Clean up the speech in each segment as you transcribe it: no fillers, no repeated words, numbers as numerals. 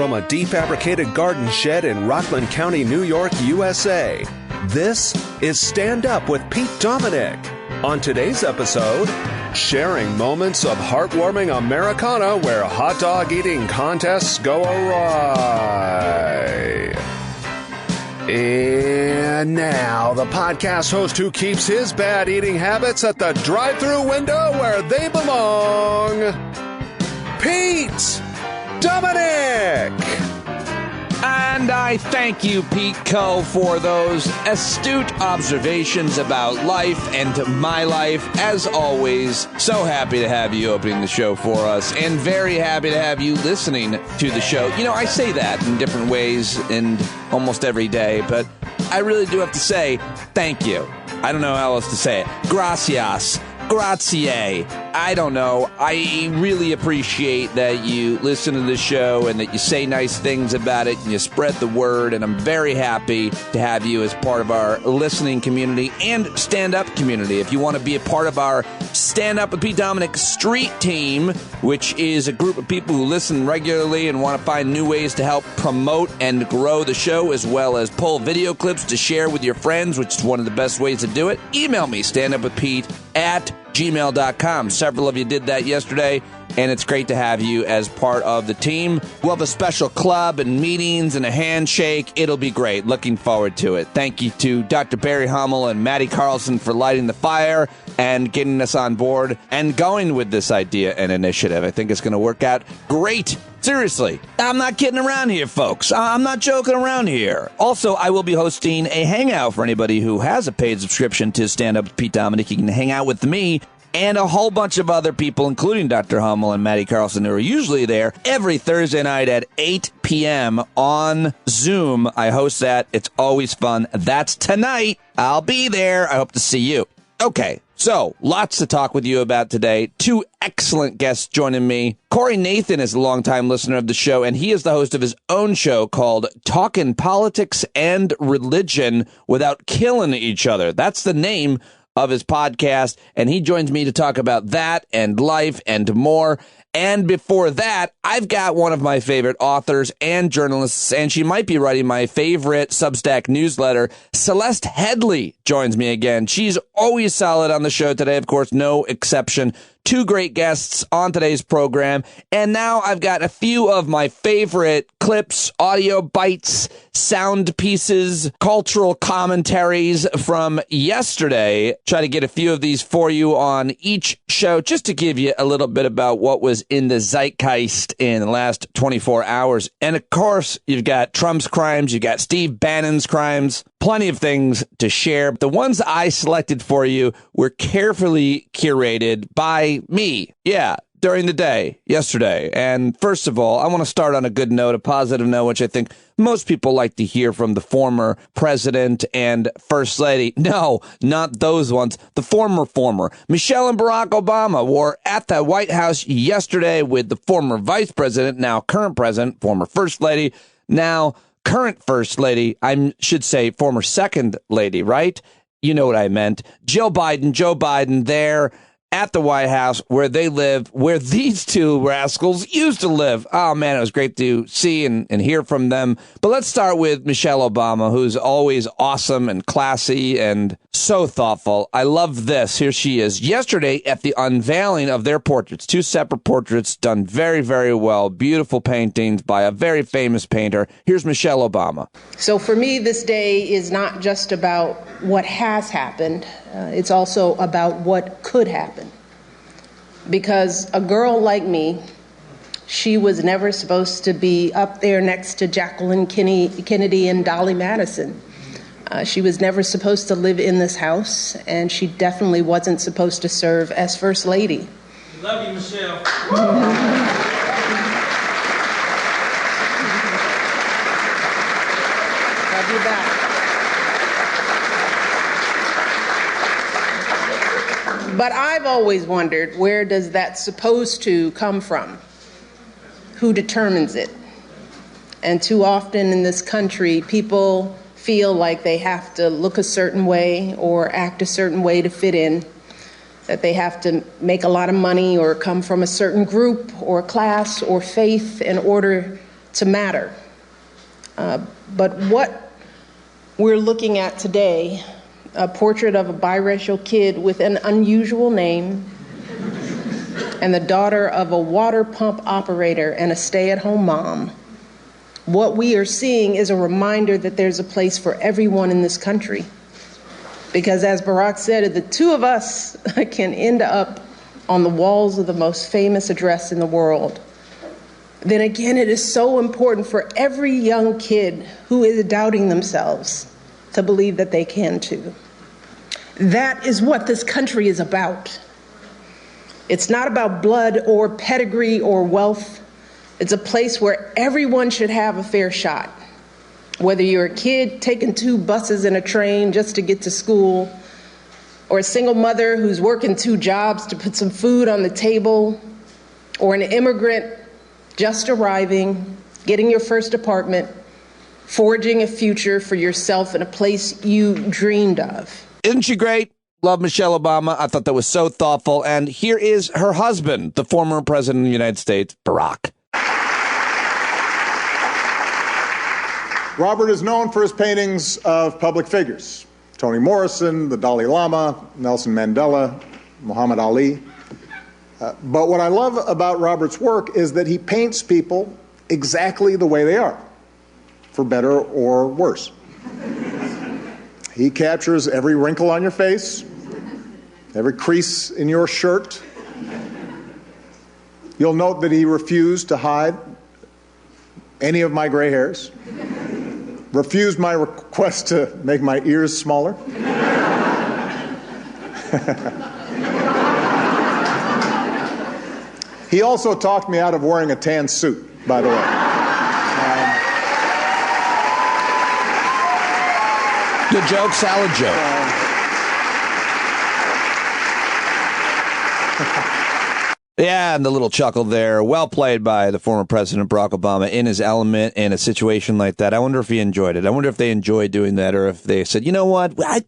from a defabricated garden shed in Rockland County, New York, USA. This is Stand Up with Pete Dominick. On today's episode, sharing moments of heartwarming Americana where hot dog eating contests go awry. And now, the podcast host who keeps his bad eating habits at the drive-thru window where they belong, Pete Dominick! And I thank you, Pete Co., for those astute observations about life and my life. As always, so happy to have you opening the show for us, and very happy to have you listening to the show. You know, I say that in different ways and almost every day, but I really do have to say thank you. I don't know how else to say it. Gracias. Grazie. I don't know. I really appreciate that you listen to the show and that you say nice things about it and you spread the word, and I'm very happy to have you as part of our listening community and stand-up community. If you want to be a part of our Stand Up with Pete Dominick Street Team, which is a group of people who listen regularly and want to find new ways to help promote and grow the show, as well as pull video clips to share with your friends, which is one of the best ways to do it, email me, standupwithpete@gmail.com. Several of you did that yesterday, and it's great to have you as part of the team. We'll have a special club and meetings and a handshake. It'll be great. Looking forward to it. Thank you to Dr. Barry Hummel and Maddie Carlson for lighting the fire and getting us on board and going with this idea and initiative. I think it's going to work out great. Seriously, I'm not kidding around here, folks. I'm not joking around here. Also, I will be hosting a hangout for anybody who has a paid subscription to Stand Up with Pete Dominick. You can hang out with me and a whole bunch of other people, including Dr. Hummel and Maddie Carlson, who are usually there every Thursday night at 8 p.m. on Zoom. I host that. It's always fun. That's tonight. I'll be there. I hope to see you. Okay, so lots to talk with you about today. Two excellent guests joining me. Corey Nathan is a longtime listener of the show, and he is the host of his own show called Talkin, Politics and Religion Without Killing Each Other. That's the name of his podcast, and he joins me to talk about that and life and more. And before that, I've got one of my favorite authors and journalists, and she might be writing my favorite Substack newsletter. Celeste Headlee joins me again. She's always solid on the show today, of course, no exception. Two great guests on today's program, and now I've got a few of my favorite clips, audio bites, sound pieces, cultural commentaries from yesterday. Try to get a few of these for you on each show, just to give you a little bit about what was in the zeitgeist in the last 24 hours. And of course, you've got Trump's crimes, you've got Steve Bannon's crimes, plenty of things to share. The ones I selected for you were carefully curated by me. Yeah, during the day, yesterday. And first of all, I want to start on a good note, a positive note, which I think most people like to hear from the former president and first lady. No, not those ones. The former. Michelle and Barack Obama were at the White House yesterday with the former vice president, now current president, former first lady, now current first lady. I should say former second lady, right? You know what I meant. Joe Biden there at the White House where they live, where these two rascals used to live. Oh, man, it was great to see and hear from them. But let's start with Michelle Obama, who's always awesome and classy and so thoughtful. I love this. Here she is yesterday at the unveiling of their portraits, two separate portraits done very, very well. Beautiful paintings by a very famous painter. Here's Michelle Obama. So for me, this day is not just about what has happened. It's also about what could happen. Because a girl like me, she was never supposed to be up there next to Jacqueline Kennedy and Dolly Madison. She was never supposed to live in this house, and she definitely wasn't supposed to serve as First Lady. Love you, Michelle. Love you back. But I've always wondered, where does that supposed to come from? Who determines it? And too often in this country, people feel like they have to look a certain way or act a certain way to fit in, that they have to make a lot of money or come from a certain group or class or faith in order to matter. But what we're looking at today, a portrait of a biracial kid with an unusual name and the daughter of a water pump operator and a stay-at-home mom, what we are seeing is a reminder that there's a place for everyone in this country. Because as Barack said, the two of us can end up on the walls of the most famous address in the world. Then again, it is so important for every young kid who is doubting themselves to believe that they can too. That is what this country is about. It's not about blood or pedigree or wealth. It's a place where everyone should have a fair shot. Whether you're a kid taking 2 buses and a train just to get to school, or a single mother who's working 2 jobs to put some food on the table, or an immigrant just arriving, getting your first apartment, forging a future for yourself in a place you dreamed of. Isn't she great? Love Michelle Obama. I thought that was so thoughtful. And here is her husband, the former president of the United States, Barack. Robert is known for his paintings of public figures. Toni Morrison, the Dalai Lama, Nelson Mandela, Muhammad Ali. But what I love about Robert's work is that he paints people exactly the way they are, for better or worse. He captures every wrinkle on your face, every crease in your shirt. You'll note that he refused to hide any of my gray hairs, refused my request to make my ears smaller. He also talked me out of wearing a tan suit, by the way. Good joke, salad joke. Yeah, and the little chuckle there. Well played by the former President Barack Obama in his element in a situation like that. I wonder if he enjoyed it. I wonder if they enjoyed doing that, or if they said, you know what? I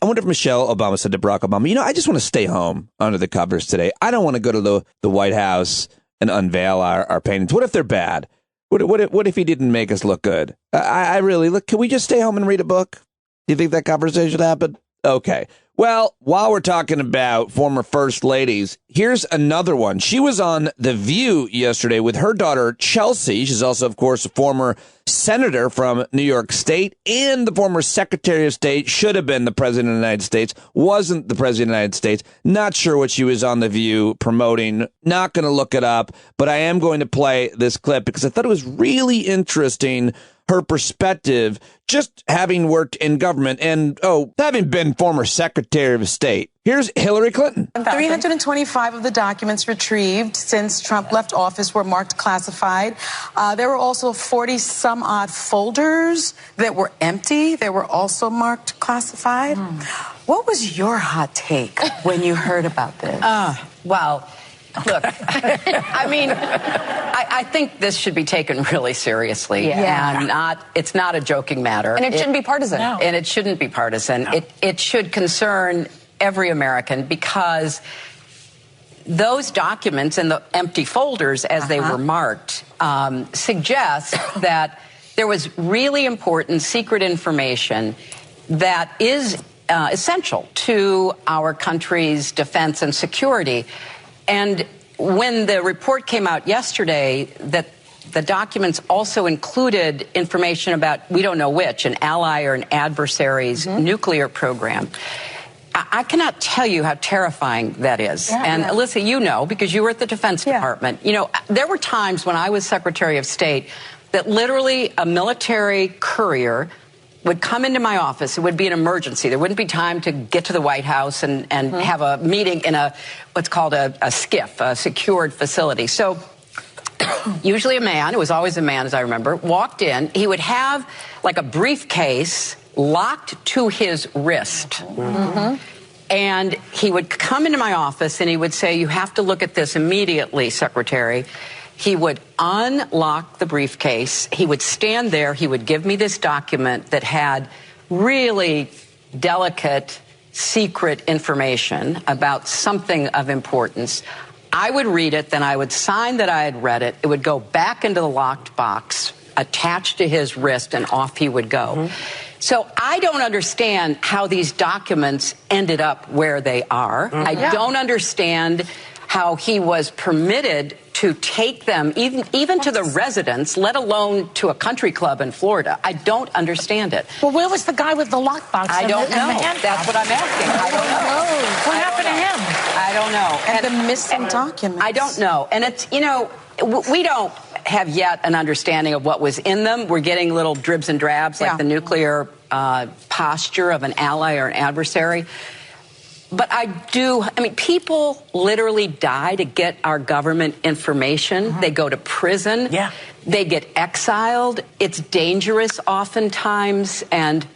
wonder if Michelle Obama said to Barack Obama, I just want to stay home under the covers today. I don't want to go to the White House and unveil our paintings. What if they're bad? What if he didn't make us look good? I really, look, can we just stay home and read a book? Do you think that conversation happened? Okay. Well, while we're talking about former first ladies, here's another one. She was on The View yesterday with her daughter, Chelsea. She's also, of course, a former senator from New York State and the former Secretary of State, should have been the President of the United States, wasn't the President of the United States. Not sure what she was on The View promoting. Not going to look it up, but I am going to play this clip because I thought it was really interesting, her perspective, just having worked in government and, having been former Secretary of State. Here's Hillary Clinton. 325 of the documents retrieved since Trump left office were marked classified. There were also 40-some-odd folders that were empty. They were also marked classified. What was your hot take when you heard about this? Well, look, I think this should be taken really seriously. And it's not a joking matter. And it shouldn't be partisan. No. And it shouldn't be partisan. No. It should concern every American, because those documents and the empty folders, as they were marked, suggest that there was really important secret information that is essential to our country's defense and security. And when the report came out yesterday that the documents also included information about, we don't know which, an ally or an adversary's nuclear program, I cannot tell you how terrifying that is. And Alyssa, you know, because you were at the Defense Department, there were times when I was Secretary of State that literally a military courier would come into my office. It would be an emergency. There wouldn't be time to get to the White House and have a meeting in what's called a SCIF, a secured facility. So usually a man, it was always a man as I remember, walked in. He would have like a briefcase locked to his wrist. And he would come into my office and he would say, you have to look at this immediately, Secretary. He would unlock the briefcase. He would stand there. He would give me this document that had really delicate, secret information about something of importance. I would read it, then I would sign that I had read it. It would go back into the locked box, attached to his wrist, and off he would go. So I don't understand how these documents ended up where they are. I don't understand how he was permitted to take them, even to the residence, let alone to a country club in Florida. I don't understand it. Well, where was the guy with the lockbox? I don't know. That's what I'm asking. I don't know. What happened to him? I don't know. And the missing documents. I don't know. And it's, we don't have yet an understanding of what was in them. We're getting little dribs and drabs, like the nuclear posture of an ally or an adversary. But people literally die to get our government information. They go to prison. They get exiled. It's dangerous oftentimes. And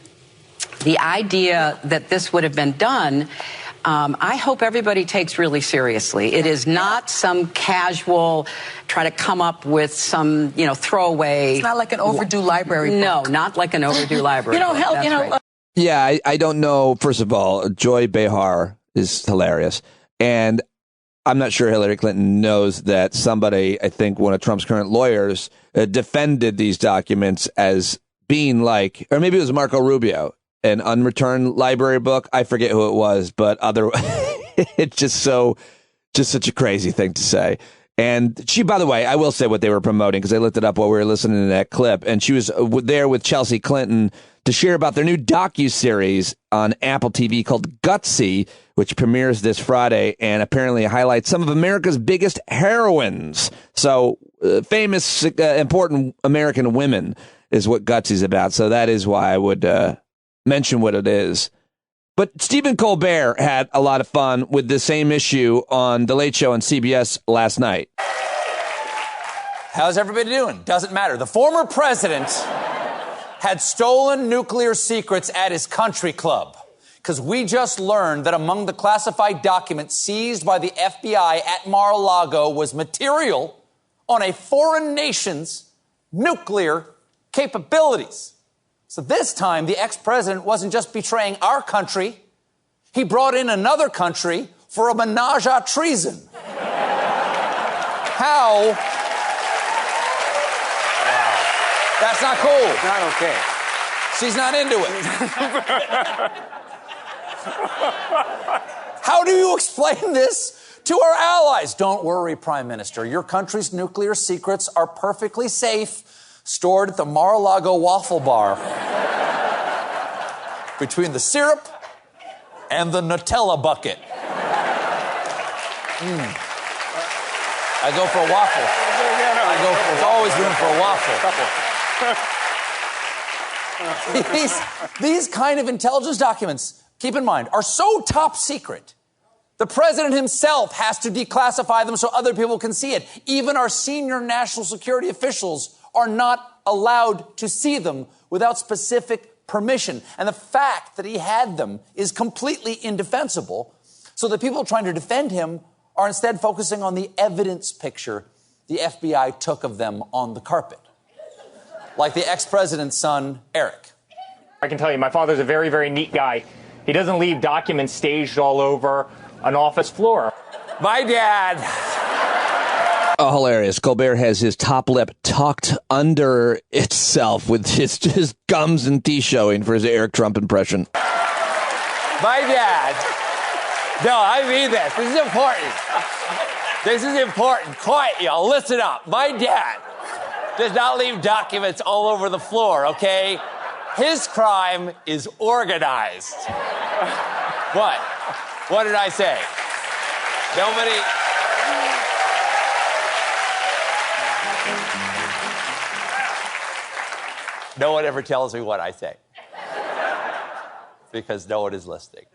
the idea that this would have been done, I hope everybody takes really seriously. It is not some casual, try to come up with some, throwaway. It's not like an overdue library book. No, not like an overdue library book. Yeah, I don't know. First of all, Joy Behar is hilarious. And I'm not sure Hillary Clinton knows that somebody, I think one of Trump's current lawyers, defended these documents as being like, or maybe it was Marco Rubio, an unreturned library book. I forget who it was, but it's just such a crazy thing to say. And she, by the way, I will say what they were promoting because I looked it up while we were listening to that clip. And she was there with Chelsea Clinton to share about their new docuseries on Apple TV called Gutsy, which premieres this Friday and apparently highlights some of America's biggest heroines. So famous, important American women is what Gutsy's about. So that is why I would mention what it is. But Stephen Colbert had a lot of fun with the same issue on The Late Show on CBS last night. How's everybody doing? Doesn't matter. The former president had stolen nuclear secrets at his country club because we just learned that among the classified documents seized by the FBI at Mar-a-Lago was material on a foreign nation's nuclear capabilities. So this time, the ex-president wasn't just betraying our country. He brought in another country for a menage a treason. How? Wow. That's not cool. It's not okay. She's not into it. How do you explain this to our allies? Don't worry, Prime Minister. Your country's nuclear secrets are perfectly safe, stored at the Mar-a-Lago waffle bar between the syrup and the Nutella bucket. I go for a waffle. There's always room for a waffle. These kind of intelligence documents, keep in mind, are so top secret. The president himself has to declassify them so other people can see it. Even our senior national security officials are not allowed to see them without specific permission. And the fact that he had them is completely indefensible. So the people trying to defend him are instead focusing on the evidence picture the FBI took of them on the carpet. Like the ex-president's son, Eric. I can tell you, my father's a very, very neat guy. He doesn't leave documents staged all over an office floor. My dad. Oh, hilarious. Colbert has his top lip tucked under itself with his gums and teeth showing for his Eric Trump impression. My dad. No, I mean this. This is important. This is important. Quiet, y'all. Listen up. My dad does not leave documents all over the floor, okay? His crime is organized. What? What did I say? Nobody... No one ever tells me what I say. Because no one is listening.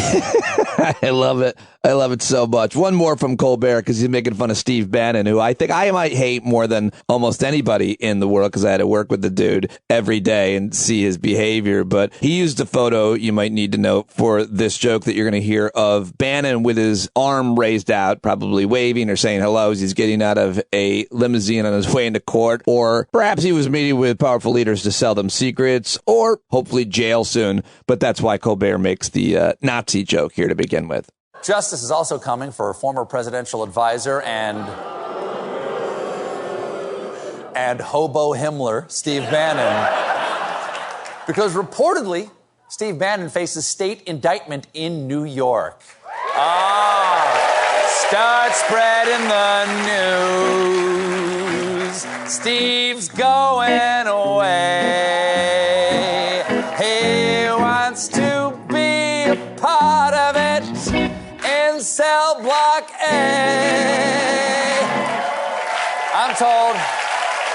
I love it. I love it so much. One more from Colbert because he's making fun of Steve Bannon, who I think I might hate more than almost anybody in the world because I had to work with the dude every day and see his behavior. But he used a photo you might need to know for this joke that you're going to hear of Bannon with his arm raised out, probably waving or saying hello as he's getting out of a limousine on his way into court. Or perhaps he was meeting with powerful leaders to sell them secrets or hopefully jail soon. But that's why Colbert makes the Nazi joke here to begin with. Justice is also coming for former presidential advisor and hobo Himmler, Steve Bannon. Because reportedly, Steve Bannon faces state indictment in New York. Start spreading the news. Steve's going away. He wants to be a part of it in cell block A. I'm told.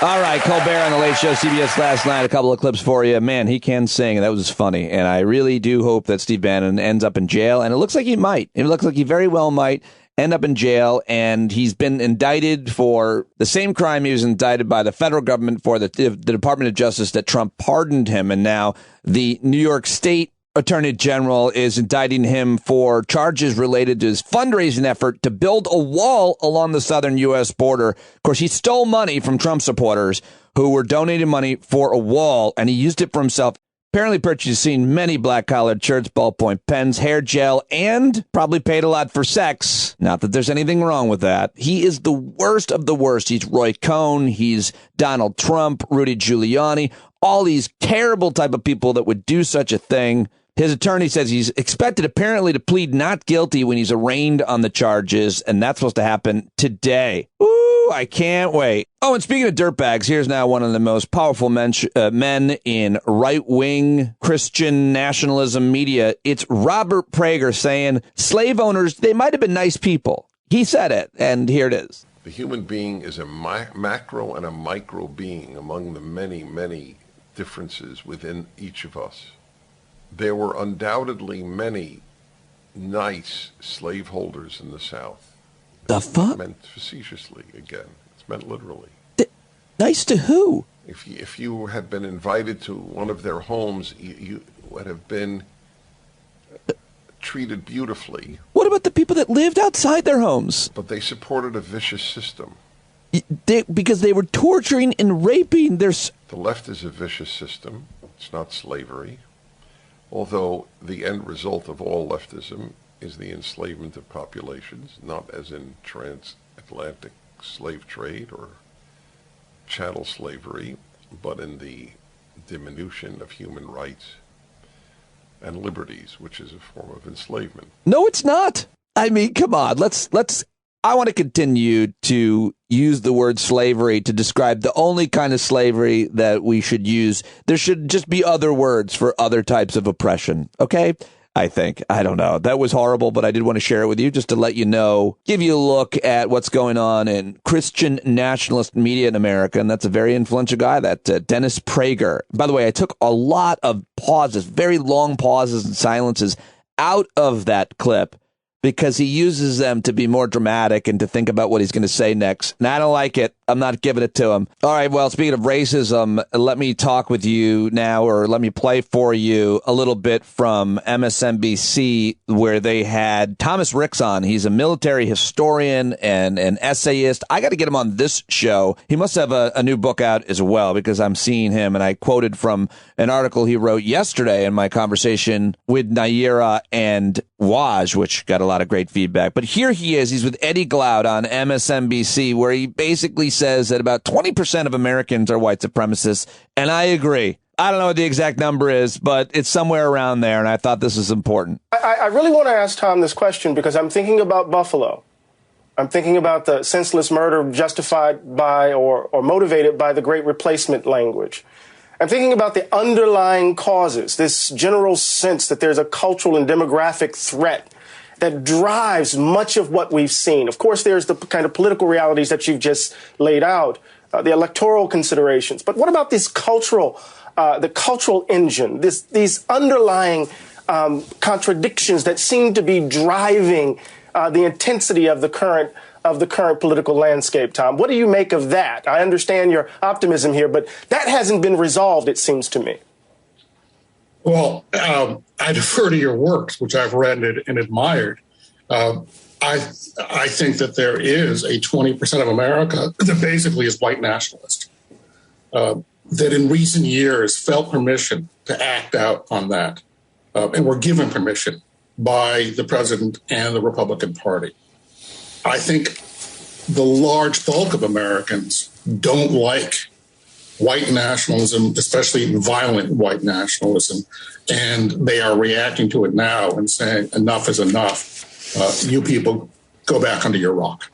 All right, Colbert on the Late Show, CBS last night. A couple of clips for you. Man, he can sing, and that was funny. And I really do hope that Steve Bannon ends up in jail. And it looks like he might. It looks like he very well might end up in jail. And he's been indicted for the same crime he was indicted by the federal government for, the Department of Justice, that Trump pardoned him. And now the New York State Attorney General is indicting him for charges related to his fundraising effort to build a wall along the southern U.S. border. Of course, he stole money from Trump supporters who were donating money for a wall, and he used it for himself. Apparently purchasing many black-collared shirts, ballpoint pens, hair gel, and probably paid a lot for sex. Not that there's anything wrong with that. He is the worst of the worst. He's Roy Cohn. He's Donald Trump, Rudy Giuliani, all these terrible type of people that would do such a thing. His attorney says he's expected apparently to plead not guilty when he's arraigned on the charges, and that's supposed to happen today. Ooh, I can't wait. Oh, and speaking of dirtbags, here's now one of the most powerful men in right-wing Christian nationalism media. It's Robert Prager saying slave owners, they might have been nice people. He said it, and here it is. The human being is a macro and a micro being among the many, many differences within each of us. There were undoubtedly many nice slaveholders in the South. The fuck? Meant facetiously, again. It's meant literally. Nice to who? If you had been invited to one of their homes, you would have been treated beautifully. What about the people that lived outside their homes? But they supported a vicious system. Because they were torturing and raping their... The left is a vicious system. It's not slavery. Although the end result of all leftism is the enslavement of populations, not as in transatlantic slave trade or chattel slavery, but in the diminution of human rights and liberties, which is a form of enslavement. No, it's not. I mean, come on. I want to continue to use the word slavery to describe the only kind of slavery that we should use. There should just be other words for other types of oppression. Okay? I think. I don't know. That was horrible, but I did want to share it with you just to let you know, give you a look at what's going on in Christian nationalist media in America. And that's a very influential guy, that Dennis Prager. By the way, I took a lot of pauses, very long pauses and silences out of that clip, because he uses them to be more dramatic and to think about what he's going to say next. And I don't like it. I'm not giving it to him. All right, well, speaking of racism, let me talk with you now, or let me play for you a little bit from MSNBC, where they had Thomas Ricks on. He's a military historian and an essayist. I got to get him on this show. He must have a new book out as well, because I'm seeing him, and I quoted from an article he wrote yesterday in my conversation with Naira and Waj, which got a lot of great feedback. But here he is. He's with Eddie Glaude on MSNBC, where he basically says that about 20% of Americans are white supremacists. And I agree. I don't know what the exact number is, but it's somewhere around there. And I thought this was important. I really want to ask Tom this question because I'm thinking about Buffalo. I'm thinking about the senseless murder justified by or motivated by the Great Replacement language. I'm thinking about the underlying causes, this general sense that there's a cultural and demographic threat that drives much of what we've seen. Of course, there's the kind of political realities that you've just laid out, the electoral considerations. But what about this the cultural engine, these underlying contradictions that seem to be driving the intensity of the current political landscape, Tom? What do you make of that? I understand your optimism here, but that hasn't been resolved, it seems to me. Well, I defer to your works, which I've read and admired. I think that there is a 20% of America that basically is white nationalist, that in recent years felt permission to act out on that, and were given permission by the president and the Republican Party. I think the large bulk of Americans don't like white nationalism, especially violent white nationalism, and they are reacting to it now and saying enough is enough. You people go back under your rock.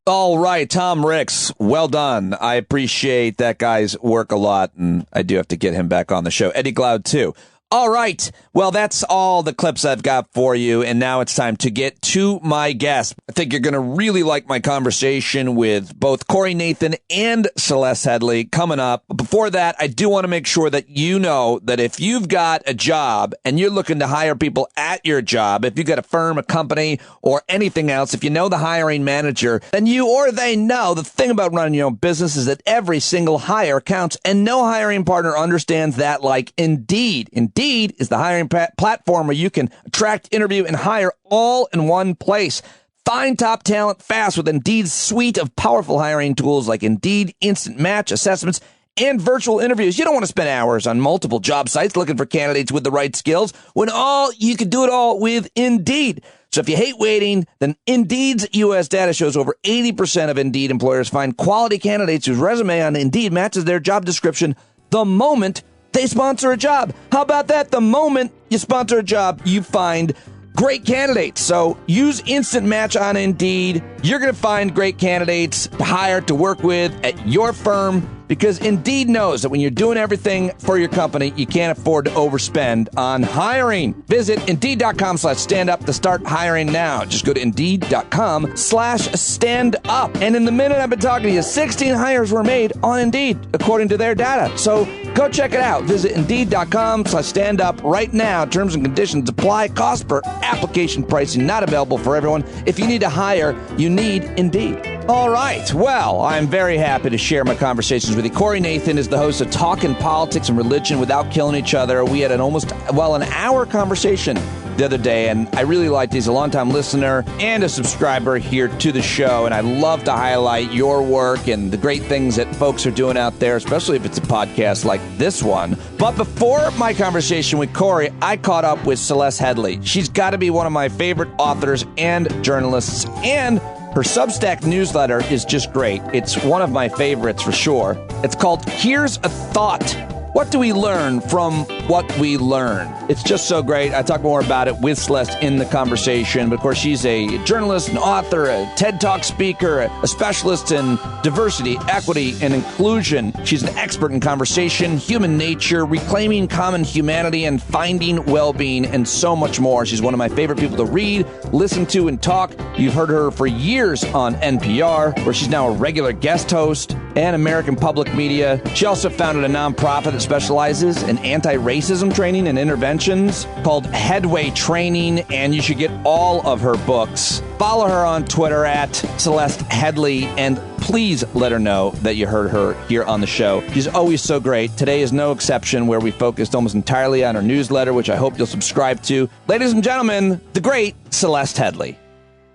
All right, Tom Ricks, well done. I appreciate that guy's work a lot, and I do have to get him back on the show. Eddie Glaude, too. All right. Well, that's all the clips I've got for you. And now it's time to get to my guest. I think you're going to really like my conversation with both Corey Nathan and Celeste Headlee coming up. But before that, I do want to make sure that you know that if you've got a job and you're looking to hire people at your job, if you've got a firm, a company, or anything else, if you know the hiring manager, then you or they know the thing about running your own business is that every single hire counts, and no hiring partner understands that like Indeed. Indeed is the hiring platform where you can attract, interview, and hire all in one place. Find top talent fast with Indeed's suite of powerful hiring tools like Indeed Instant Match assessments and virtual interviews. You don't want to spend hours on multiple job sites looking for candidates with the right skills when you can do it all with Indeed. So if you hate waiting, then Indeed's U.S. data shows over 80% of Indeed employers find quality candidates whose resume on Indeed matches their job description the moment they sponsor a job. How about that? The moment you sponsor a job, you find great candidates. So use Instant Match on Indeed. You're going to find great candidates to hire, to work with at your firm, because Indeed knows that when you're doing everything for your company, you can't afford to overspend on hiring. Visit Indeed.com/standup to start hiring now. Just go to Indeed.com/standup. And in the minute I've been talking to you, 16 hires were made on Indeed, according to their data. So go check it out. Visit Indeed.com/standup right now. Terms and conditions apply. Cost per application pricing not available for everyone. If you need to hire, you need Indeed. All right. Well, I'm very happy to share my conversations with you. Corey Nathan is the host of Talkin Politics and Religion Without Killing Each Other. We had an hour conversation the other day, and I really liked it. He's a longtime listener and a subscriber here to the show, and I love to highlight your work and the great things that folks are doing out there, especially if it's a podcast like this one. But before my conversation with Corey, I caught up with Celeste Headlee. She's got to be one of my favorite authors and journalists, and her Substack newsletter is just great. It's one of my favorites for sure. It's called Here's a Thought. What do we learn from what we learn? It's just so great. I talk more about it with Celeste in the conversation. But of course, she's a journalist, an author, a TED Talk speaker, a specialist in diversity, equity, and inclusion. She's an expert in conversation, human nature, reclaiming common humanity, and finding well-being, and so much more. She's one of my favorite people to read, listen to, and talk. You've heard her for years on NPR, where she's now a regular guest host, and American Public Media. She also founded a nonprofit that specializes in anti-racism training and interventions called Headway Training, and you should get all of her books. Follow her on Twitter at Celeste Headlee, and please let her know that you heard her here on the show. She's always so great. Today is no exception, where we focused almost entirely on her newsletter, which I hope you'll subscribe to. Ladies and gentlemen, the great Celeste Headlee.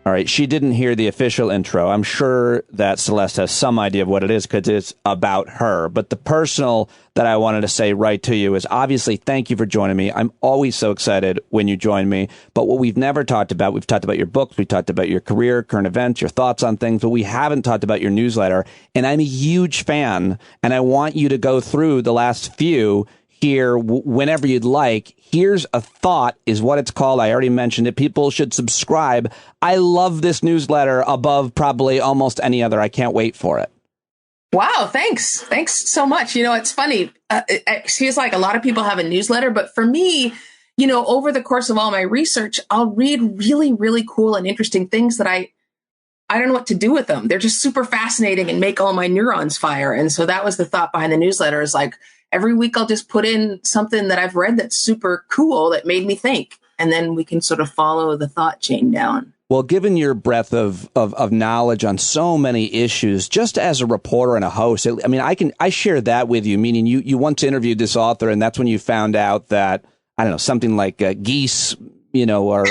All right, she didn't hear the official intro. I'm sure that Celeste has some idea of what it is because it's about her. But the personal that I wanted to say right to you is obviously thank you for joining me. I'm always so excited when you join me. But what we've never talked about, we've talked about your books, we've talked about your career, current events, your thoughts on things, but we haven't talked about your newsletter. And I'm a huge fan, and I want you to go through the last few here whenever you'd like. Here's a Thought is what it's called. I already mentioned it. People should subscribe. I love this newsletter above probably almost any other. I can't wait for it. Wow, thanks. Thanks so much. You know, it's funny. It feels like a lot of people have a newsletter, but for me, you know, over the course of all my research, I'll read really, really cool and interesting things that I don't know what to do with them. They're just super fascinating and make all my neurons fire. And so that was the thought behind the newsletter, is like, every week I'll just put in something that I've read that's super cool that made me think. And then we can sort of follow the thought chain down. Well, given your breadth of knowledge on so many issues, just as a reporter and a host, I mean, I share that with you, meaning you once interviewed this author, and that's when you found out that, I don't know, something like geese, you know, are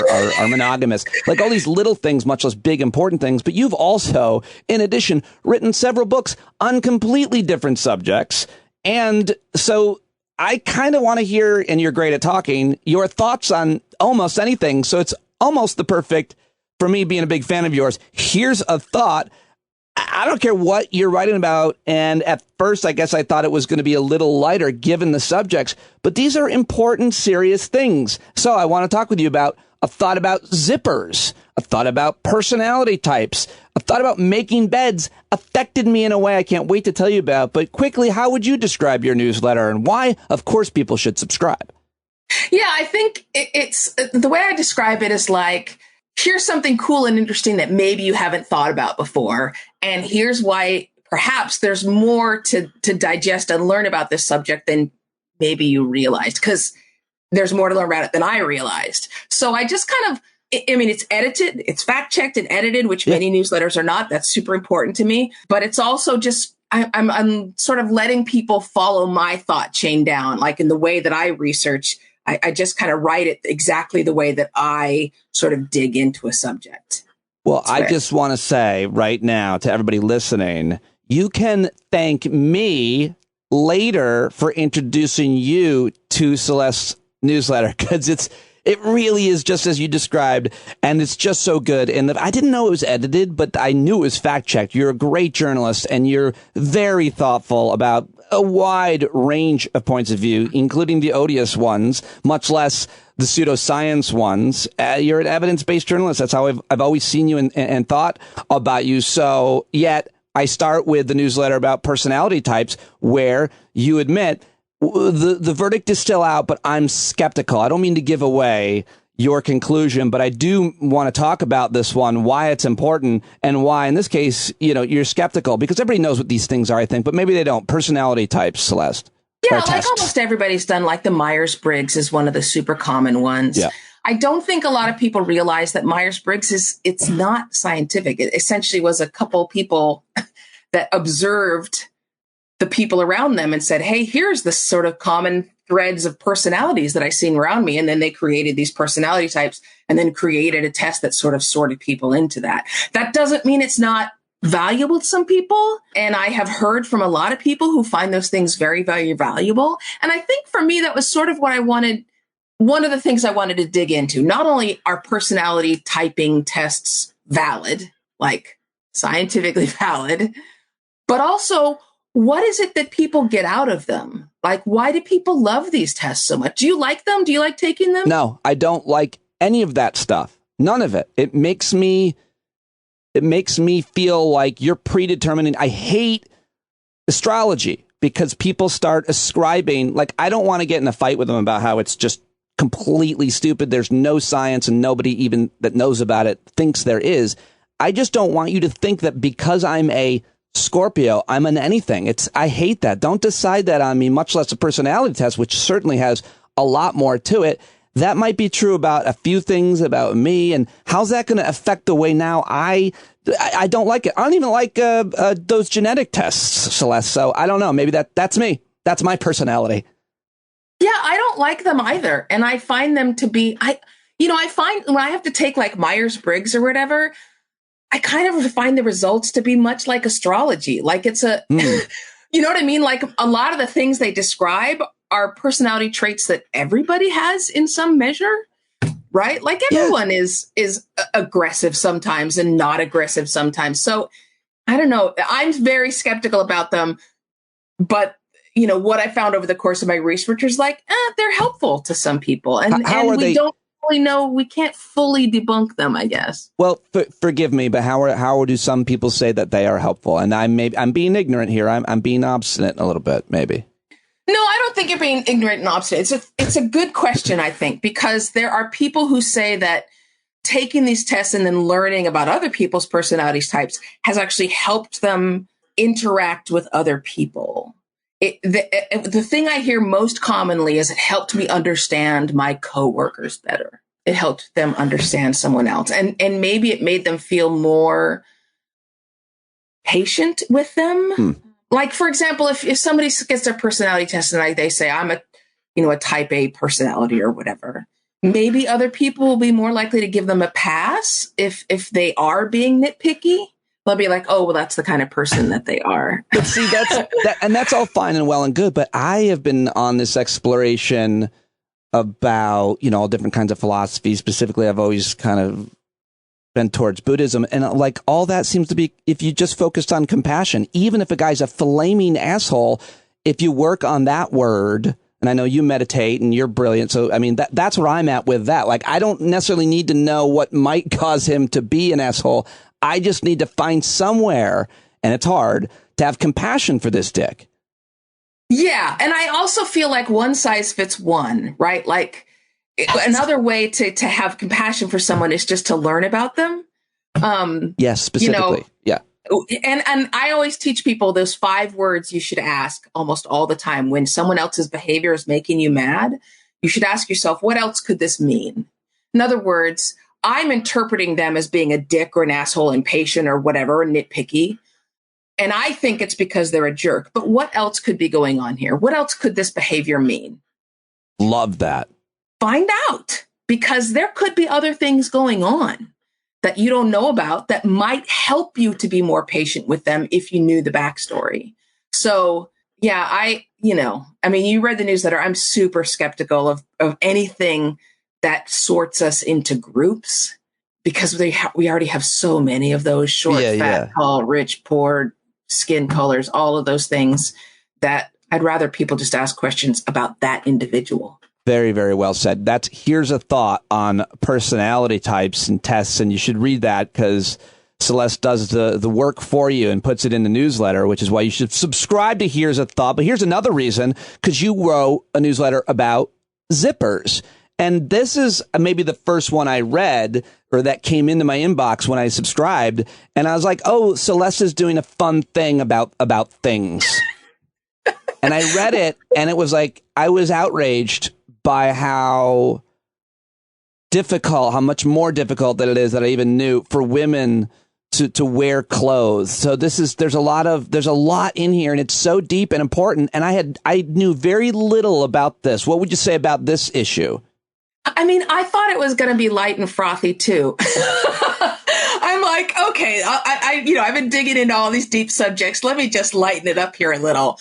monogamous, like all these little things, much less big, important things. But you've also, in addition, written several books on completely different subjects. And so I kind of want to hear, and you're great at talking, your thoughts on almost anything. So it's almost the perfect, for me being a big fan of yours, here's a thought. I don't care what you're writing about. And at first, I guess I thought it was going to be a little lighter given the subjects. But these are important, serious things. So I want to talk with you about a thought about zippers, a thought about personality types, a thought about making beds affected me in a way I can't wait to tell you about. But quickly, how would you describe your newsletter and why, of course, people should subscribe? Yeah, I think it's the way I describe it is like, here's something cool and interesting that maybe you haven't thought about before. And here's why perhaps there's more to digest and learn about this subject than maybe you realized, because there's more to learn about it than I realized. So I just kind of, I mean, it's edited, it's fact checked and edited, which many newsletters are not. That's super important to me. But it's also just, I'm sort of letting people follow my thought chain down, like in the way that I research. I just kind of write it exactly the way that I sort of dig into a subject. Well, I just want to say right now to everybody listening, you can thank me later for introducing you to Celeste's newsletter, because it really is just as you described, and it's just so good. And I didn't know it was edited, but I knew it was fact checked. You're a great journalist, and you're very thoughtful about a wide range of points of view, including the odious ones, much less the pseudoscience ones. You're an evidence-based journalist. That's how I've always seen you and thought about you. So yet I start with the newsletter about personality types, where you admit the verdict is still out, but I'm skeptical. I don't mean to give away your conclusion, but I do want to talk about this one, why it's important, and why, in this case, you're skeptical, because everybody knows what these things are, I think, but maybe they don't. Personality types, Celeste. Yeah, like almost everybody's done, like the Myers-Briggs is one of the super common ones. Yeah. I don't think a lot of people realize that Myers-Briggs it's not scientific. It essentially was a couple people that observed the people around them and said, hey, here's the sort of common threads of personalities that I see around me. And then they created these personality types and then created a test that sort of sorted people into that. That doesn't mean it's not valuable to some people. And I have heard from a lot of people who find those things very, very valuable. And I think for me, that was sort of what I wanted. One of the things I wanted to dig into, not only are personality typing tests valid, like scientifically valid, but also, what is it that people get out of them? Like, why do people love these tests so much? Do you like them? Do you like taking them? No, I don't like any of that stuff. None of it. It makes me feel like you're predetermining. I hate astrology because people start ascribing, like, I don't want to get in a fight with them about how it's just completely stupid. There's no science and nobody even that knows about it thinks there is. I just don't want you to think that because I'm a Scorpio, I'm an anything. I hate that. Don't decide that on me, much less a personality test, which certainly has a lot more to it. That might be true about a few things about me. And how's that going to affect the way now I don't like it. I don't even like those genetic tests, Celeste. So I don't know. Maybe that's me. That's my personality. Yeah, I don't like them either. And I find them to be, I find when I have to take like Myers-Briggs or whatever, I kind of find the results to be much like astrology. Like it's you know what I mean? Like a lot of the things they describe are personality traits that everybody has in some measure, right? Like everyone is aggressive sometimes and not aggressive sometimes. So I don't know. I'm very skeptical about them, but what I found over the course of my research is like, they're helpful to some people. And don't really know, we can't fully debunk them, I guess. Well, forgive me, but how do some people say that they are helpful? And I'm being ignorant here. I'm being obstinate a little bit, maybe. No, I don't think you're being ignorant and obstinate. It's a good question, I think, because there are people who say that taking these tests and then learning about other people's personality types has actually helped them interact with other people. The thing I hear most commonly is it helped me understand my coworkers better. It helped them understand someone else. And maybe it made them feel more patient with them. Like, for example, if somebody gets their personality test and they say, I'm a type A personality or whatever, maybe other people will be more likely to give them a pass if they are being nitpicky. They'll be like, oh, well, that's the kind of person that they are. But see, that's all fine and well and good. But I have been on this exploration about, all different kinds of philosophies. Specifically, I've always kind of been towards Buddhism. And like all that seems to be, if you just focused on compassion, even if a guy's a flaming asshole, if you work on that word, and I know you meditate and you're brilliant. So, I mean, that's where I'm at with that. Like, I don't necessarily need to know what might cause him to be an asshole. I just need to find somewhere, and it's hard, to have compassion for this dick. Yeah. And I also feel like one size fits one, right? Like another way to have compassion for someone is just to learn about them. Yes, specifically. Yeah. And I always teach people those 5 words you should ask almost all the time. When someone else's behavior is making you mad, you should ask yourself, what else could this mean? In other words, I'm interpreting them as being a dick or an asshole, impatient or whatever, nitpicky. And I think it's because they're a jerk. But what else could be going on here? What else could this behavior mean? Love that. Find out, because there could be other things going on that you don't know about that might help you to be more patient with them if you knew the backstory. So, yeah, you read the newsletter. I'm super skeptical of anything that sorts us into groups, because we already have so many of those short, fat, tall, rich, poor, skin colors, all of those things, that I'd rather people just ask questions about that individual. Very, very well said. Here's a thought on personality types and tests, and you should read that because Celeste does the work for you and puts it in the newsletter, which is why you should subscribe to Here's a Thought. But here's another reason, because you wrote a newsletter about zippers. And this is maybe the first one I read or that came into my inbox when I subscribed. And I was like, oh, Celeste is doing a fun thing about things. And I read it, and it was like, I was outraged by how much more difficult that it is that I even knew for women to wear clothes. So there's a lot in here, and it's so deep and important. And I knew very little about this. What would you say about this issue? I mean, I thought it was going to be light and frothy too. I'm like, okay, I've been digging into all these deep subjects. Let me just lighten it up here a little.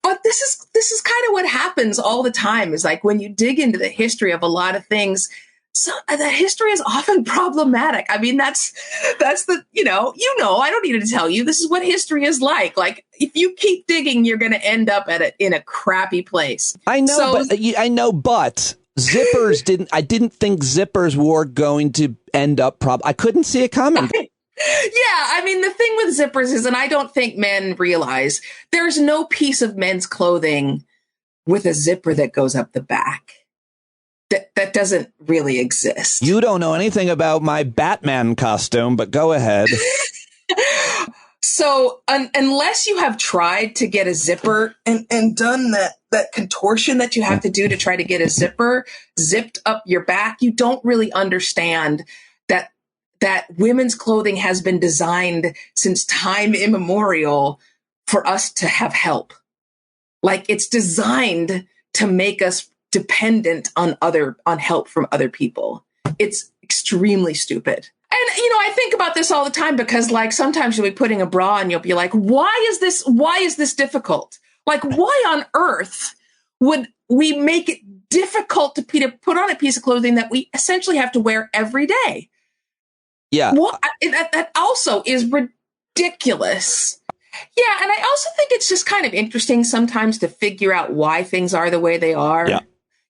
But this is kind of what happens all the time, is like when you dig into the history of a lot of things, so the history is often problematic. I mean, that's the, I don't need to tell you, this is what history is like. Like, if you keep digging, you're going to end up in a crappy place. I know, but zippers I didn't think zippers were going to end up I couldn't see it coming. Yeah, I mean, the thing with zippers is, and I don't think men realize, there's no piece of men's clothing with a zipper that goes up the back. That doesn't really exist. You don't know anything about my Batman costume, but go ahead. So unless you have tried to get a zipper and done that contortion that you have to do to try to get a zipper zipped up your back, you don't really understand that women's clothing has been designed since time immemorial for us to have help. Like, it's designed to make us dependent on help from other people. It's extremely stupid. And, I think about this all the time, because like sometimes you'll be putting a bra on, you'll be like, why is this difficult? Like, why on earth would we make it difficult to put on a piece of clothing that we essentially have to wear every day? Yeah. That also is ridiculous. Yeah. And I also think it's just kind of interesting sometimes to figure out why things are the way they are. Yeah.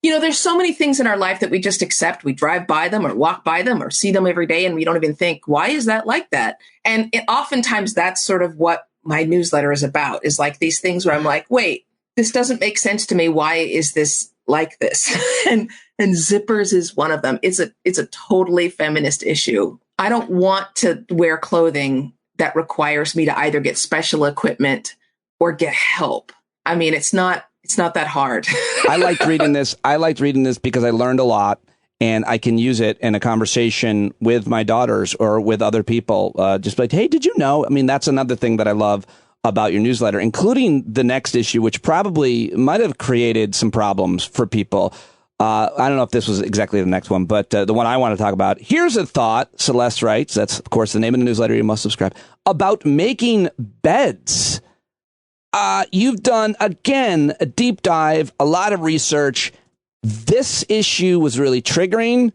There's so many things in our life that we just accept. We drive by them or walk by them or see them every day, and we don't even think, why is that like that? And oftentimes that's sort of what my newsletter is about, is like these things where I'm like, wait, this doesn't make sense to me. Why is this like this? and zippers is one of them. It's a totally feminist issue. I don't want to wear clothing that requires me to either get special equipment or get help. I mean, it's not that hard. I liked reading this because I learned a lot, and I can use it in a conversation with my daughters or with other people. Just like, hey, did you know? I mean, that's another thing that I love about your newsletter, including the next issue, which probably might have created some problems for people. I don't know if this was exactly the next one, but the one I want to talk about. Here's a thought, Celeste writes. That's, of course, the name of the newsletter. You must subscribe. about making beds. You've done, again, a deep dive, a lot of research. This issue was really triggering.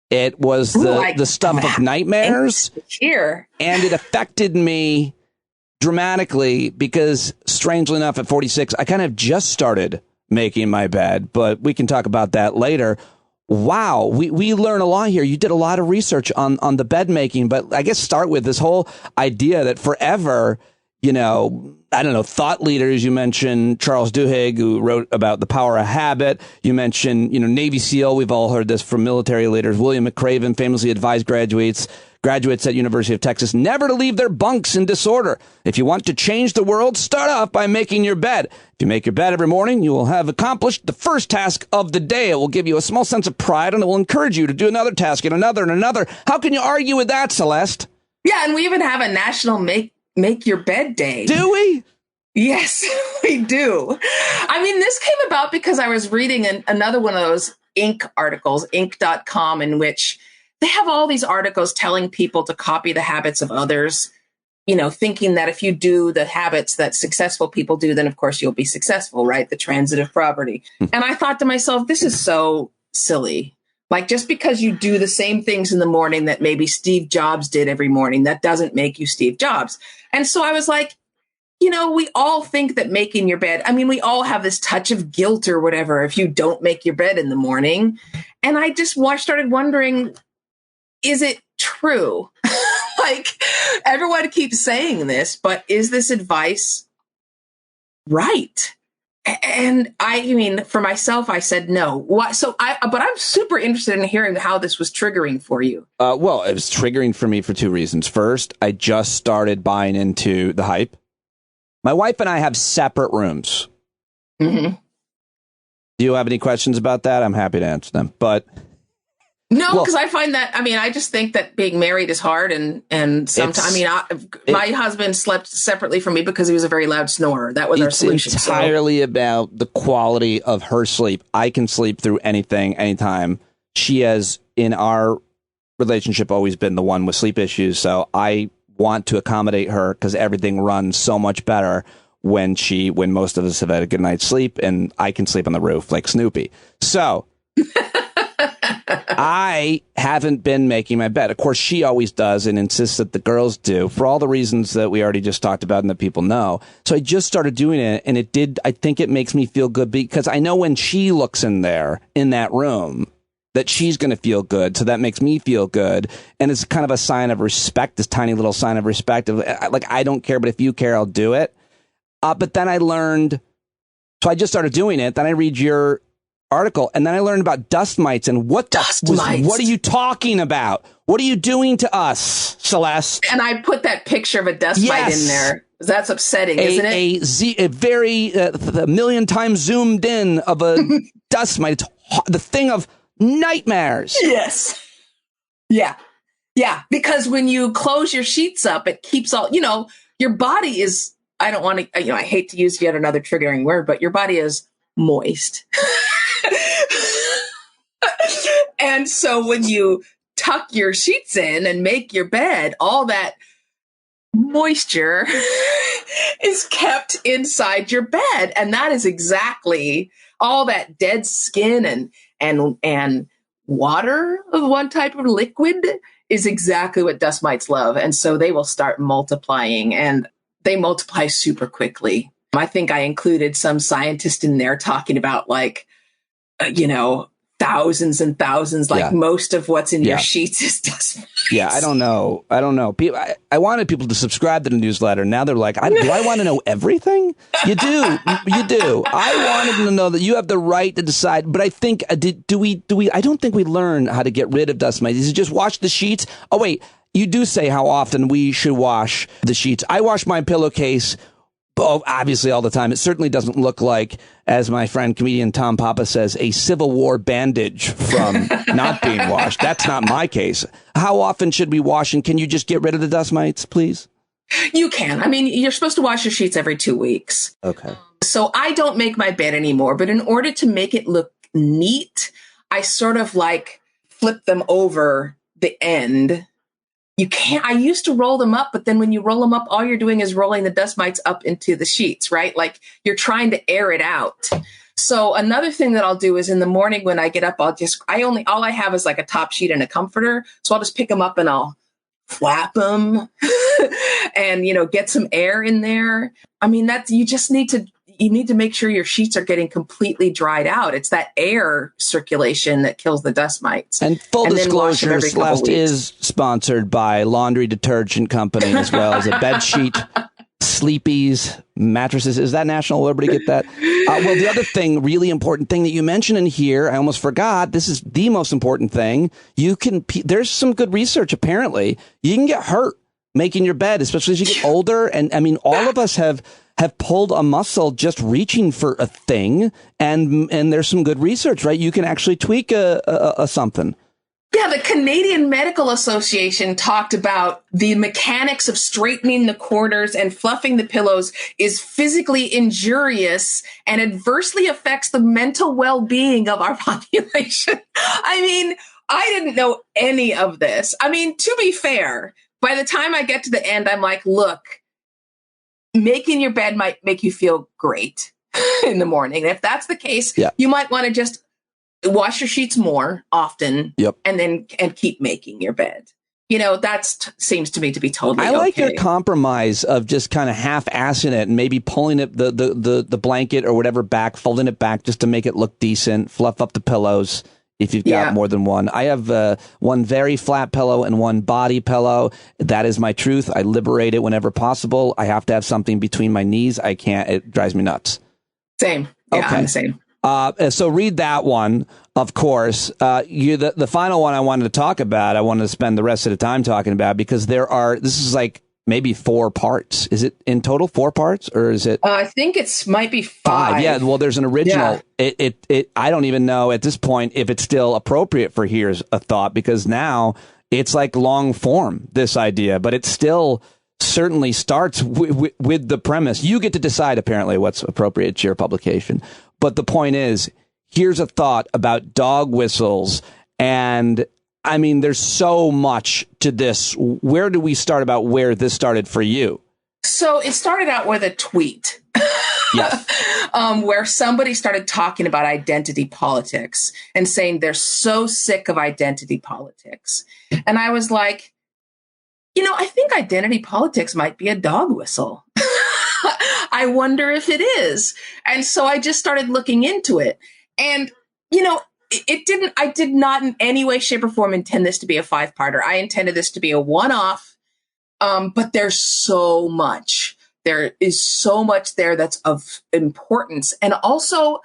It was the stuff of nightmares. Here. And it affected me dramatically because, strangely enough, at 46, I kind of just started making my bed, but we can talk about that later. Wow, we learn a lot here. You did a lot of research on the bed making, but I guess start with this whole idea that forever, you know, I don't know, thought leaders. You mentioned Charles Duhigg, who wrote about the power of habit. You mentioned, you know, Navy SEAL. We've all heard this from military leaders. William McRaven famously advised graduates at University of Texas never to leave their bunks in disorder. If you want to change the world, start off by making your bed. If you make your bed every morning, you will have accomplished the first task of the day. It will give you a small sense of pride, and it will encourage you to do another task and another and another. How can you argue with that, Celeste? Yeah, and we even have a national Make Your Bed Day. Do we? Yes, we do. I mean, this came about because I was reading another one of those Inc. articles, Inc.com, in which they have all these articles telling people to copy the habits of others, you know, thinking that if you do the habits that successful people do, then of course you'll be successful, right? The transitive property. And I thought to myself, this is so silly. Like, just because you do the same things in the morning that maybe Steve Jobs did every morning, that doesn't make you Steve Jobs. And so I was like, you know, we all think that making your bed, I mean, we all have this touch of guilt or whatever if you don't make your bed in the morning. And I just started wondering, is it true? Like, everyone keeps saying this, but is this advice right? And I mean, for myself, I said no. But I'm super interested in hearing how this was triggering for you. Well, it was triggering for me for two reasons. First, I just started buying into the hype. My wife and I have separate rooms. Mm-hmm. Do you have any questions about that? I'm happy to answer them. But no, because I find that, I mean, I just think that being married is hard. And sometimes, I mean, my husband slept separately from me because he was a very loud snorer. That was our solution. It's entirely about the quality of her sleep. I can sleep through anything, anytime. She has, in our relationship, always been the one with sleep issues. So I want to accommodate her because everything runs so much better when most of us have had a good night's sleep, and I can sleep on the roof like Snoopy. So I haven't been making my bed. Of course, she always does and insists that the girls do for all the reasons that we already just talked about and that people know. So I just started doing it, and I think it makes me feel good because I know when she looks in that room, that she's going to feel good. So that makes me feel good. And it's kind of a sign of respect, this tiny little sign of respect. Like, I don't care, but if you care, I'll do it. But then I learned, so I just started doing it. Then I read your article, and then I learned about dust mites and what are you talking about? What are you doing to us, Celeste? And I put that picture of a dust mite in there. That's upsetting, isn't it? A very a million times zoomed in of a dust mite. It's the thing of nightmares. Yes. Yeah. Yeah. Because when you close your sheets up, it keeps all, you know, your body is, I don't want to, you know, I hate to use yet another triggering word, but your body is moist. And so when you tuck your sheets in and make your bed, all that moisture is kept inside your bed. And that is exactly all that dead skin and water of one type of liquid is exactly what dust mites love. And so they will start multiplying, and they multiply super quickly. I think I included some scientist in there talking about you know, thousands and thousands, most of what's in your sheets is dust mites. Yeah, I don't know. People, I wanted people to subscribe to the newsletter. Now they're like, do I want to know everything? You do. You do. I wanted to know that you have the right to decide. But I think, I don't think we learn how to get rid of dust mites. Is it just wash the sheets? Oh, wait. You do say how often we should wash the sheets. I wash my pillowcase obviously all the time. It certainly doesn't look like, as my friend comedian Tom Papa says, a Civil War bandage from not being washed. That's not my case. How often should we wash, and can you just get rid of the dust mites, please? You can. I mean, you're supposed to wash your sheets every 2 weeks. Okay. So I don't make my bed anymore, but in order to make it look neat, I sort of flip them over the end you can't, I used to roll them up, but then when you roll them up, all you're doing is rolling the dust mites up into the sheets, right? Like you're trying to air it out. So another thing that I'll do is in the morning when I get up, all I have is like a top sheet and a comforter. So I'll just pick them up and I'll flap them and, get some air in there. I mean, you need to make sure your sheets are getting completely dried out. It's that air circulation that kills the dust mites. And full disclosure, Celeste is sponsored by laundry detergent company as well as a bed sheet, sleepies, mattresses. Is that national? Everybody get that? Well, the other thing, really important thing that you mentioned in here, I almost forgot. This is the most important thing. There's some good research, apparently. You can get hurt making your bed, especially as you get older. And I mean, all of us have pulled a muscle just reaching for a thing. And there's some good research, right? You can actually tweak a something. Yeah, the Canadian Medical Association talked about the mechanics of straightening the corners and fluffing the pillows is physically injurious and adversely affects the mental well-being of our population. I mean, I didn't know any of this. I mean, to be fair, by the time I get to the end, I'm like, look, making your bed might make you feel great in the morning. And if that's the case, you might want to just wash your sheets more often and keep making your bed. That seems to me to be totally okay. I like your compromise of just kind of half-assing it and maybe pulling it, the blanket or whatever back, folding it back just to make it look decent, fluff up the pillows if you've got more than one. I have one very flat pillow and one body pillow. That is my truth. I liberate it whenever possible. I have to have something between my knees. I can't. It drives me nuts. Same. Yeah, okay. I'm the same. So read that one, of course. The final one I wanted to talk about, I wanted to spend the rest of the time talking about because this is like maybe 4 parts. Is it in total 4 parts or is it? I think might be 5. Yeah. Well, there's an original. Yeah. I don't even know at this point if it's still appropriate for Here's a Thought because now it's like long form, this idea, but it still certainly starts with the premise. You get to decide apparently what's appropriate to your publication. But the point is, here's a thought about dog whistles. And I mean, there's so much to this. Where do we start about where this started for you? So it started out with a tweet. Yes. Where somebody started talking about identity politics and saying they're so sick of identity politics. And I was like, I think identity politics might be a dog whistle. I wonder if it is. And so I just started looking into it. And, I did not in any way, shape, or form intend this to be a 5-parter. I intended this to be a one-off. But there's so much. There is so much there that's of importance. And also,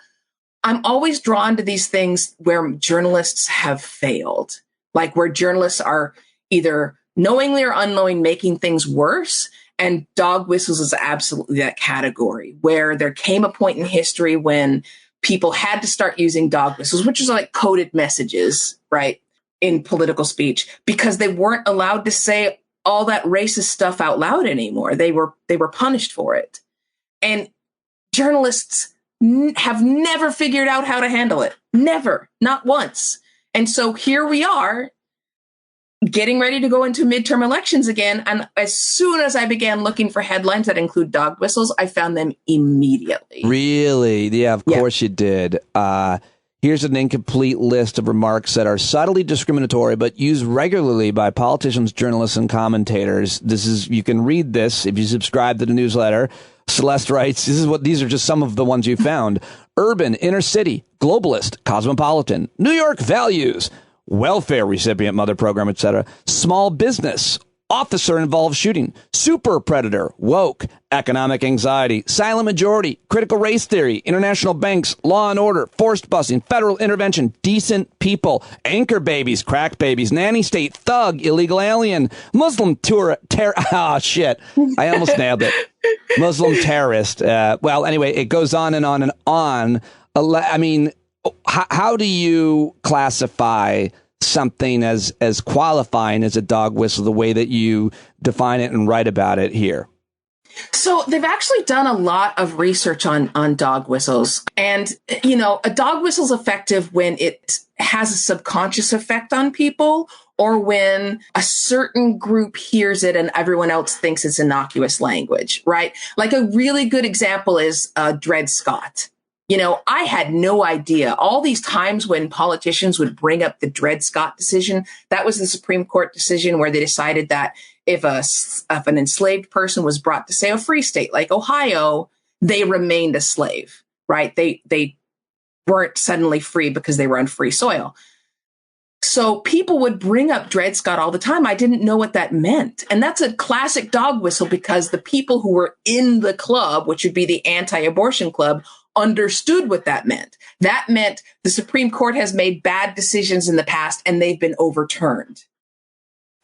I'm always drawn to these things where journalists have failed, like where journalists are either knowingly or unknowingly making things worse. And dog whistles is absolutely that category where there came a point in history when people had to start using dog whistles, which is like coded messages, right, in political speech, because they weren't allowed to say all that racist stuff out loud anymore. They were punished for it. And journalists have never figured out how to handle it. Never, not once. And so here we are, getting ready to go into midterm elections again. And as soon as I began looking for headlines that include dog whistles, I found them immediately. Really? Yeah, of course you did. Here's an incomplete list of remarks that are subtly discriminatory, but used regularly by politicians, journalists, and commentators. You can read this if you subscribe to the newsletter. Celeste writes, these are just some of the ones you found. Urban, inner city, globalist, cosmopolitan, New York values, welfare recipient, mother program, etc. Small business, officer involved shooting, super predator, woke, economic anxiety, silent majority, critical race theory, international banks, law and order, forced busing, federal intervention, decent people, anchor babies, crack babies, nanny state, thug, illegal alien, Muslim shit. I almost nailed it. Muslim terrorist. Well, anyway, it goes on and on and on. I mean, how do you classify something as qualifying as a dog whistle the way that you define it and write about it here? So they've actually done a lot of research on dog whistles. And, a dog whistle is effective when it has a subconscious effect on people or when a certain group hears it and everyone else thinks it's innocuous language, right? Like a really good example is Dred Scott. You know, I had no idea all these times when politicians would bring up the Dred Scott decision. That was the Supreme Court decision where they decided that if an enslaved person was brought to, say, a free state like Ohio, they remained a slave, right? They weren't suddenly free because they were on free soil. So people would bring up Dred Scott all the time. I didn't know what that meant. And that's a classic dog whistle because the people who were in the club, which would be the anti-abortion club, understood what that meant. That meant the Supreme Court has made bad decisions in the past and they've been overturned.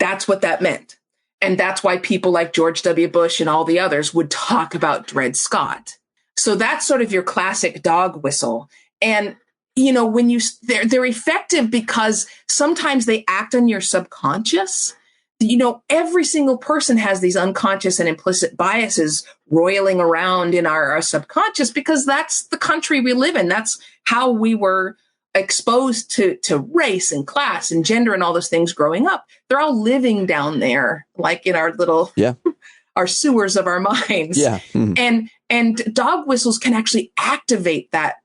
That's what that meant. And that's why people like George W. Bush and all the others would talk about Dred Scott. So that's sort of your classic dog whistle. And, you know, when they're effective because sometimes they act on your subconscious. You know, every single person has these unconscious and implicit biases roiling around in our subconscious because that's the country we live in. That's how we were exposed to race and class and gender and all those things growing up. They're all living down there, like in our little, our sewers of our minds. Yeah. Mm-hmm. And dog whistles can actually activate that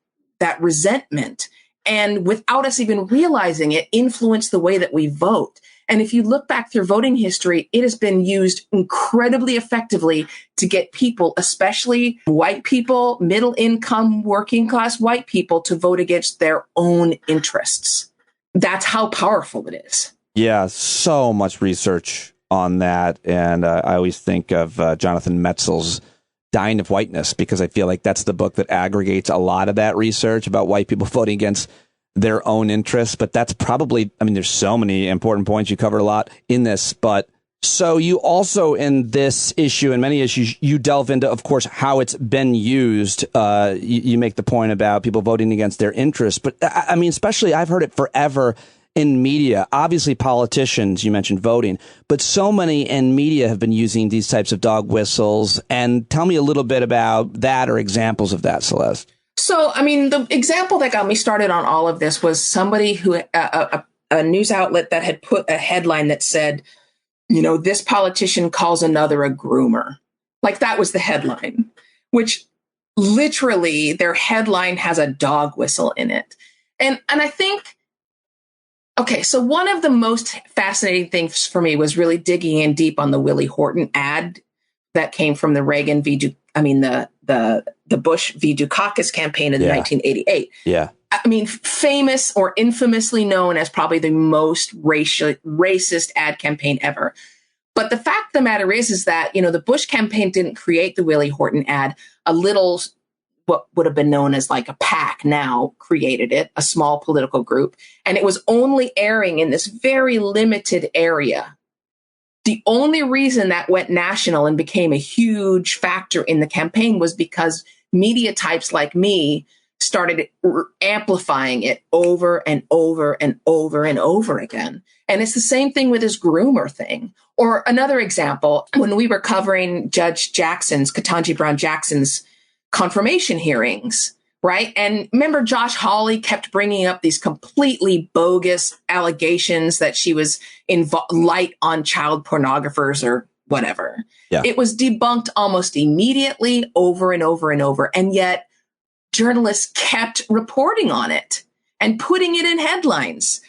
resentment. And without us even realizing it, influence the way that we vote. And if you look back through voting history, it has been used incredibly effectively to get people, especially white people, middle income, working class white people, to vote against their own interests. That's how powerful it is. Yeah, so much research on that. And I always think of Jonathan Metzl's Dying of Whiteness, because I feel like that's the book that aggregates a lot of that research about white people voting against their own interests. But that's probably, I mean, there's so many important points. You covered a lot in this, but so you also, in this issue and many issues, you delve into, of course, how it's been used. You make the point about people voting against their interests, but I mean, especially I've heard it forever in media. Obviously, politicians, you mentioned voting, but so many in media have been using these types of dog whistles. And tell me a little bit about that or examples of that, Celeste. So, I mean, the example that got me started on all of this was somebody who, a news outlet that had put a headline that said, you know, this politician calls another a groomer. Like that was the headline, which literally their headline has a dog whistle in it. And I think, okay, so one of the most fascinating things for me was really digging in deep on the Willie Horton ad that came from the Reagan the Bush v. Dukakis campaign in 1988. Yeah. I mean, famous or infamously known as probably the most racist ad campaign ever. But the fact of the matter is that, you know, the Bush campaign didn't create the Willie Horton ad. A little, what would have been known as like a PAC now created it, a small political group. And it was only airing in this very limited area. The only reason that went national and became a huge factor in the campaign was because media types like me started amplifying it over and over and over and over again. And it's the same thing with this groomer thing. Or another example, when we were covering Judge Jackson's, Ketanji Brown Jackson's confirmation hearings, right? And remember, Josh Hawley kept bringing up these completely bogus allegations that she was light on child pornographers or whatever. Yeah. It was debunked almost immediately over and over and over. And yet journalists kept reporting on it and putting it in headlines.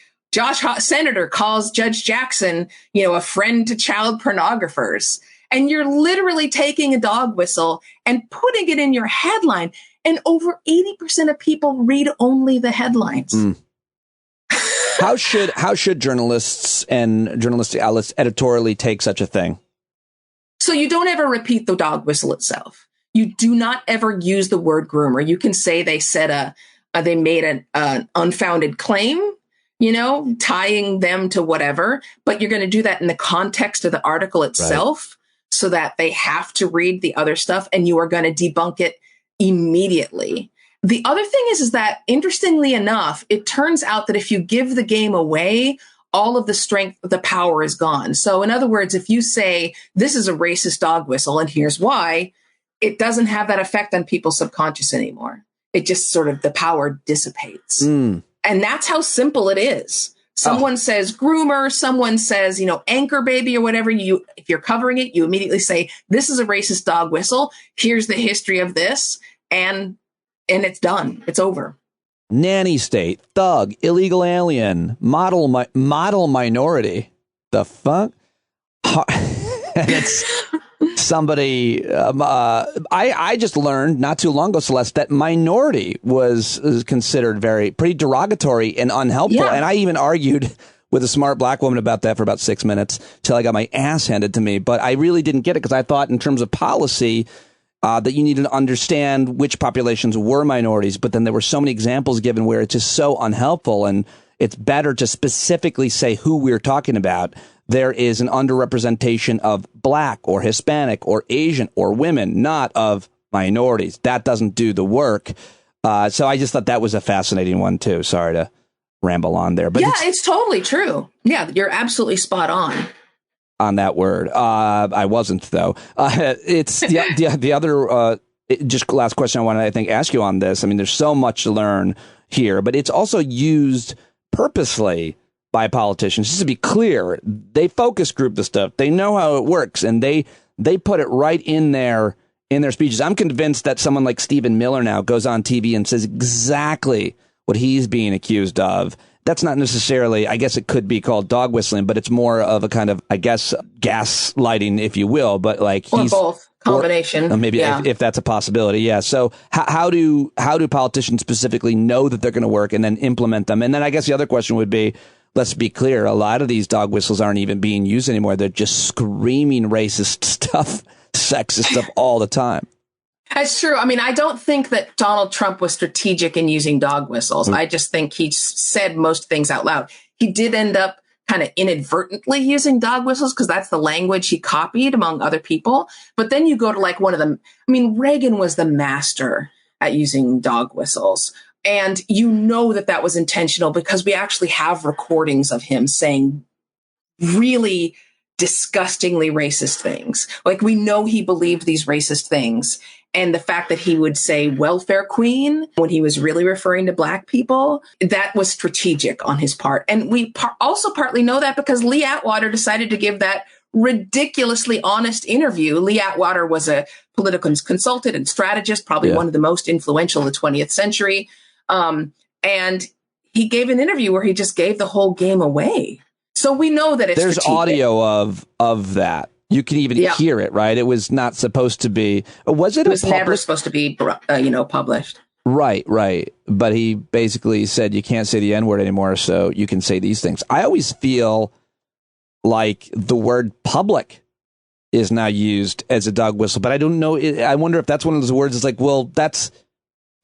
Senator calls Judge Jackson, you know, a friend to child pornographers. And you're literally taking a dog whistle and putting it in your headline. And over 80% of people read only the headlines. Mm. How should journalists and journalistic outlets editorially take such a thing? So you don't ever repeat the dog whistle itself. You do not ever use the word groomer. You can say they said they made an unfounded claim, you know, tying them to whatever, but you're going to do that in the context of the article itself, right, so that they have to read the other stuff, and you are going to debunk it immediately. The other thing is that, interestingly enough, it turns out that if you give the game away, all of the strength, the power is gone. So in other words, if you say, this is a racist dog whistle and here's why, it doesn't have that effect on people's subconscious anymore. It just sort of, the power dissipates. Mm. And that's how simple it is. Someone says groomer, someone says, anchor baby or whatever. If you're covering it, you immediately say, this is a racist dog whistle. Here's the history of this. And it's done. It's over. Nanny state, thug, illegal alien, model minority. The fuck? It's somebody. I just learned not too long ago, Celeste, that minority was considered pretty derogatory and unhelpful. Yeah. And I even argued with a smart black woman about that for about 6 minutes till I got my ass handed to me. But I really didn't get it because I thought in terms of policy that you needed to understand which populations were minorities. But then there were so many examples given where it's just so unhelpful. And it's better to specifically say who we're talking about. There is an underrepresentation of black or Hispanic or Asian or women, not of minorities. That doesn't do the work. So I just thought that was a fascinating one, too. Sorry to ramble on there. But yeah, it's totally true. Yeah, you're absolutely spot on that word. I wasn't, though. It's the other just last question I want to, I think, ask you on this. I mean, there's so much to learn here, but it's also used purposely by politicians. Just to be clear, they focus group the stuff. They know how it works, and they put it right in their speeches. I'm convinced that someone like Stephen Miller now goes on TV and says exactly what he's being accused of. That's not necessarily, I guess it could be called dog whistling, but it's more of a kind of, I guess, gaslighting, if you will. But like or both combination, or maybe if that's a possibility. Yeah. So how do politicians specifically know that they're going to work and then implement them? And then I guess the other question would be, let's be clear, a lot of these dog whistles aren't even being used anymore. They're just screaming racist stuff, sexist stuff all the time. That's true. I mean, I don't think that Donald Trump was strategic in using dog whistles. I just think he said most things out loud. He did end up kind of inadvertently using dog whistles because that's the language he copied among other people. But then you go to like one of them. I mean, Reagan was the master at using dog whistles. And you know that was intentional because we actually have recordings of him saying really disgustingly racist things. Like we know he believed these racist things. And the fact that he would say welfare queen when he was really referring to black people, that was strategic on his part. And we also partly know that because Lee Atwater decided to give that ridiculously honest interview. Lee Atwater was a political consultant and strategist, probably one of the most influential in the 20th century. And he gave an interview where he just gave the whole game away. So we know that it's There's strategic. Audio of that. You can even hear it, right? It was not supposed to be. Was it? It was never supposed to be, published. Right. But he basically said you can't say the N-word anymore, so you can say these things. I always feel like the word public is now used as a dog whistle, but I don't know. I wonder if that's one of those words. It's like, well, that's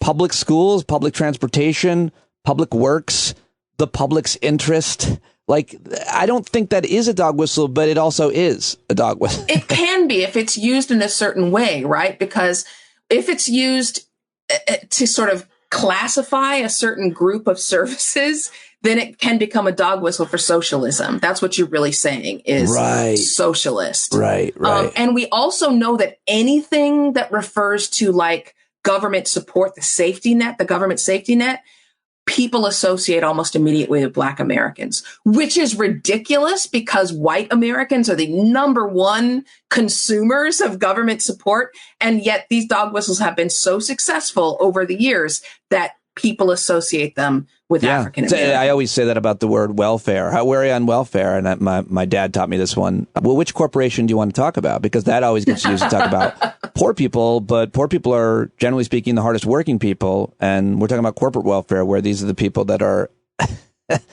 public schools, public transportation, public works, the public's interest. Like, I don't think that is a dog whistle, but it also is a dog whistle. It can be if it's used in a certain way, right? Because if it's used to sort of classify a certain group of services, then it can become a dog whistle for socialism. That's what you're really saying is socialist. Right. And we also know that anything that refers to like government support, the government safety net, people associate almost immediately with Black Americans, which is ridiculous because white Americans are the number one consumers of government support. And yet these dog whistles have been so successful over the years that people associate them with African Americans. I always say that about the word welfare. Where are you on welfare? And my dad taught me this one. Well, which corporation do you want to talk about? Because that always gets used to talk about poor people, but poor people are, generally speaking, the hardest working people. And we're talking about corporate welfare, where these are the people that are, let's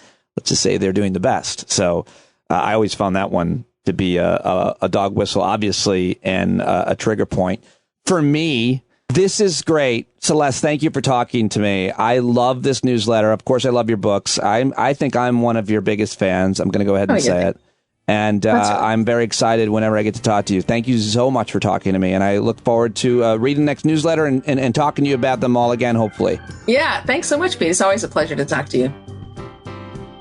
just say they're doing the best. So I always found that one to be a dog whistle, obviously, and a trigger point. For me, this is great. Celeste, thank you for talking to me. I love this newsletter. Of course, I love your books. I think I'm one of your biggest fans. I'm going to go ahead and say it. And I'm very excited whenever I get to talk to you. Thank you so much for talking to me. And I look forward to reading the next newsletter and talking to you about them all again, hopefully. Yeah, thanks so much, Pete. It's always a pleasure to talk to you.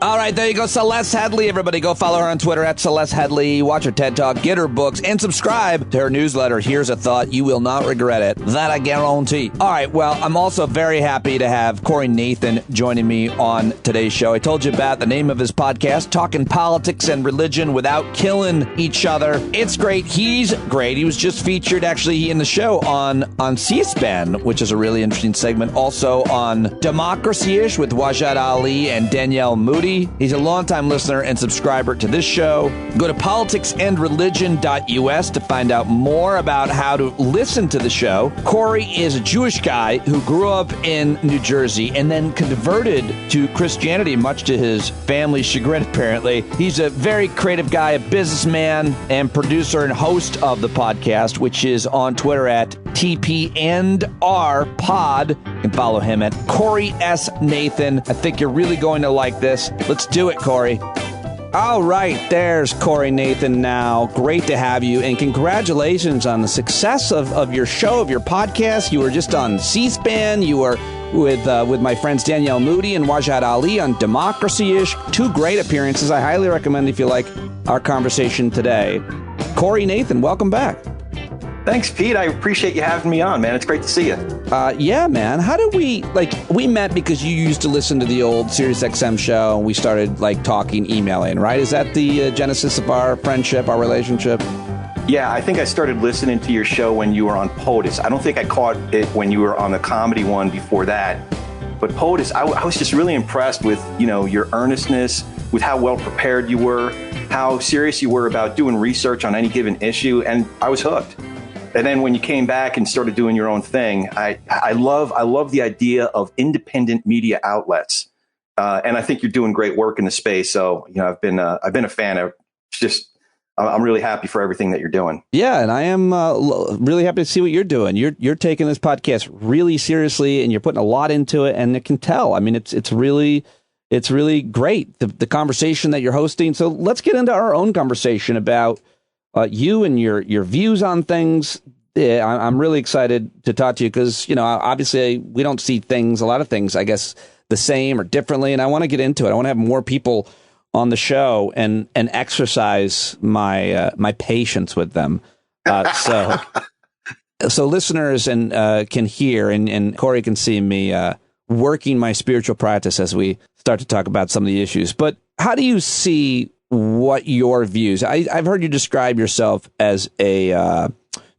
All right, there you go. Celeste Headlee, everybody. Go follow her on Twitter at Celeste Headlee. Watch her TED Talk, get her books, and subscribe to her newsletter. Here's a thought. You will not regret it. That I guarantee. All right, well, I'm also very happy to have Corey Nathan joining me on today's show. I told you about the name of his podcast, Talking Politics and Religion Without Killing Each Other. It's great. He's great. He was just featured, actually, in the show on C-SPAN, which is a really interesting segment. Also on Democracy-ish with Wajid Ali and Danielle Moody. He's a longtime listener and subscriber to this show. Go to politicsandreligion.us to find out more about how to listen to the show. Corey is a Jewish guy who grew up in New Jersey and then converted to Christianity, much to his family's chagrin, apparently. He's a very creative guy, a businessman, and producer and host of the podcast, which is on Twitter at TP&R-Pod. You can follow him at Corey S. Nathan. I think you're really going to like this. Let's do it, Corey. All right, there's Corey Nathan now. Great to have you, and congratulations on the success of your show, of your podcast. You were just on C-SPAN. You were with my friends Danielle Moody and Wajid Ali on Democracy-ish. 2 great appearances. I highly recommend if you like our conversation today. Corey Nathan, welcome back. Thanks, Pete. I appreciate you having me on, man. It's great to see you. Yeah, man. How did we met because you used to listen to the old SiriusXM show, and we started talking, emailing, right? Is that the genesis of our friendship, our relationship? Yeah, I think I started listening to your show when you were on POTUS. I don't think I caught it when you were on the comedy one before that. But POTUS, I was just really impressed with, your earnestness, with how well prepared you were, how serious you were about doing research on any given issue, and I was hooked. And then when you came back and started doing your own thing, I love the idea of independent media outlets, and I think you're doing great work in the space. So I've been a fan. I'm really happy for everything that you're doing. Yeah, and I am really happy to see what you're doing. You're taking this podcast really seriously, and you're putting a lot into it, and you can tell. I mean, it's really great, the conversation that you're hosting. So let's get into our own conversation about you and your views on things. Yeah, I'm really excited to talk to you because, obviously we don't see a lot of things, I guess, the same or differently. And I want to get into it. I want to have more people on the show and exercise my patience with them. So listeners can hear and Corey can see me working my spiritual practice as we start to talk about some of the issues. But how do you see what your views? I've heard you describe yourself as a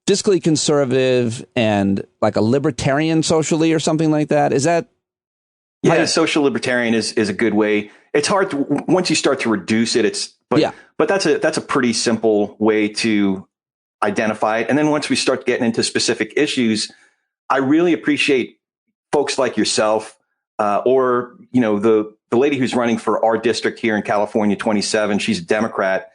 fiscally conservative and like a libertarian socially or something like that. Is that? Yeah, social libertarian is a good way. It's hard once you start to reduce it. But that's a pretty simple way to identify it. And then once we start getting into specific issues, I really appreciate folks like yourself, or the lady who's running for our district here in California, 27. She's a Democrat.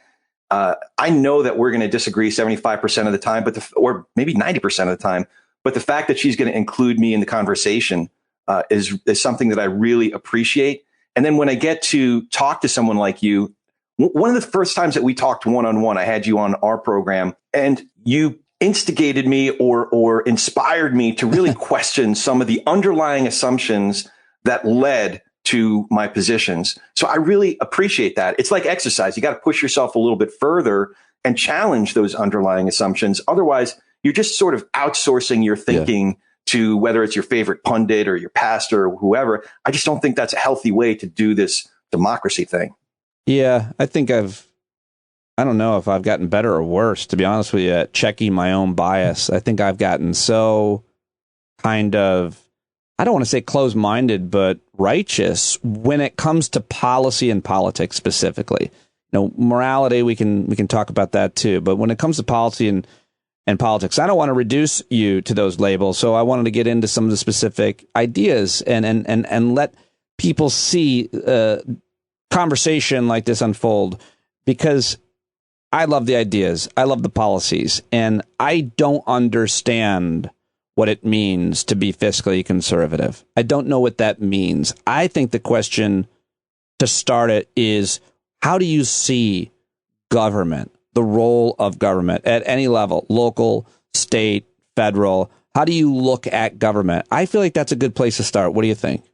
I know that we're going to disagree 75% of the time, or maybe 90% of the time. But the fact that she's going to include me in the conversation is something that I really appreciate. And then when I get to talk to someone like you, one of the first times that we talked one-on-one, I had you on our program, and you instigated me or inspired me to really question some of the underlying assumptions that led to my positions. So I really appreciate that. It's like exercise. You got to push yourself a little bit further and challenge those underlying assumptions. Otherwise, you're just sort of outsourcing your thinking to whether it's your favorite pundit or your pastor or whoever. I just don't think that's a healthy way to do this democracy thing. Yeah, I think I don't know if I've gotten better or worse, to be honest with you, at checking my own bias. I think I've gotten so kind of, I don't want to say closed-minded, but righteous when it comes to policy and politics specifically. Morality, we can talk about that too. But when it comes to policy and politics, I don't want to reduce you to those labels. So I wanted to get into some of the specific ideas and let people see conversation like this unfold, because I love the ideas. I love the policies, and I don't understand what it means to be fiscally conservative. I don't know what that means. I think the question to start it is, how do you see government, the role of government at any level, local, state, federal? How do you look at government? I feel like that's a good place to start. What do you think?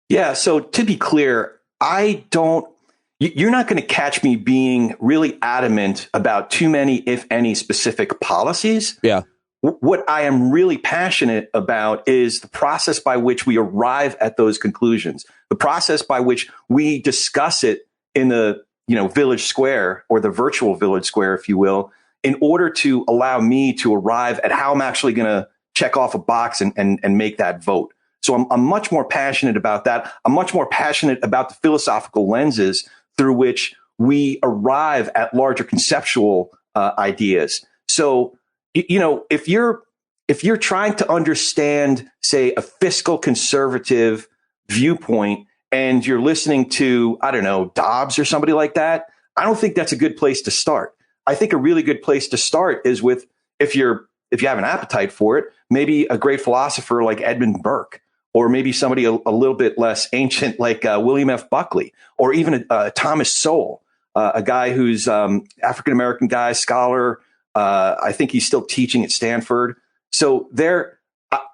Yeah, so to be clear, you're not going to catch me being really adamant about too many, if any, specific policies. Yeah. What I am really passionate about is the process by which we arrive at those conclusions, the process by which we discuss it in the, village square, or the virtual village square, if you will, in order to allow me to arrive at how I'm actually going to check off a box and make that vote. So I'm much more passionate about that. I'm much more passionate about the philosophical lenses through which we arrive at larger conceptual ideas. So, if you're trying to understand, say, a fiscal conservative viewpoint, and you're listening to, I don't know, Dobbs or somebody like that, I don't think that's a good place to start. I think a really good place to start is with, if you have an appetite for it, maybe a great philosopher like Edmund Burke, or maybe somebody a little bit less ancient like William F. Buckley, or even Thomas Sowell, a guy who's African-American guy, scholar. I think he's still teaching at Stanford. So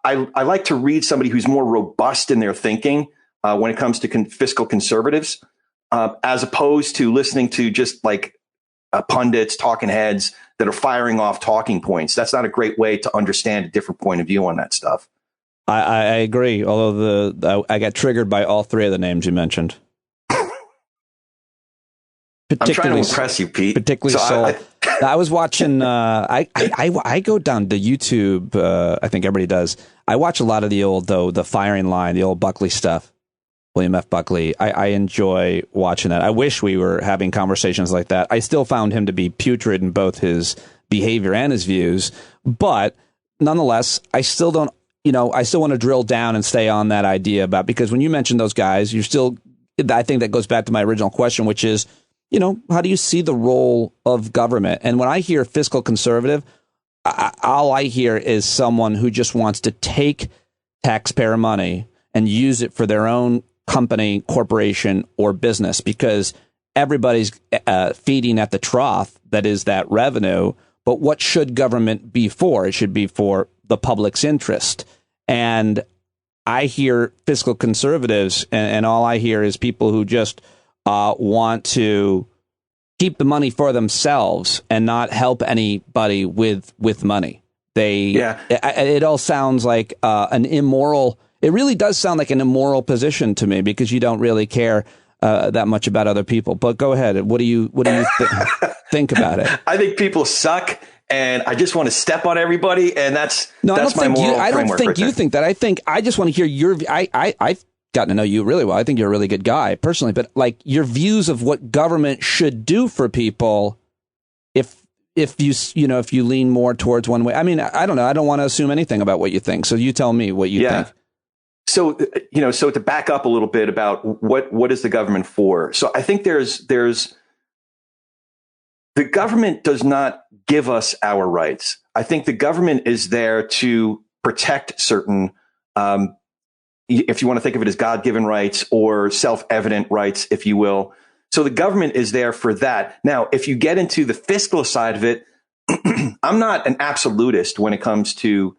I like to read somebody who's more robust in their thinking when it comes to fiscal conservatives, as opposed to listening to just like pundits, talking heads that are firing off talking points. That's not a great way to understand a different point of view on that stuff. I agree, although I got triggered by all three of the names you mentioned. I'm trying to impress you, Pete. Particularly so I was watching. I go down to YouTube. I think everybody does. I watch a lot of the firing line, the old Buckley stuff. William F. Buckley. I enjoy watching that. I wish we were having conversations like that. I still found him to be putrid in both his behavior and his views, but nonetheless, I still don't. I still want to drill down and stay on that idea about, because when you mention those guys, I think that goes back to my original question, which is, how do you see the role of government? And when I hear fiscal conservative, all I hear is someone who just wants to take taxpayer money and use it for their own company, corporation, or business, because everybody's feeding at the trough that is that revenue. But what should government be for? It should be for the public's interest. And I hear fiscal conservatives, and all I hear is people who just want to keep the money for themselves and not help anybody with money. It all sounds like an immoral. It really does sound like an immoral position to me, because you don't really care that much about other people. But go ahead. What do you think about it? I think people suck, and I just want to step on everybody, and that's my moral framework. I don't think you think that. I just want to hear your. I've gotten to know you really well. I think you're a really good guy personally, but like your views of what government should do for people. If you lean more towards one way. I mean, I don't know. I don't want to assume anything about what you think. So you tell me what you think. So, so to back up a little bit about what is the government for? So I think there's the government does not give us our rights. I think the government is there to protect certain, if you want to think of it as God-given rights or self-evident rights, if you will. So the government is there for that. Now, if you get into the fiscal side of it, I'm not an absolutist when it comes to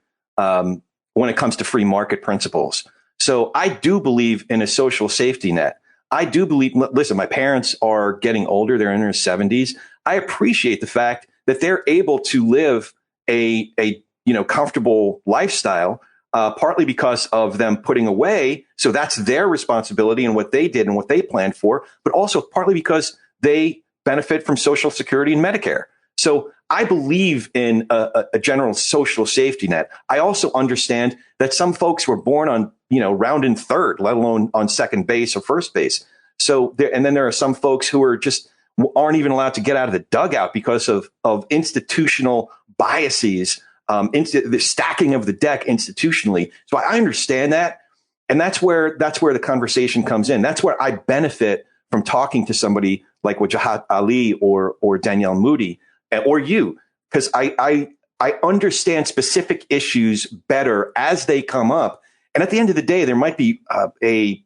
free market principles. So I do believe in a social safety net. I do believe, listen, my parents are getting older. They're in their 70s. I appreciate the fact that they're able to live a comfortable lifestyle, partly because of them putting away. So that's their responsibility and what they did and what they planned for, but also partly because they benefit from Social Security and Medicare. So I believe in a general social safety net. I also understand that some folks were born on, round in third, let alone on second base or first base. So and then there are some folks who aren't even allowed to get out of the dugout because of institutional biases, the stacking of the deck institutionally. So I understand that. And that's where the conversation comes in. That's where I benefit from talking to somebody like Wajahat Ali or Danielle Moody or you, because I understand specific issues better as they come up. And at the end of the day, there might be a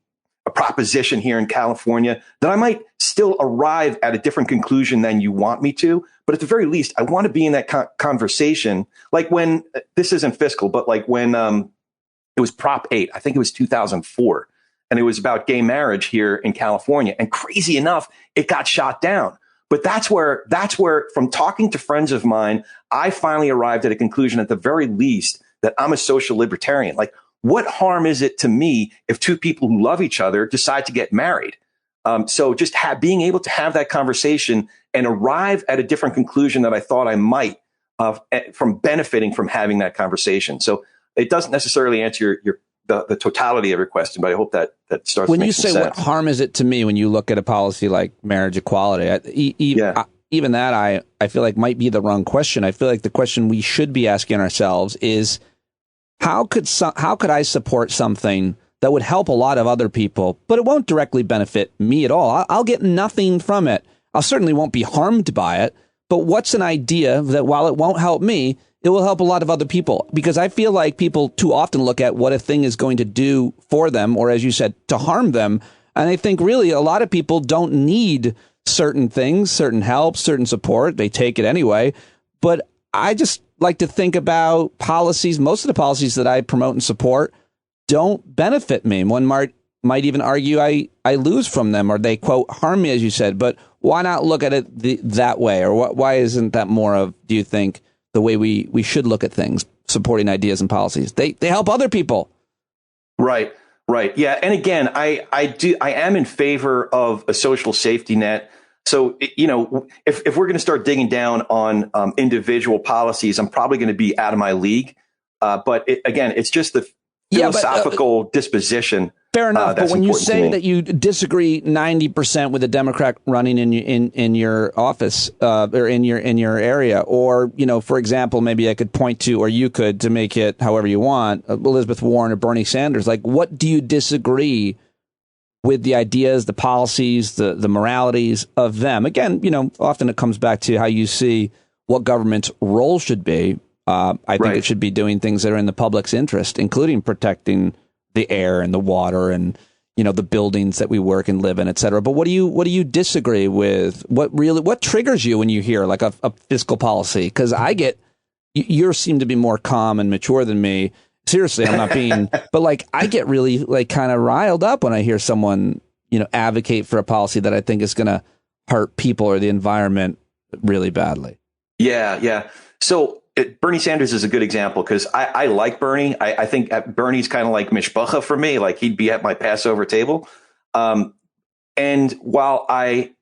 proposition here in California that I might still arrive at a different conclusion than you want me to. But at the very least, I want to be in that conversation. Like when, this isn't fiscal, but like when it was Prop 8, I think it was 2004. and it was about gay marriage here in California. And crazy enough, it got shot down. But that's where from talking to friends of mine, I finally arrived at a conclusion at the very least that I'm a social libertarian. Like, what harm is it to me if two people who love each other decide to get married? So just being able to have that conversation and arrive at a different conclusion that I thought I might from benefiting from having that conversation. So it doesn't necessarily answer the totality of your question, but I hope that starts when to make you some say sense. What harm is it to me when you look at a policy like marriage equality, even that I feel like might be the wrong question. I feel like the question we should be asking ourselves is how could I support something that would help a lot of other people, but it won't directly benefit me at all? I'll get nothing from it. I certainly won't be harmed by it, but what's an idea that while it won't help me, it will help a lot of other people? Because I feel like people too often look at what a thing is going to do for them, or as you said, to harm them. And I think really a lot of people don't need certain things, certain help, certain support. They take it anyway. But I just like to think about policies. Most of the policies that I promote and support don't benefit me. One might even argue I lose from them, or they, quote, harm me, as you said. But why not look at it that way? Or why isn't that more of, do you think, the way we should look at things, supporting ideas and policies? They help other people. Right. Yeah. And again, I am in favor of a social safety net. So, if we're going to start digging down on individual policies, I'm probably going to be out of my league. But again, it's just the philosophical disposition. Fair enough. But when you say that you disagree 90% with a Democrat running in your office or in your area, or, for example, maybe I could point to, or you could, to make it however you want, Elizabeth Warren or Bernie Sanders, like, what do you disagree with the ideas, the policies, the moralities of them? Again, often it comes back to how you see what government's role should be. I think it should be doing things that are in the public's interest, including protecting the air and the water and, the buildings that we work and live in, et cetera. But what do you disagree with? What triggers you when you hear like a fiscal policy? Because you seem to be more calm and mature than me. Seriously, I'm not being, but I get really kind of riled up when I hear someone, advocate for a policy that I think is going to hurt people or the environment really badly. Yeah. So Bernie Sanders is a good example because I like Bernie. I think Bernie's kind of like mishpacha for me. Like, he'd be at my Passover table. And while I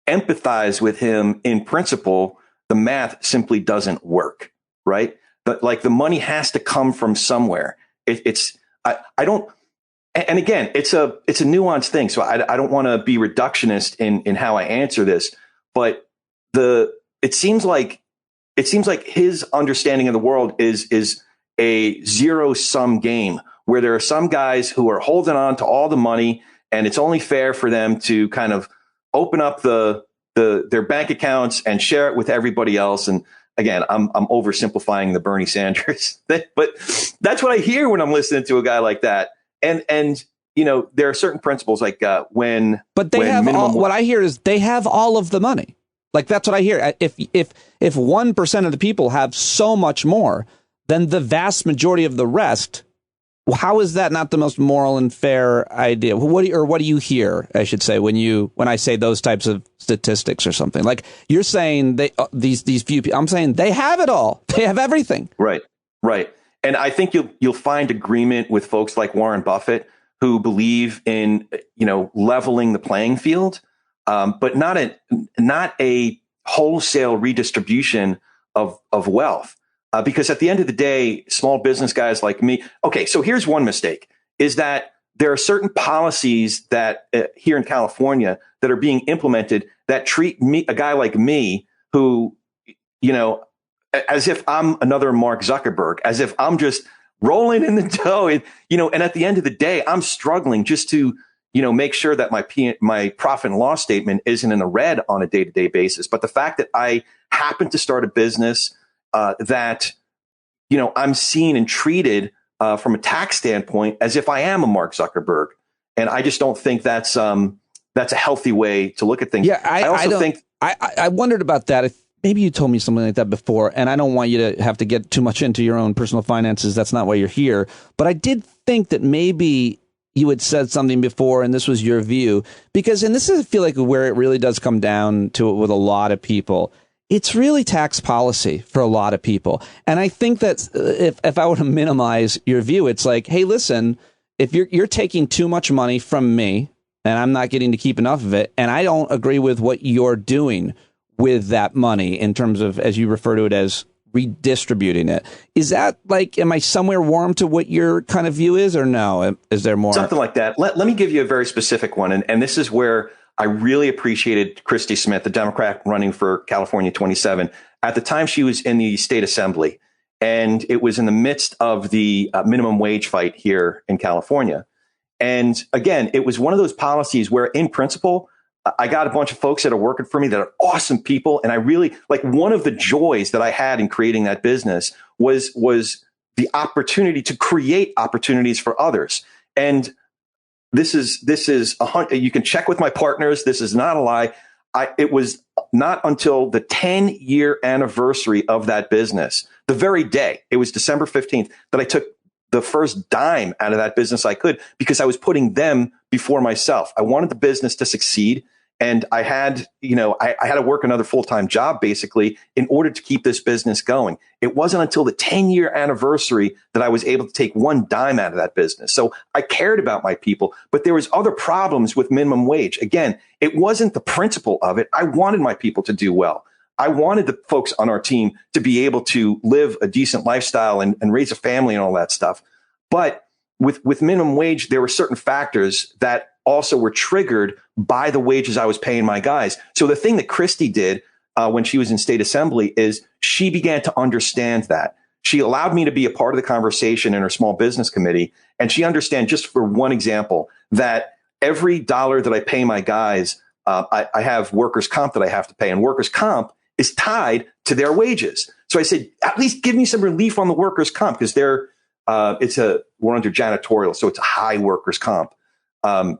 empathize with him in principle, the math simply doesn't work, right? But the money has to come from somewhere. I don't. And again, it's a nuanced thing. So I don't want to be reductionist in how I answer this, but it seems like his understanding of the world is a zero-sum game where there are some guys who are holding on to all the money, and it's only fair for them to kind of open up their bank accounts and share it with everybody else. And again, I'm oversimplifying the Bernie Sanders thing, but that's what I hear when I'm listening to a guy like that. And there are certain principles what I hear is they have all of the money. That's what I hear. If 1% of the people have so much more than the vast majority of the rest, how is that not the most moral and fair idea? What do you hear, I should say, when I say those types of statistics or something? Like, you're saying these few people, I'm saying they have it all. They have everything. Right. And I think you'll find agreement with folks like Warren Buffett who believe in, leveling the playing field. But not a wholesale redistribution of wealth, because at the end of the day, small business guys like me. Okay, so here's one mistake: is that there are certain policies that here in California that are being implemented that treat a guy like me, who, as if I'm another Mark Zuckerberg, as if I'm just rolling in the dough, and at the end of the day, I'm struggling just to make sure that my profit and loss statement isn't in the red on a day-to-day basis. But the fact that I happen to start a business that, I'm seen and treated from a tax standpoint as if I am a Mark Zuckerberg. And I just don't think that's a healthy way to look at things. Yeah, I wondered about that. Maybe you told me something like that before, and I don't want you to have to get too much into your own personal finances. That's not why you're here. But I did think that maybe you had said something before, and this was your view, because, and this is, I feel like, where it really does come down to it with a lot of people. It's really tax policy for a lot of people. And I think that if I were to minimize your view, it's like, hey, listen, if you're taking too much money from me and I'm not getting to keep enough of it, and I don't agree with what you're doing with that money in terms of, as you refer to it, as redistributing it. Is that like, am I somewhere warm to what your kind of view is, or no? Is there more? Something like that. Let me give you a very specific one. And this is where I really appreciated Christy Smith, the Democrat running for California 27. At the time, she was in the state assembly, and it was in the midst of the minimum wage fight here in California. And again, it was one of those policies where, in principle, I got a bunch of folks that are working for me that are awesome people. And I really, like, one of the joys that I had in creating that business was the opportunity to create opportunities for others. And this is you can check with my partners. This is not a lie. It was not until the 10-year anniversary of that business, the very day, it was December 15th, that I took the first dime out of that business I could, because I was putting them before myself. I wanted the business to succeed. And I had, I had to work another full-time job, basically, in order to keep this business going. It wasn't until the 10-year anniversary that I was able to take one dime out of that business. So I cared about my people, but there was other problems with minimum wage. Again, it wasn't the principle of it. I wanted my people to do well. I wanted the folks on our team to be able to live a decent lifestyle and raise a family and all that stuff. But with minimum wage, there were certain factors that also were triggered by the wages I was paying my guys. So the thing that Christy did when she was in state assembly is she began to understand that. She allowed me to be a part of the conversation in her small business committee. And she understand, just for one example, that every dollar that I pay my guys, I have workers' comp that I have to pay. And workers' comp is tied to their wages. So I said, at least give me some relief on the workers' comp, because we're under janitorial, so it's a high workers' comp. And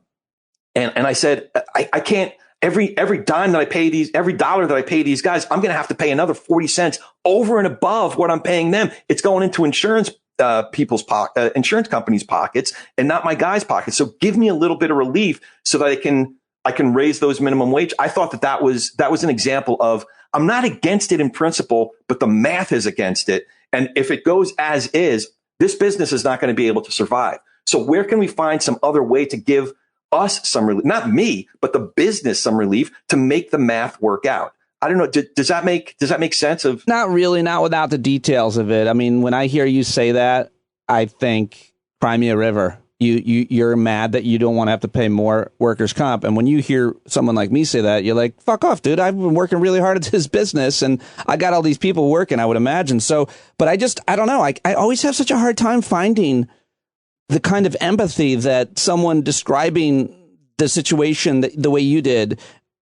I said, I can't, every dime that I pay every dollar that I pay these guys, I'm going to have to pay another 40 cents over and above what I'm paying them. It's going into insurance companies' pockets and not my guys' pockets. So give me a little bit of relief so that I can raise those minimum wage. I thought that was an example of, I'm not against it in principle, but the math is against it. And if it goes as is, this business is not going to be able to survive. So where can we find some other way to give us some relief, not me, but the business some relief to make the math work out? I don't know. Does that make sense? Of Not really, not without the details of it. I mean, when I hear you say that, I think Crimea River. You're mad that you don't want to have to pay more workers' comp. And when you hear someone like me say that, you're like, fuck off, dude. I've been working really hard at this business and I got all these people working, I would imagine. So, but I don't know. I always have such a hard time finding the kind of empathy that someone describing the situation the way you did.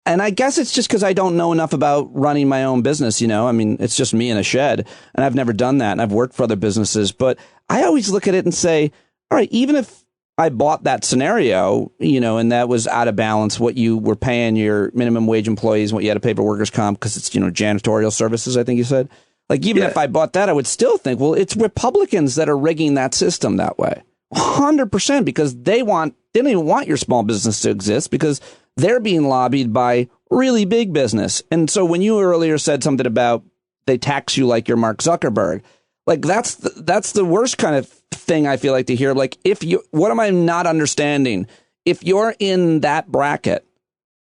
And I guess it's just because I don't know enough about running my own business. I mean, it's just me in a shed and I've never done that. And I've worked for other businesses, but I always look at it and say, all right, even if I bought that scenario, and that was out of balance, what you were paying your minimum wage employees, what you had to pay for workers' comp, because it's, janitorial services, I think you said. Like, even if I bought that, I would still think, well, it's Republicans that are rigging that system that way. 100%, because they don't even want your small business to exist, because they're being lobbied by really big business. And so when you earlier said something about they tax you like you're Mark Zuckerberg, like that's the worst kind of thing I feel like to hear. Like, what am I not understanding? If you're in that bracket,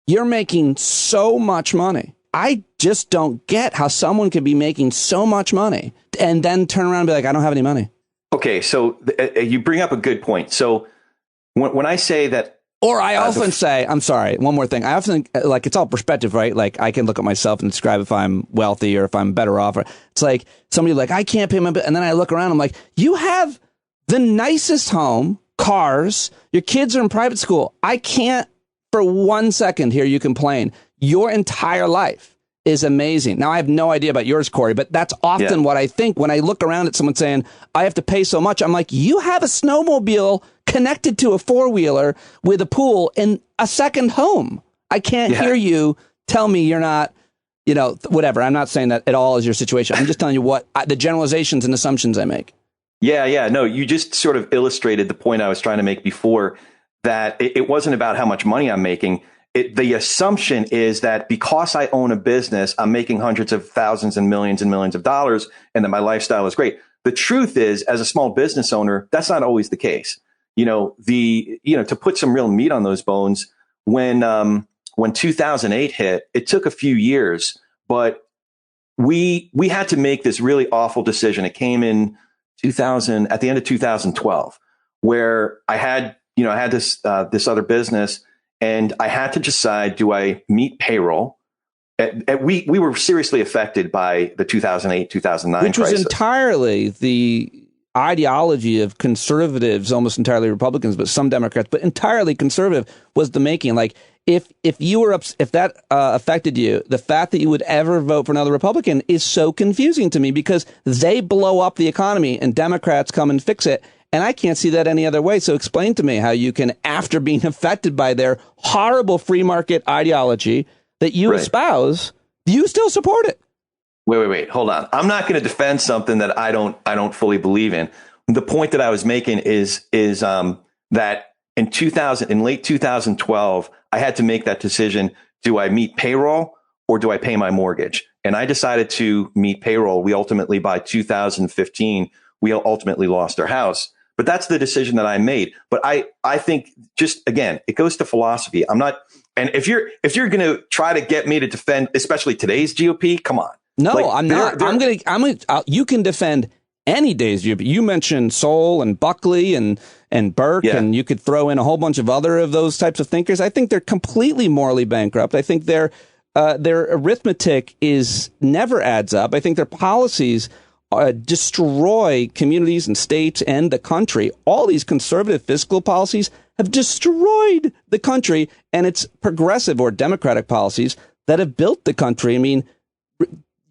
you're making so much money. I just don't get how someone could be making so much money and then turn around and be like, I don't have any money. Okay, so you bring up a good point. So when I say that, or I often say, I'm sorry, one more thing. I often, like, it's all perspective, right? Like, I can look at myself and describe if I'm wealthy or if I'm better off. It's like somebody like, I can't pay my bill. And then I look around, I'm like, you have the nicest home, cars, your kids are in private school. I can't for 1 second hear you complain. Your entire life is amazing. Now, I have no idea about yours, Corey, but that's often what I think when I look around at someone saying, I have to pay so much. I'm like, you have a snowmobile connected to a four-wheeler with a pool in a second home. I can't hear you tell me you're not, whatever. I'm not saying that at all is your situation. I'm just telling you what the generalizations and assumptions I make. Yeah. No, you just sort of illustrated the point I was trying to make before, that it wasn't about how much money I'm making. The assumption is that because I own a business, I'm making hundreds of thousands and millions of dollars, and that my lifestyle is great. The truth is, as a small business owner, that's not always the case. To put some real meat on those bones, when 2008 hit, it took a few years, but we had to make this really awful decision. It came in at the end of 2012, where I had this other business, and I had to decide, do I meet payroll? We were seriously affected by the 2008, 2009 which was crisis. entirely the ideology of conservatives, almost entirely Republicans, but some Democrats, but entirely conservative was the making. Like, if that affected you, the fact that you would ever vote for another Republican is so confusing to me, because they blow up the economy and Democrats come and fix it. And I can't see that any other way. So explain to me how you can, after being affected by their horrible free market ideology that you espouse, you still support it. Wait. Hold on. I'm not going to defend something that I don't fully believe in. The point that I was making is that in late 2012, I had to make that decision. Do I meet payroll or do I pay my mortgage? And I decided to meet payroll. We ultimately, by 2015, we ultimately lost our house. But that's the decision that I made. But I think, just again, it goes to philosophy. I'm not, and if you're going to try to get me to defend, especially today's GOP, come on. No, I'm not. You can defend any day's GOP. You mentioned Sol and Buckley and Burke, and you could throw in a whole bunch of other of those types of thinkers. I think they're completely morally bankrupt. I think their arithmetic never adds up. I think their policies destroy communities and states and the country. All these conservative fiscal policies have destroyed the country, and it's progressive or democratic policies that have built the country. I mean,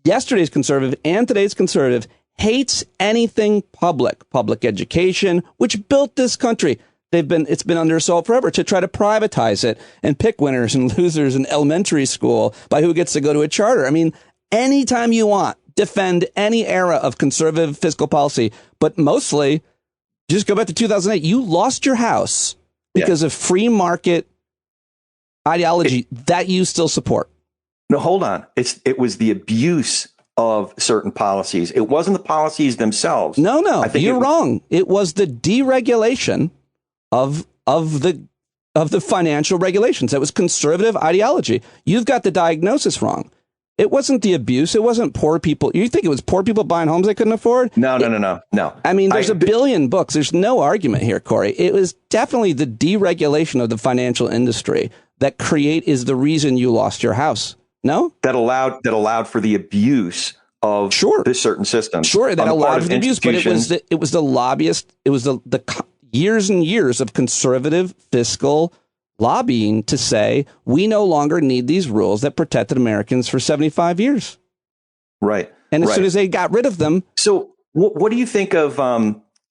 yesterday's conservative and today's conservative hates anything public education, which built this country. It's been under assault forever to try to privatize it and pick winners and losers in elementary school by who gets to go to a charter. I mean, anytime you want, defend any era of conservative fiscal policy, but mostly just go back to 2008. You lost your house because of free market ideology that you still support. No, hold on. It was the abuse of certain policies. It wasn't the policies themselves. No, you're wrong. It was the deregulation of the financial regulations. That was conservative ideology. You've got the diagnosis wrong. It wasn't the abuse. It wasn't poor people. You think it was poor people buying homes they couldn't afford? No. I mean, there's a billion books. There's no argument here, Corey. It was definitely the deregulation of the financial industry that is the reason you lost your house. No? That allowed for the abuse of this certain system. Sure, that allowed for the abuse, but it was the lobbyist. It was the years and years of conservative fiscal lobbying to say, we no longer need these rules that protected Americans for 75 years. Right. And as soon as they got rid of them. So what do you think of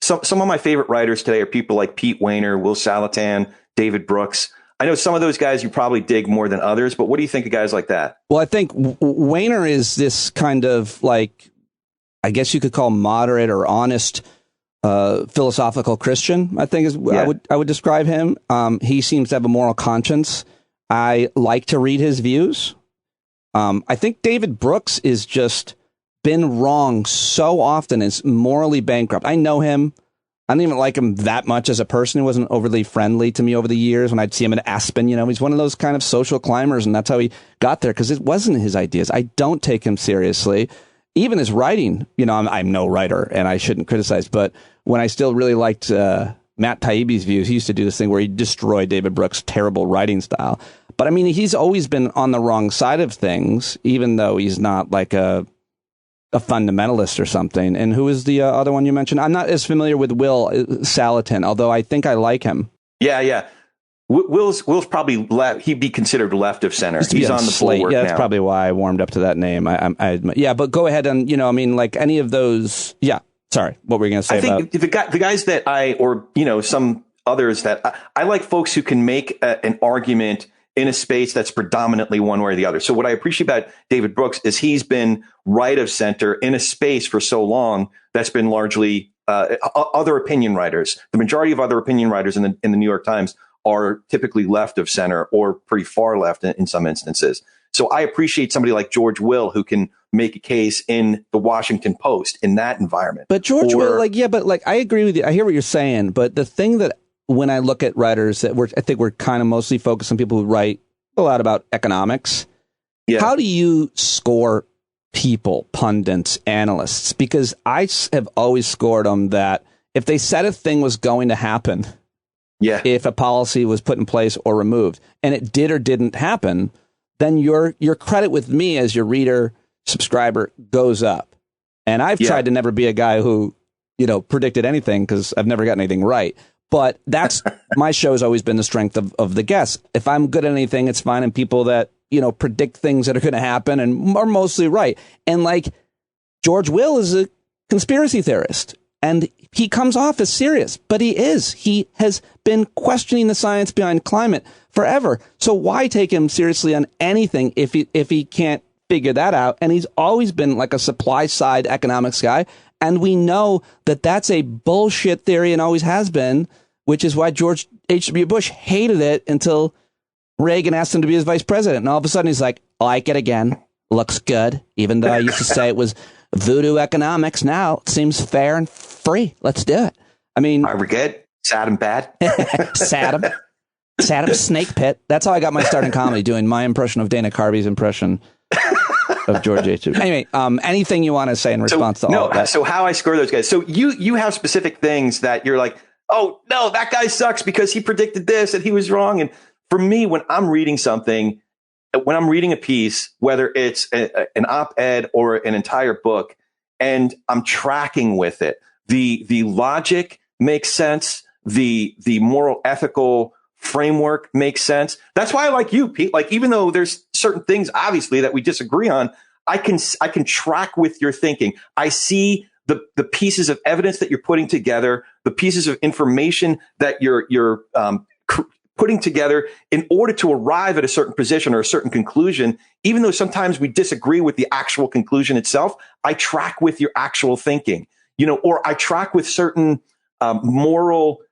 some of my favorite writers today are people like Pete Wehner, Will Salatan, David Brooks. I know some of those guys you probably dig more than others, but what do you think of guys like that? Well, I think Wehner is this kind of like, I guess you could call moderate or honest philosophical Christian, I think I would describe him. He seems to have a moral conscience. I like to read his views. I think David Brooks is just been wrong so often. Is morally bankrupt. I know him. I didn't even like him that much as a person. He wasn't overly friendly to me over the years when I'd see him in Aspen. He's one of those kind of social climbers, and that's how he got there, because it wasn't his ideas. I don't take him seriously. Even his writing, I'm no writer and I shouldn't criticize, but when I still really liked Matt Taibbi's views, he used to do this thing where he destroyed David Brooks' terrible writing style. But I mean, he's always been on the wrong side of things, even though he's not like a fundamentalist or something. And who is the other one you mentioned? I'm not as familiar with Will Salatan, although I think I like him. Yeah. Will's probably he'd be considered left of center. He's on the slate. Bulwark Yeah, that's now. probably why I warmed up to that name. I admit. Yeah, but go ahead and like any of those. Yeah, sorry, what were you going to say? I think the guys that some others that I like, folks who can make an argument in a space that's predominantly one way or the other. So what I appreciate about David Brooks is he's been right of center in a space for so long that's been largely other opinion writers. The majority of other opinion writers in the New York Times are typically left of center or pretty far left in some instances. So I appreciate somebody like George Will who can make a case in the Washington Post in that environment. But George Will, I agree with you. I hear what you're saying. But the thing that when I look at writers I think we're kind of mostly focused on people who write a lot about economics. Yeah. How do you score people, pundits, analysts? Because I have always scored them that if they said a thing was going to happen, if a policy was put in place or removed, and it did or didn't happen, then your credit with me as your reader, subscriber goes up. And I've tried to never be a guy who, predicted anything because I've never gotten anything right. But that's my show has always been the strength of the guests. If I'm good at anything, it's fine. And people that, predict things that are going to happen and are mostly right. And like George Will is a conspiracy theorist and he comes off as serious, but he is. He has been questioning the science behind climate forever. So why take him seriously on anything if he can't figure that out? And he's always been like a supply side economics guy. And we know that that's a bullshit theory and always has been, which is why George H.W. Bush hated it until Reagan asked him to be his vice president. And all of a sudden he's like, like it again. Looks good. Even though I used to say it was voodoo economics. Now it seems fair and free. Let's do it. I mean, are we good? Saddam bad? Saddam Snake Pit. That's how I got my start in comedy, doing my impression of Dana Carvey's impression of George H.W. Anyway, anything you want to say in response to all of that? So how I score those guys. So you have specific things that you're like, oh, no, that guy sucks because he predicted this and he was wrong. And for me, when I'm reading something, when I'm reading a piece, whether it's an op-ed or an entire book, and I'm tracking with it, the logic makes sense. The moral ethical framework makes sense. That's why I like you, Pete. Like, even though there's certain things, obviously, that we disagree on, I can track with your thinking. I see the pieces of evidence that you're putting together, the pieces of information that you're putting together in order to arrive at a certain position or a certain conclusion. Even though sometimes we disagree with the actual conclusion itself, I track with your actual thinking, or I track with certain moral.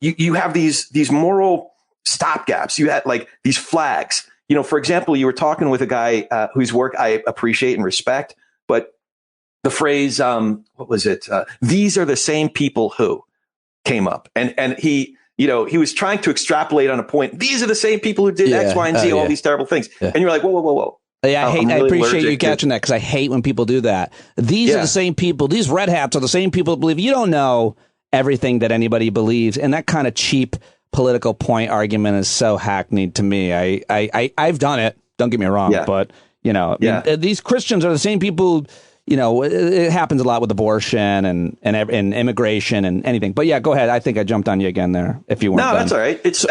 You have these moral stopgaps. You had like these flags. For example, you were talking with a guy whose work I appreciate and respect, but the phrase, what was it? These are the same people who came up, and he was trying to extrapolate on a point. These are the same people who did X, Y, and Z, all these terrible things. Yeah. And you're like, whoa. Yeah, I appreciate you catching that because I hate when people do that. These are the same people. These red hats are the same people that believe. You don't know everything that anybody believes, and that kind of cheap political point argument is so hackneyed to me. I've done it. Don't get me wrong, but these Christians are the same people. It happens a lot with abortion and immigration and anything. But yeah, go ahead. I think I jumped on you again there. If you weren't done. That's all right. It's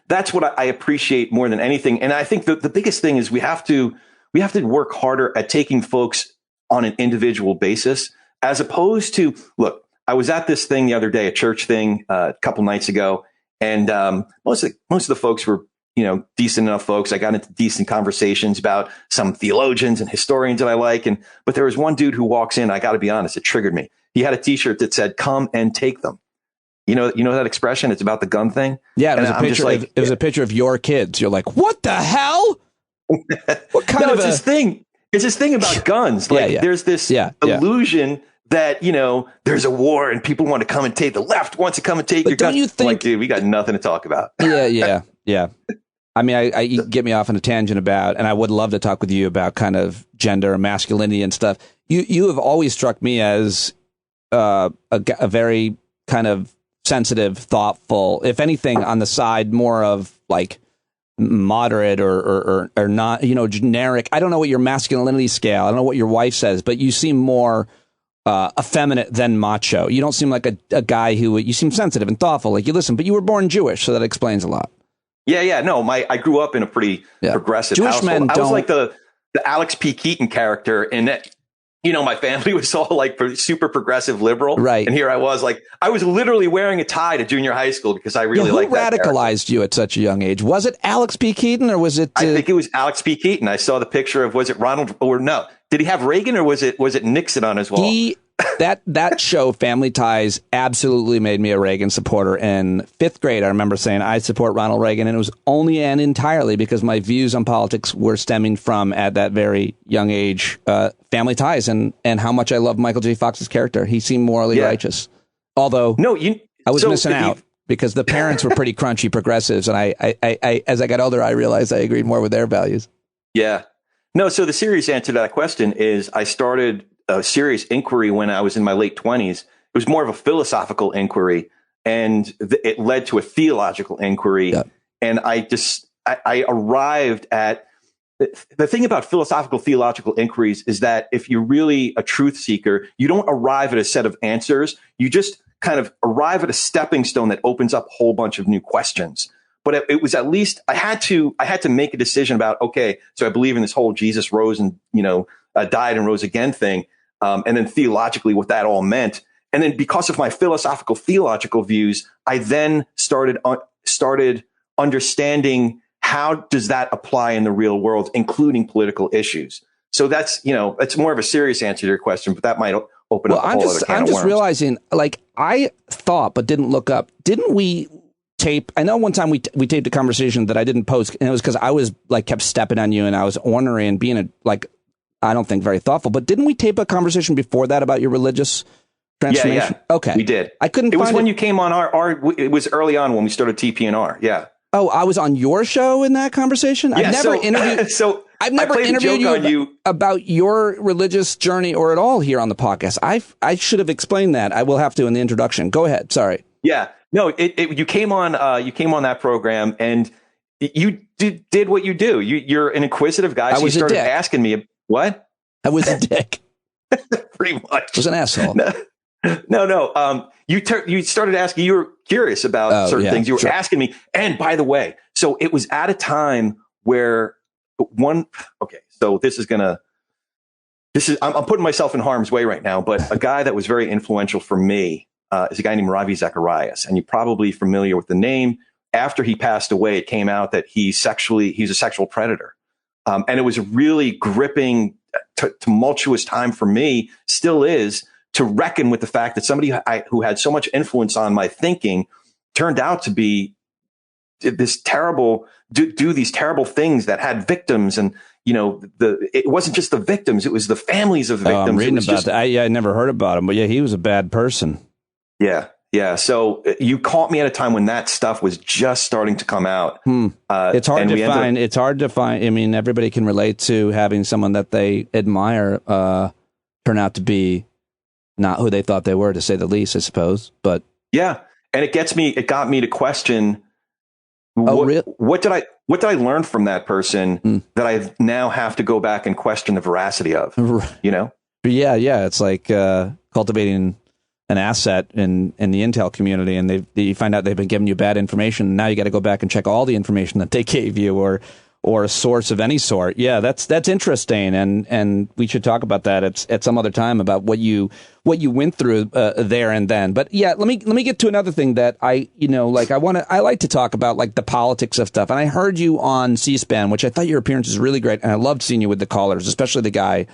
that's what I appreciate more than anything. And I think the biggest thing is we have to work harder at taking folks on an individual basis, as opposed to, look, I was at this thing the other day, a church thing a couple nights ago, and most of the folks were decent enough folks. I got into decent conversations about some theologians and historians that I like, but there was one dude who walks in. I got to be honest, it triggered me. He had a T-shirt that said, "Come and take them." You know that expression? It's about the gun thing. Yeah, it was a picture. It was a picture of your kids. You're like, what the hell? What kind of this thing? It's this thing about guns. Like, there's this illusion that, there's a war and people want to come and take, the left wants to come and take your gun. Don't you think, like, dude, we got nothing to talk about. Yeah. I mean, you get me off on a tangent about, and I would love to talk with you about kind of gender and masculinity and stuff. You have always struck me as a very kind of sensitive, thoughtful, if anything, on the side more of like moderate or not, generic. I don't know what your masculinity scale, I don't know what your wife says, but you seem more effeminate than macho. You don't seem like a guy you seem sensitive and thoughtful, like you listen, but you were born Jewish, so that explains a lot. Yeah. No, I grew up in a pretty progressive Jewish household. Men I was like the Alex P. Keaton character in that, my family was all like super progressive liberal. Right. And here I was I was literally wearing a tie to junior high school because I really liked that character. Who radicalized you at such a young age? Was it Alex P. Keaton or was it? I think it was Alex P. Keaton. I saw the picture of, was it Ronald or no? Did he have Reagan or was it Nixon on his wall? that show, Family Ties, absolutely made me a Reagan supporter. In 5th grade, I remember saying, I support Ronald Reagan. And it was only and entirely because my views on politics were stemming from, at that very young age, Family Ties and how much I love Michael J. Fox's character. He seemed morally righteous. Although I was missing out because the parents were pretty crunchy progressives. And I, as I got older, I realized I agreed more with their values. Yeah. No, so the serious answer to that question is I started a serious inquiry when I was in my late 20s. It was more of a philosophical inquiry, and it led to a theological inquiry. Yep. And I arrived at the thing about philosophical theological inquiries is that if you're really a truth seeker, you don't arrive at a set of answers. You just kind of arrive at a stepping stone that opens up a whole bunch of new questions. But it was at least I had to make a decision about, okay, so I believe in this whole Jesus rose and, died and rose again thing. And then theologically what that all meant. And then because of my philosophical theological views, I then started understanding how does that apply in the real world, including political issues. So that's, it's more of a serious answer to your question, but that might open up a whole other can of worms. I'm just realizing, like, I thought but didn't look up. Didn't we tape? I know one time we taped a conversation that I didn't post, and it was because I was like kept stepping on you, and I was ornery and being I don't think very thoughtful. But didn't we tape a conversation before that about your religious transformation? Yeah. Okay, we did. I couldn't. It was when you came on our. It was early on when we started TPNR. Yeah. Oh, I was on your show in that conversation. Yeah, I've never interviewed. I've never interviewed you about your religious journey or at all here on the podcast. I should have explained that. I will have to in the introduction. Go ahead. Sorry. Yeah. No. You came on. You came on that program, and you did what you do. You're an inquisitive guy. So you started asking me what. I was a dick. Pretty much. I was an asshole. No. You started asking. You were curious about certain things. You were asking me. And by the way, so it was at a time where okay, so I'm putting myself in harm's way right now, but a guy that was very influential for me is a guy named Ravi Zacharias. And you're probably familiar with the name. After he passed away, it came out that he's a sexual predator. And it was a really gripping, tumultuous time for me, still is, to reckon with the fact that somebody who had so much influence on my thinking turned out to be this terrible, do these terrible things that had victims. And, it wasn't just the victims, it was the families of the victims. I'm reading about that. I never heard about him, but yeah, he was a bad person. Yeah. Yeah. So you caught me at a time when that stuff was just starting to come out. It's hard to find. It's hard to find. I mean, everybody can relate to having someone that they admire turn out to be not who they thought they were, to say the least, I suppose. But yeah. And it got me to question, what did I learn from that person that I now have to go back and question the veracity of, Yeah. It's like cultivating an asset in the intel community, and you find out they've been giving you bad information. And now you got to go back and check all the information that they gave you, or a source of any sort. Yeah, that's interesting, and we should talk about that at some other time about what you went through there and then. But yeah, let me get to another thing that I like to talk about, like the politics of stuff. And I heard you on C-SPAN, which I thought your appearance was really great, and I loved seeing you with the callers, especially the guy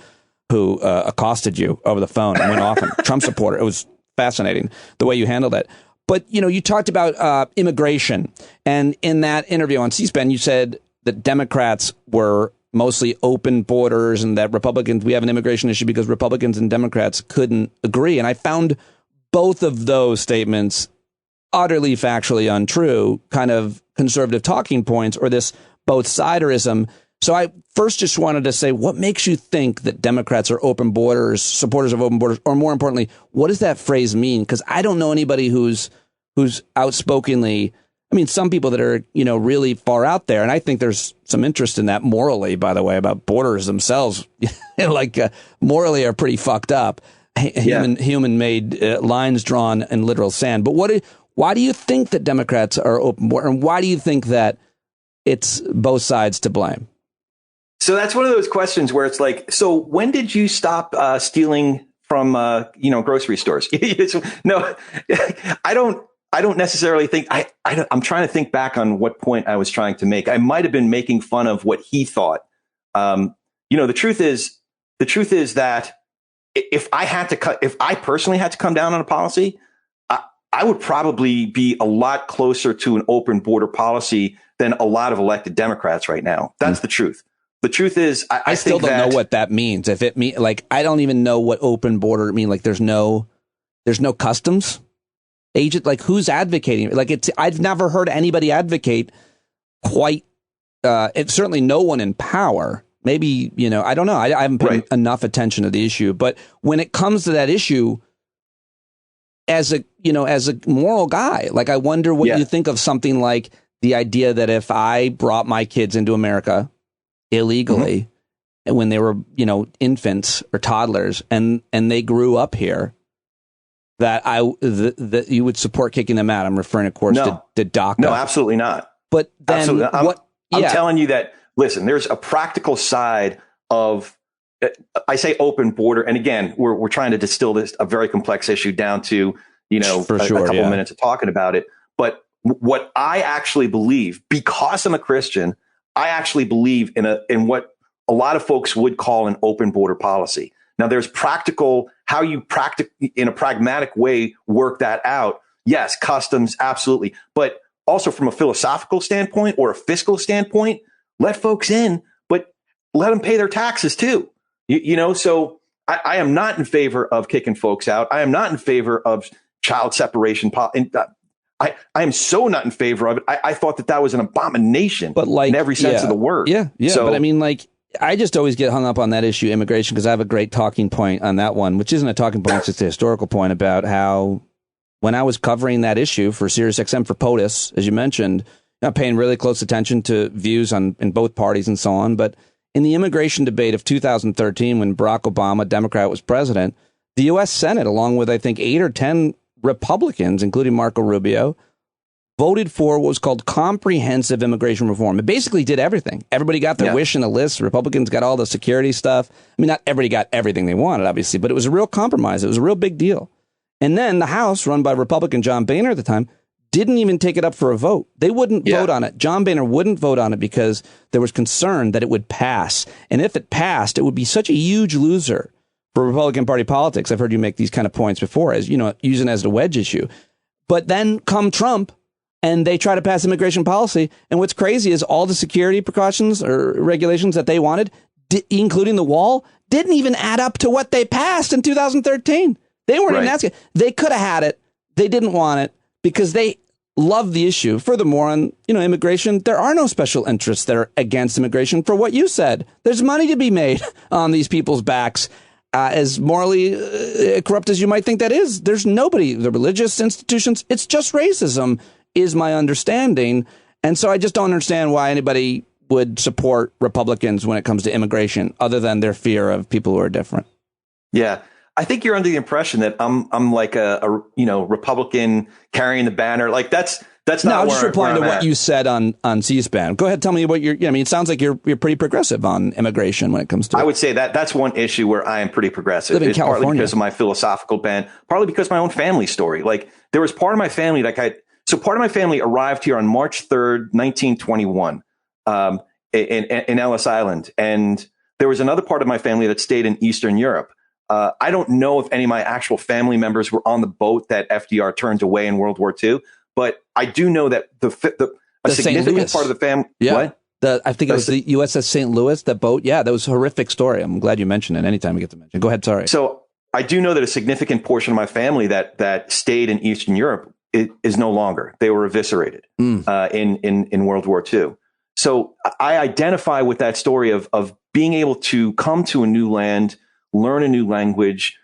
who accosted you over the phone and went off and Trump supporter. It was fascinating the way you handled it. But, you talked about immigration. And in that interview on C-SPAN, you said that Democrats were mostly open borders and that Republicans, we have an immigration issue because Republicans and Democrats couldn't agree. And I found both of those statements utterly factually untrue, kind of conservative talking points, or this both-siderism. So I first just wanted to say, what makes you think that Democrats are open borders, supporters of open borders, or more importantly, what does that phrase mean? Because I don't know anybody who's outspokenly, I mean, some people that are, really far out there. And I think there's some interest in that morally, by the way, about borders themselves, morally are pretty fucked up. Human-made lines drawn in literal sand. But why do you think that Democrats are open border? And why do you think that it's both sides to blame? So that's one of those questions where it's like, so when did you stop stealing from, grocery stores? No, I don't necessarily think I'm trying to think back on what point I was trying to make. I might have been making fun of what he thought. The truth is that if I personally had to come down on a policy, I would probably be a lot closer to an open border policy than a lot of elected Democrats right now. That's the truth. The truth is, I still don't know what that means. If it mean like, I don't even know what open border mean. Like, there's no customs agent. Like, who's advocating? Like, I've never heard anybody advocate quite. It's certainly no one in power. Maybe, I don't know. I haven't paid enough attention to the issue. But when it comes to that issue, as a moral guy, like, I wonder what you think of something like the idea that if I brought my kids into America illegally, and when they were, infants or toddlers, and they grew up here, that that you would support kicking them out. I'm referring, of course, to DACA. No, absolutely not. But then what? I'm telling you that. Listen, there's a practical side of, I say open border. And again, we're trying to distill a very complex issue down to, a couple minutes of talking about it. But what I actually believe, because I'm a Christian, I actually believe in what a lot of folks would call an open border policy. Now, there's how you in a pragmatic way work that out. Yes, customs, absolutely. But also from a philosophical standpoint or a fiscal standpoint, let folks in, but let them pay their taxes too. So I am not in favor of kicking folks out. I am not in favor of child separation. I am so not in favor of it. I thought that was an abomination, but in every sense of the word. Yeah. So, but I mean, I just always get hung up on that issue, immigration, because I have a great talking point on that one, which isn't a talking point, it's just a historical point about how when I was covering that issue for SiriusXM for POTUS, as you mentioned, I'm paying really close attention to views in both parties and so on. But in the immigration debate of 2013, when Barack Obama, Democrat, was president, the U.S. Senate, along with, I think, 8 or 10 Republicans, including Marco Rubio, voted for what was called comprehensive immigration reform. It basically did everything. Everybody got their wish in a list. Republicans got all the security stuff. I mean, not everybody got everything they wanted, obviously, but it was a real compromise. It was a real big deal. And then the House, run by Republican John Boehner at the time, didn't even take it up for a vote. They wouldn't vote on it. John Boehner wouldn't vote on it because there was concern that it would pass. And if it passed, it would be such a huge loser for Republican Party politics. I've heard you make these kind of points before, as using it as a wedge issue. But then come Trump, and they try to pass immigration policy. And what's crazy is all the security precautions or regulations that they wanted, including the wall, didn't even add up to what they passed in 2013. They weren't even asking. They could have had it. They didn't want it because they love the issue. Furthermore, on immigration, there are no special interests that are against immigration. For what you said, there's money to be made on these people's backs. As morally corrupt as you might think that is, there's nobody. The religious institutions, it's just racism, is my understanding. And so I just don't understand why anybody would support Republicans when it comes to immigration, other than their fear of people who are different. Yeah. I think you're under the impression that I'm like a Republican carrying the banner. Like that's not. No, I'm just replying to what you said on C-SPAN. Go ahead, tell me what it sounds like you're pretty progressive on immigration when it comes to. I would say that's one issue where I am pretty progressive. Live in California. Partly because of my philosophical bent, partly because of my own family story. Like there was part of my family part of my family arrived here on March 3rd, 1921, in Ellis Island, and there was another part of my family that stayed in Eastern Europe. I don't know if any of my actual family members were on the boat that FDR turned away in World War II, but I do know that a significant part of the family. Yeah. What? I think it was the USS St. Louis, that boat. Yeah, that was a horrific story. I'm glad you mentioned it anytime we get to mention it. Go ahead, sorry. So I do know that a significant portion of my family that stayed in Eastern Europe is no longer. They were eviscerated in World War II. So I identify with that story of being able to come to a new land, learn a new language,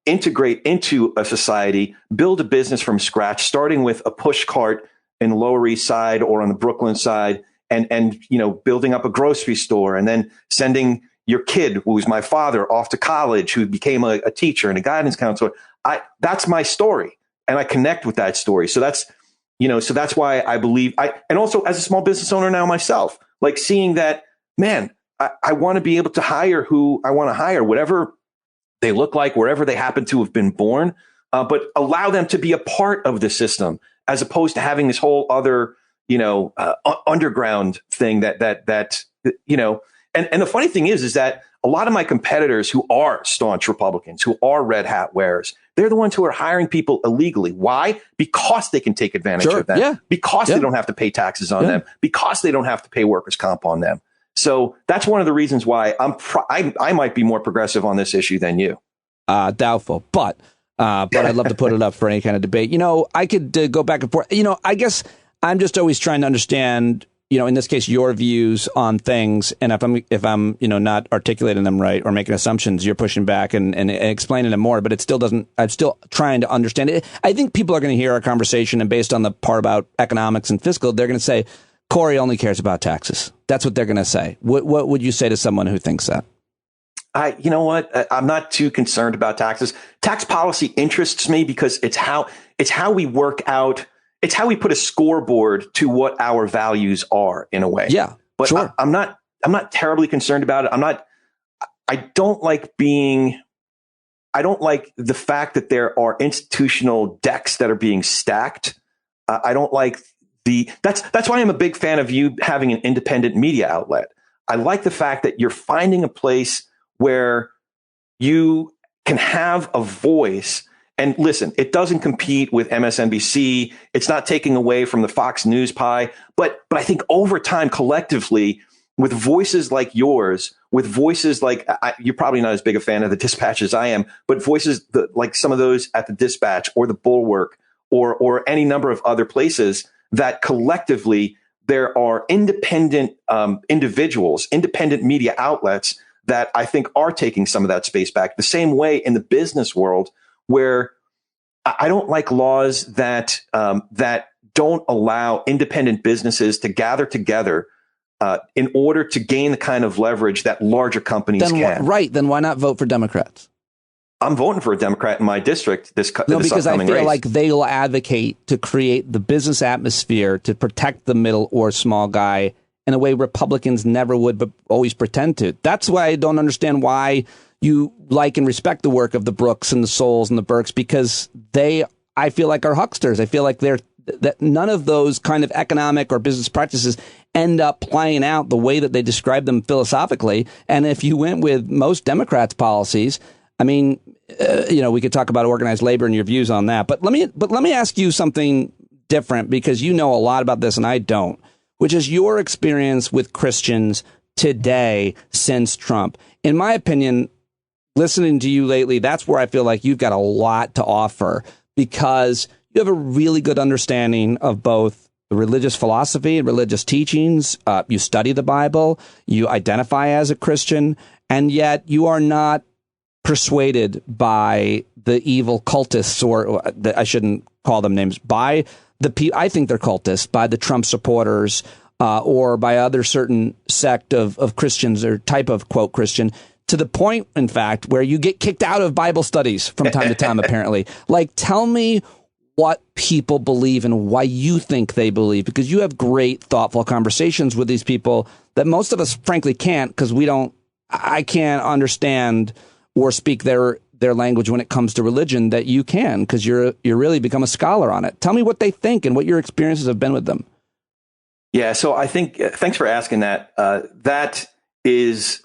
integrate into a society, build a business from scratch, starting with a push cart in the Lower East Side or on the Brooklyn side, and building up a grocery store, and then sending your kid, who was my father, off to college, who became a teacher and a guidance counselor. That's my story, and I connect with that story. So that's why I believe and also as a small business owner now myself, like seeing that, man, I want to be able to hire who I want to hire, whatever they look like, wherever they happen to have been born, but allow them to be a part of the system, as opposed to having this whole other, underground thing that. And the funny thing is that a lot of my competitors who are staunch Republicans, who are red hat wearers, they're the ones who are hiring people illegally. Why? Because they can take advantage of them. Yeah. Because they don't have to pay taxes on them. Because they don't have to pay workers' comp on them. So that's one of the reasons why I might be more progressive on this issue than you. Doubtful, but I'd love to put it up for any kind of debate. I could go back and forth. I guess I'm just always trying to understand, in this case, your views on things. And if I'm not articulating them right or making assumptions, you're pushing back and explaining them more. But it still doesn't. I'm still trying to understand it. I think people are going to hear our conversation, and based on the part about economics and fiscal, they're going to say Corey only cares about taxes. That's what they're going to say. What would you say to someone who thinks that? You know what? I'm not too concerned about taxes. Tax policy interests me because it's how we work out. It's how we put a scoreboard to what our values are in a way. Yeah, but sure. I'm not terribly concerned about it. I don't like the fact that there are institutional decks that are being stacked. I don't like that's why I'm a big fan of you having an independent media outlet. I like the fact that you're finding a place where you can have a voice. And listen, it doesn't compete with MSNBC. It's not taking away from the Fox News pie. But I think over time, collectively, with voices like yours, with voices like you're probably not as big a fan of the Dispatch as I am, but voices like some of those at the Dispatch or the Bulwark or any number of other places that collectively there are independent individuals, independent media outlets that I think are taking some of that space back. The same way in the business world, where I don't like laws that don't allow independent businesses to gather together in order to gain the kind of leverage that larger companies can. Right. Then why not vote for Democrats? I'm voting for a Democrat in my district because I feel like they'll advocate to create the business atmosphere to protect the middle or small guy in a way Republicans never would, but always pretend to. That's why I don't understand why you like and respect the work of the Brooks and the Souls and the Burks, because I feel like, are hucksters. I feel like that none of those kind of economic or business practices end up playing out the way that they describe them philosophically. And if you went with most Democrats' policies, I mean, we could talk about organized labor and your views on that. But let me ask you something different, because you know a lot about this and I don't, which is your experience with Christians today since Trump. In my opinion, listening to you lately, that's where I feel like you've got a lot to offer, because you have a really good understanding of both the religious philosophy and religious teachings. You study the Bible, you identify as a Christian, and yet you are not persuaded by the evil cultists, or I shouldn't call them names, by I think they're cultists, by the Trump supporters, or by other certain sect of Christians or type of, quote, Christian, to the point, in fact, where you get kicked out of Bible studies from time to time, apparently. Like, tell me what people believe and why you think they believe, because you have great, thoughtful conversations with these people that most of us, frankly, can't, because I can't understand or speak their language when it comes to religion that you can, because you're really become a scholar on it. Tell me what they think and what your experiences have been with them. Yeah, so I think, thanks for asking that. That is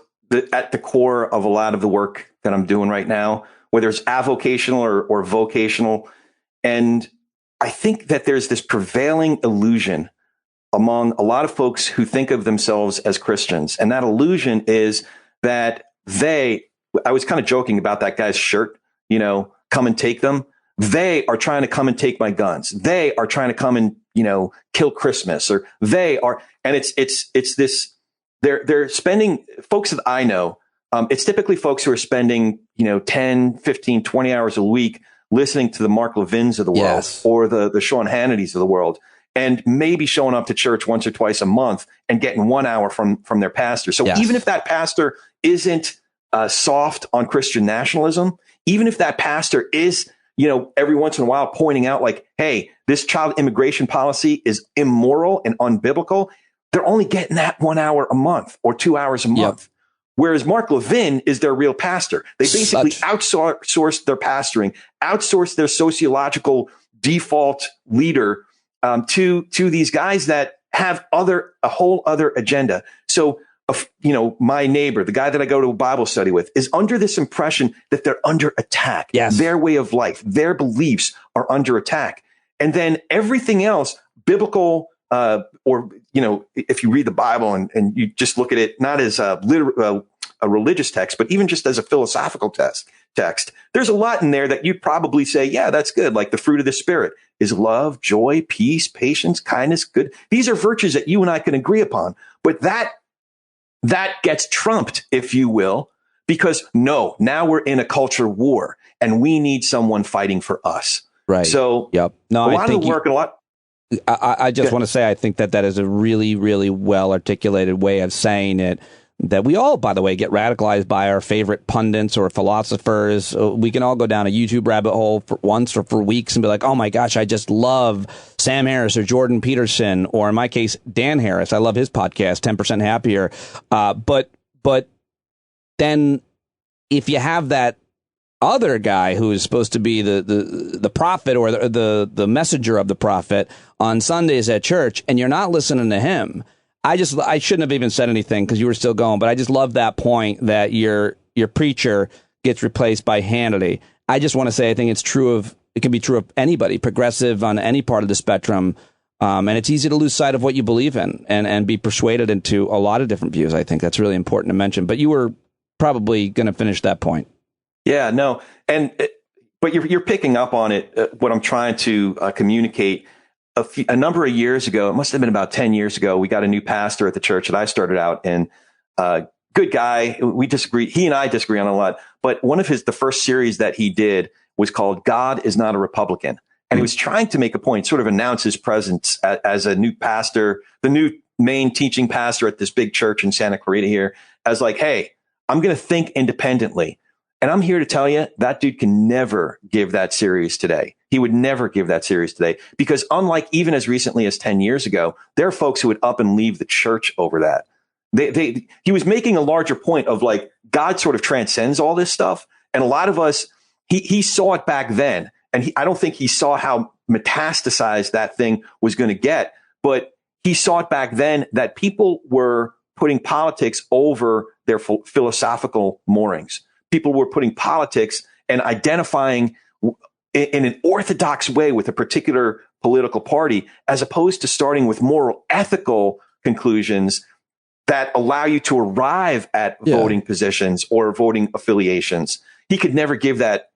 at the core of a lot of the work that I'm doing right now, whether it's avocational or vocational. And I think that there's this prevailing illusion among a lot of folks who think of themselves as Christians. And that illusion is that I was kind of joking about that guy's shirt, come and take them. They are trying to come and take my guns. They are trying to come and, kill Christmas, or they are. And it's this, they're spending, folks that I know, it's typically folks who are spending, 10, 15, 20 hours a week listening to the Mark Levins of the world, or the Sean Hannitys of the world, and maybe showing up to church once or twice a month and getting 1 hour from their pastor. So even if that pastor isn't soft on Christian nationalism, even if that pastor is, every once in a while pointing out like, hey, this child immigration policy is immoral and unbiblical, they're only getting that 1 hour a month or 2 hours a month. Whereas Mark Levin is their real pastor. They basically outsourced their pastoring, outsourced their sociological default leader to these guys that have a whole other agenda. So my neighbor, the guy that I go to a Bible study with, is under this impression that they're under attack. Yes. Their way of life, their beliefs are under attack. And then everything else, biblical, or, if you read the Bible and you just look at it, not as a religious text, but even just as a philosophical text, there's a lot in there that you'd probably say, yeah, that's good. Like the fruit of the Spirit is love, joy, peace, patience, kindness, good. These are virtues that you and I can agree upon. But that gets trumped, if you will, because now we're in a culture war and we need someone fighting for us. Right. So yep. No, a lot of the work and a lot. I just want to say, I think that is a really, really well articulated way of saying it. That we all, by the way, get radicalized by our favorite pundits or philosophers. We can all go down a YouTube rabbit hole for once or for weeks and be like, oh my gosh, I just love Sam Harris or Jordan Peterson, or in my case, Dan Harris. I love his podcast, 10% Happier. But then if you have that other guy who is supposed to be the prophet or the messenger of the prophet on Sundays at church, and you're not listening to him, I shouldn't have even said anything because you were still going, but I just love that point that your preacher gets replaced by Hannity. I just want to say, I think it can be true of anybody, progressive on any part of the spectrum. And it's easy to lose sight of what you believe in and be persuaded into a lot of different views. I think that's really important to mention, but you were probably going to finish that point. Yeah, no. But you're picking up on it. What I'm trying to communicate. A number of years ago, it must have been about 10 years ago, we got a new pastor at the church that I started out in. Good guy. We disagree. He and I disagree on a lot. But one of the first series that he did was called God is Not a Republican. And he was trying to make a point, sort of announce his presence as a new pastor, the new main teaching pastor at this big church in Santa Clarita here, as like, hey, I'm going to think independently. And I'm here to tell you that dude can never give that series today. He would never give that series today because unlike even as recently as 10 years ago, there are folks who would up and leave the church over that. He was making a larger point of like God sort of transcends all this stuff. And a lot of us, he saw it back then. And I don't think he saw how metastasized that thing was going to get. But he saw it back then that people were putting politics over their philosophical moorings. People were putting politics and identifying in an orthodox way with a particular political party, as opposed to starting with moral, ethical conclusions that allow you to arrive at voting positions or voting affiliations. He could never give that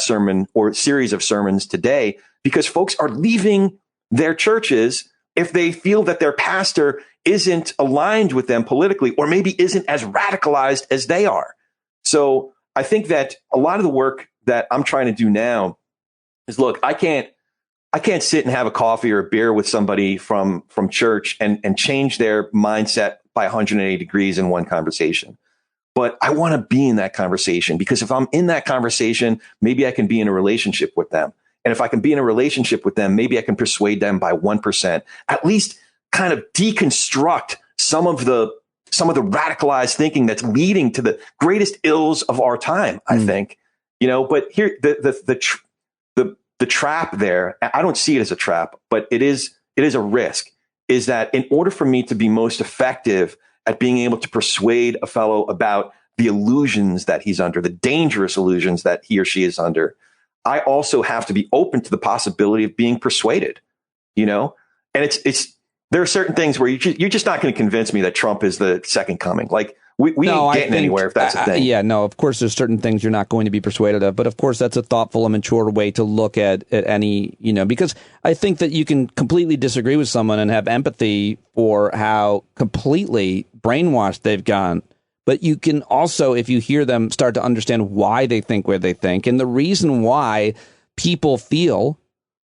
sermon or series of sermons today because folks are leaving their churches if they feel that their pastor isn't aligned with them politically or maybe isn't as radicalized as they are. So I think that a lot of the work that I'm trying to do now is, look, I can't sit and have a coffee or a beer with somebody from church and change their mindset by 180 degrees in one conversation. But I want to be in that conversation because if I'm in that conversation, maybe I can be in a relationship with them. And if I can be in a relationship with them, maybe I can persuade them by 1%, at least kind of deconstruct some of the radicalized thinking that's leading to the greatest ills of our time, I think, but here, the trap there, I don't see it as a trap, but it is a risk, is that in order for me to be most effective at being able to persuade a fellow about the illusions that he's under, the dangerous illusions that he or she is under, I also have to be open to the possibility of being persuaded, and there are certain things where you're just not going to convince me that Trump is the second coming. Like we ain't getting anywhere if that's a thing. Of course, there's certain things you're not going to be persuaded of. But of course, that's a thoughtful and mature way to look at any, because I think that you can completely disagree with someone and have empathy for how completely brainwashed they've gone. But you can also, if you hear them, start to understand why they think where they think. And the reason why people feel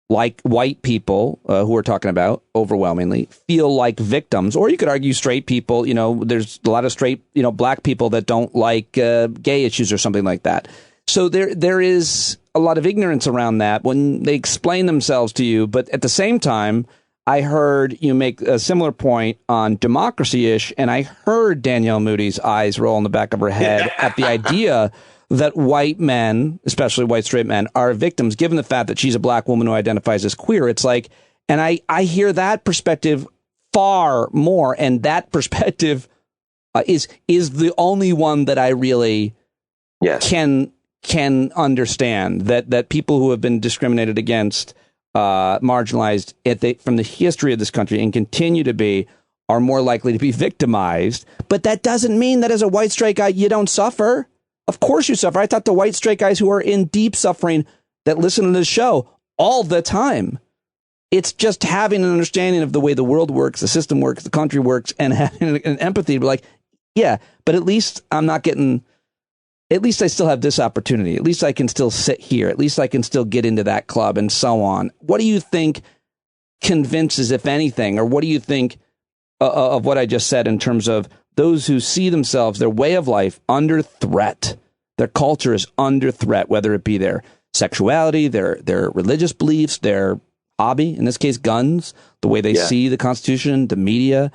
like white people who we're talking about overwhelmingly feel like victims, or you could argue straight people, there's a lot of straight, black people that don't like gay issues or something like that. So there is a lot of ignorance around that when they explain themselves to you. But at the same time, I heard you make a similar point on democracy-ish, and I heard Danielle Moody's eyes roll in the back of her head at the idea that white men, especially white straight men, are victims, given the fact that she's a black woman who identifies as queer. It's like, and I hear that perspective far more, and that perspective is the only one that I really can understand, that people who have been discriminated against, marginalized from the history of this country and continue to be, are more likely to be victimized. But that doesn't mean that as a white straight guy, you don't suffer. Of course you suffer. I talk to white straight guys who are in deep suffering that listen to this show all the time. It's just having an understanding of the way the world works, the system works, the country works, and having an empathy to be like, yeah, but at least I'm not getting, at least I still have this opportunity. At least I can still sit here. At least I can still get into that club and so on. What do you think convinces, if anything, or what do you think of what I just said in terms of those who see themselves, their way of life, under threat? Their culture is under threat, whether it be their sexuality, their religious beliefs, their hobby, in this case, guns, the way they see the Constitution, the media.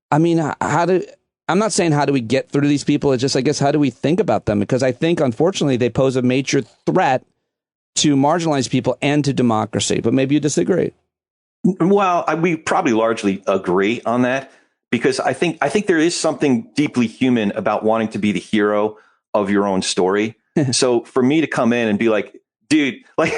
I mean, I'm not saying how do we get through to these people. It's just, I guess, how do we think about them? Because I think, unfortunately, they pose a major threat to marginalized people and to democracy. But maybe you disagree. Well, we probably largely agree on that, because I think there is something deeply human about wanting to be the hero of your own story. So for me to come in and be like, dude, like,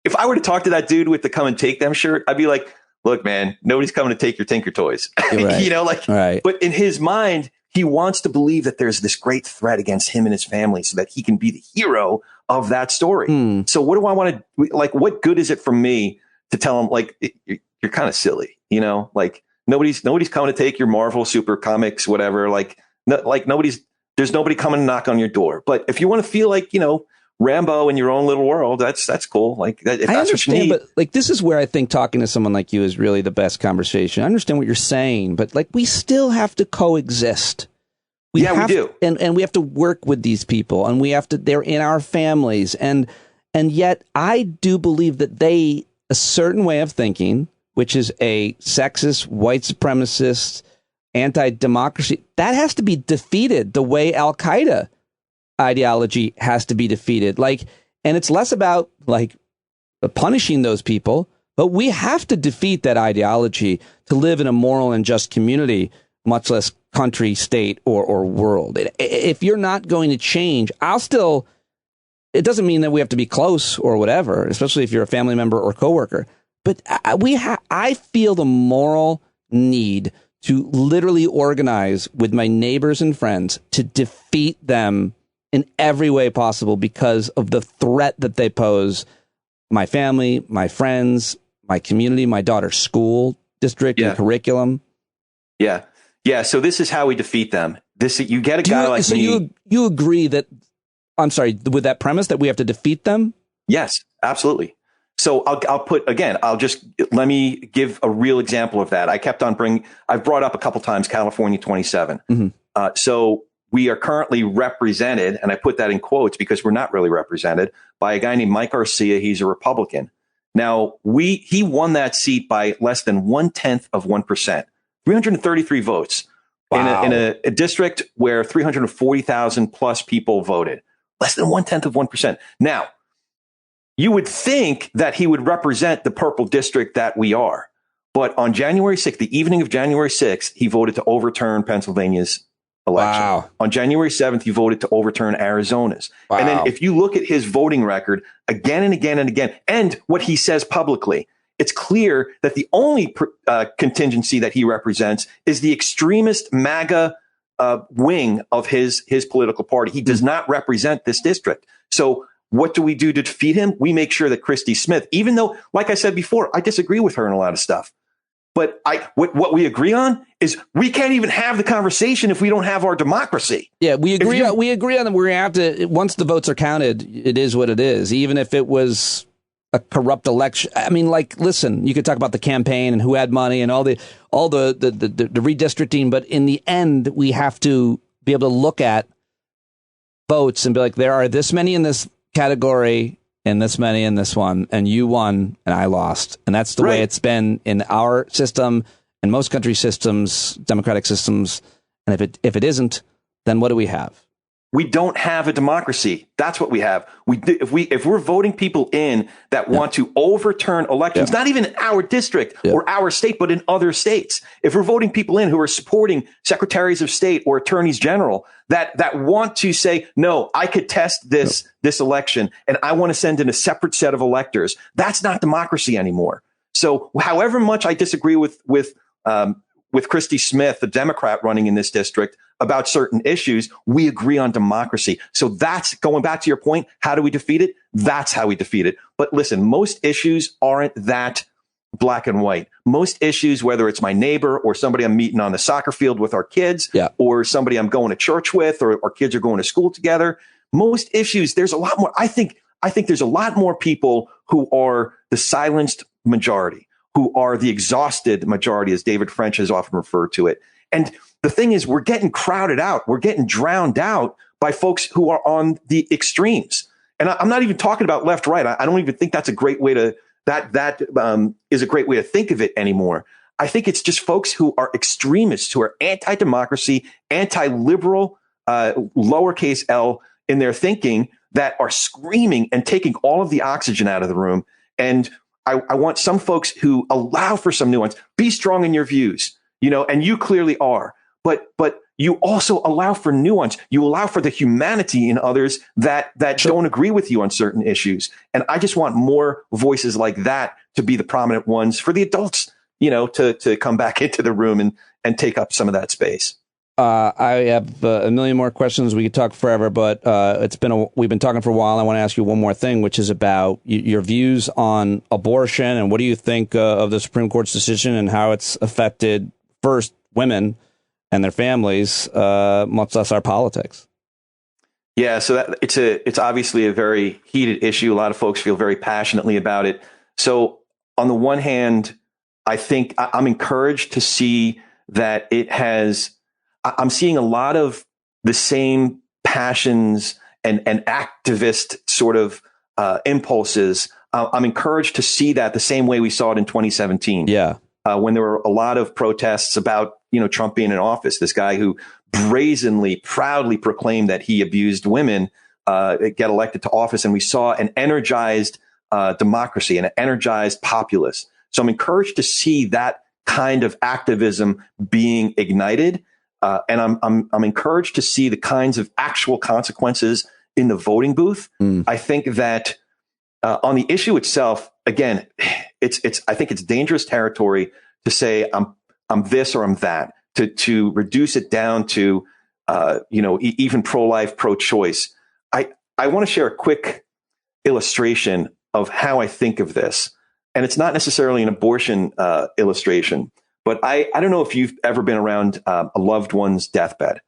if I were to talk to that dude with the "come and take them" shirt, I'd be like, look, man, nobody's coming to take your Tinker Toys. Right. You know, like, right. But in his mind, he wants to believe that there's this great threat against him and his family so that he can be the hero of that story. So what do I want to, like, what good is it for me to tell him, like, you're kind of silly, you know, like nobody's coming to take your Marvel super comics, whatever. Like, there's nobody coming to knock on your door. But if you want to feel like, you know, Rambo in your own little world, that's cool. Like, if I that's what you understand, need. but like, this is where I think talking to someone like you is really the best conversation. I understand what you're saying, but like, we still have to coexist. We do. And we have to work with these people, and they're in our families. And yet I do believe that a certain way of thinking, which is a sexist, white supremacist, anti-democracy, that has to be defeated the way Al-Qaeda ideology has to be defeated. Like, and it's less about like punishing those people, but we have to defeat that ideology to live in a moral and just community, much less country, state, or world. If you're not going to change, it doesn't mean that we have to be close or whatever, especially if you're a family member or coworker. But I feel the moral need to literally organize with my neighbors and friends to defeat them in every way possible because of the threat that they pose my family, my friends, my community, my daughter's school district and curriculum. Yeah. Yeah. So this is how we defeat them. You get a guy like me. So you agree that, I'm sorry, with that premise that we have to defeat them? Yes, absolutely. So let me give a real example of that. I've brought up a couple times California 27. Mm-hmm. So we are currently represented, and I put that in quotes because we're not really represented, by a guy named Mike Garcia. He's a Republican. Now, he won that seat by less than 0.1%, 333 votes. Wow. in a district where 340,000 plus people voted. Less than 0.1%. Now, you would think that he would represent the purple district that we are. But on January 6th, the evening of January 6th, he voted to overturn Pennsylvania's election. Wow. On January 7th, he voted to overturn Arizona's. Wow. And then if you look at his voting record again and again and again, and what he says publicly, it's clear that the only contingency that he represents is the extremist MAGA wing of his political party. He does not represent this district. So what do we do to defeat him? We make sure that Christy Smith, even though, like I said before, I disagree with her in a lot of stuff. But what we agree on is we can't even have the conversation if we don't have our democracy. Yeah, we agree on that. We're going to have to, once the votes are counted, it is what it is, even if it was a corrupt election. I mean, like, listen, you could talk about the campaign and who had money and all the redistricting, but in the end, we have to be able to look at votes and be like, there are this many in this category and this many in this one, and you won and I lost. And that's the way it's been in our system and most country systems, democratic systems. And if it isn't, then what do we have? We don't have a democracy. That's what we have. If we're voting people in that want to overturn elections, not even in our district or our state, but in other states. If we're voting people in who are supporting secretaries of state or attorneys general that want to say, no, I could test this election and I want to send in a separate set of electors, that's not democracy anymore. So however much I disagree with Christy Smith, the Democrat running in this district, about certain issues, we agree on democracy. So that's going back to your point. How do we defeat it? That's how we defeat it. But listen, most issues aren't that black and white. Most issues, whether it's my neighbor or somebody I'm meeting on the soccer field with our kids, or somebody I'm going to church with, or our kids are going to school together, most issues, there's a lot more. I think there's a lot more people who are the silenced majority, who are the exhausted majority, as David French has often referred to it. And the thing is, we're getting crowded out. We're getting drowned out by folks who are on the extremes. And I'm not even talking about left, right. I don't even think that's a great way to, that is a great way to think of it anymore. I think it's just folks who are extremists, who are anti-democracy, anti-liberal, lowercase L in their thinking, that are screaming and taking all of the oxygen out of the room. And I want some folks who allow for some nuance, be strong in your views, and you clearly are. But you also allow for nuance. You allow for the humanity in others that don't agree with you on certain issues. And I just want more voices like that to be the prominent ones for the adults, to come back into the room and take up some of that space. I have a million more questions. We could talk forever, but we've been talking for a while. I want to ask you one more thing, which is about your views on abortion, and what do you think of the Supreme Court's decision and how it's affected first women and their families, much less our politics. Yeah, so it's obviously a very heated issue. A lot of folks feel very passionately about it. So on the one hand, I think I'm encouraged to see that I'm seeing a lot of the same passions and activist sort of impulses. I'm encouraged to see that the same way we saw it in 2017. Yeah. When there were a lot of protests about, Trump being in office, this guy who brazenly, proudly proclaimed that he abused women, get elected to office. And we saw an energized democracy and an energized populace. So I'm encouraged to see that kind of activism being ignited. And I'm encouraged to see the kinds of actual consequences in the voting booth. I think that on the issue itself, again, I think it's dangerous territory to say I'm this or I'm that, to reduce it down to even pro-life, pro-choice. I want to share a quick illustration of how I think of this, and it's not necessarily an abortion illustration, but I don't know if you've ever been around a loved one's deathbed.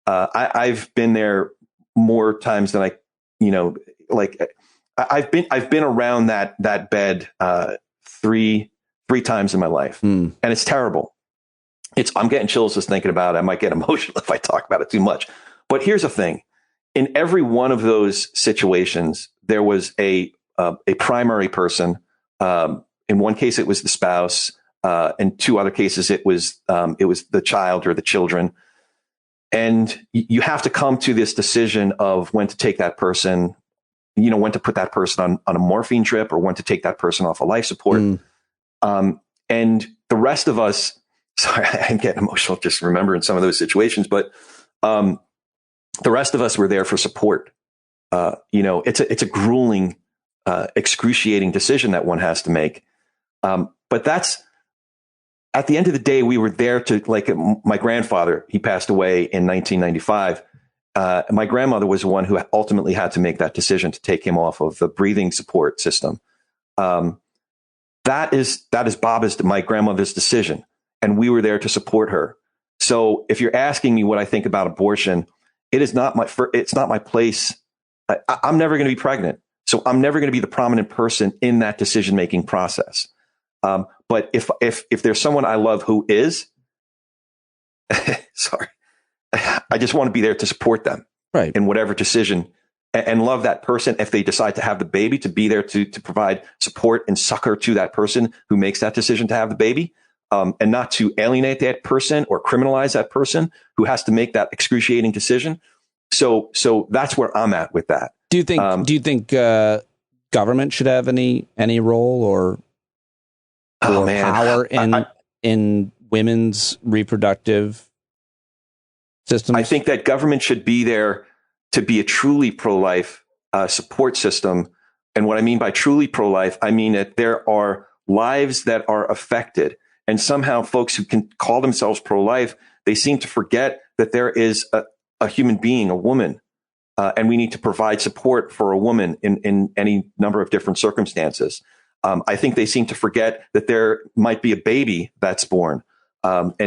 I've been there more times than I've been around that bed three times in my life, and it's terrible. I'm getting chills just thinking about it. I might get emotional if I talk about it too much. But here's the thing: in every one of those situations, there was a primary person. In one case, it was the spouse. In two other cases, it was the child or the children. And you have to come to this decision of when to take that person, when to put that person on a morphine trip or when to take that person off a life support. And the rest of us, sorry, I'm getting emotional just remembering some of those situations, but the rest of us were there for support. It's a grueling, excruciating decision that one has to make. But that's, at the end of the day, we were there to, like my grandfather, he passed away in 1995. My grandmother was the one who ultimately had to make that decision to take him off of the breathing support system. That is my grandmother's decision, and we were there to support her. So if you're asking me what I think about abortion, it's not my place. I'm never going to be pregnant, so I'm never going to be the prominent person in that decision-making process. But if there's someone I love who is, sorry, I just want to be there to support them, right, in whatever decision, and love that person. If they decide to have the baby, to be there to provide support and succor to that person who makes that decision to have the baby, and not to alienate that person or criminalize that person who has to make that excruciating decision. So that's where I'm at with that. Do you think government should have any role or power in women's reproductive systems? I think that government should be there to be a truly pro-life support system. And what I mean by truly pro-life, I mean that there are lives that are affected. And somehow folks who can call themselves pro-life, they seem to forget that there is a human being, a woman, and we need to provide support for a woman in any number of different circumstances. I think they seem to forget that there might be a baby that's born, and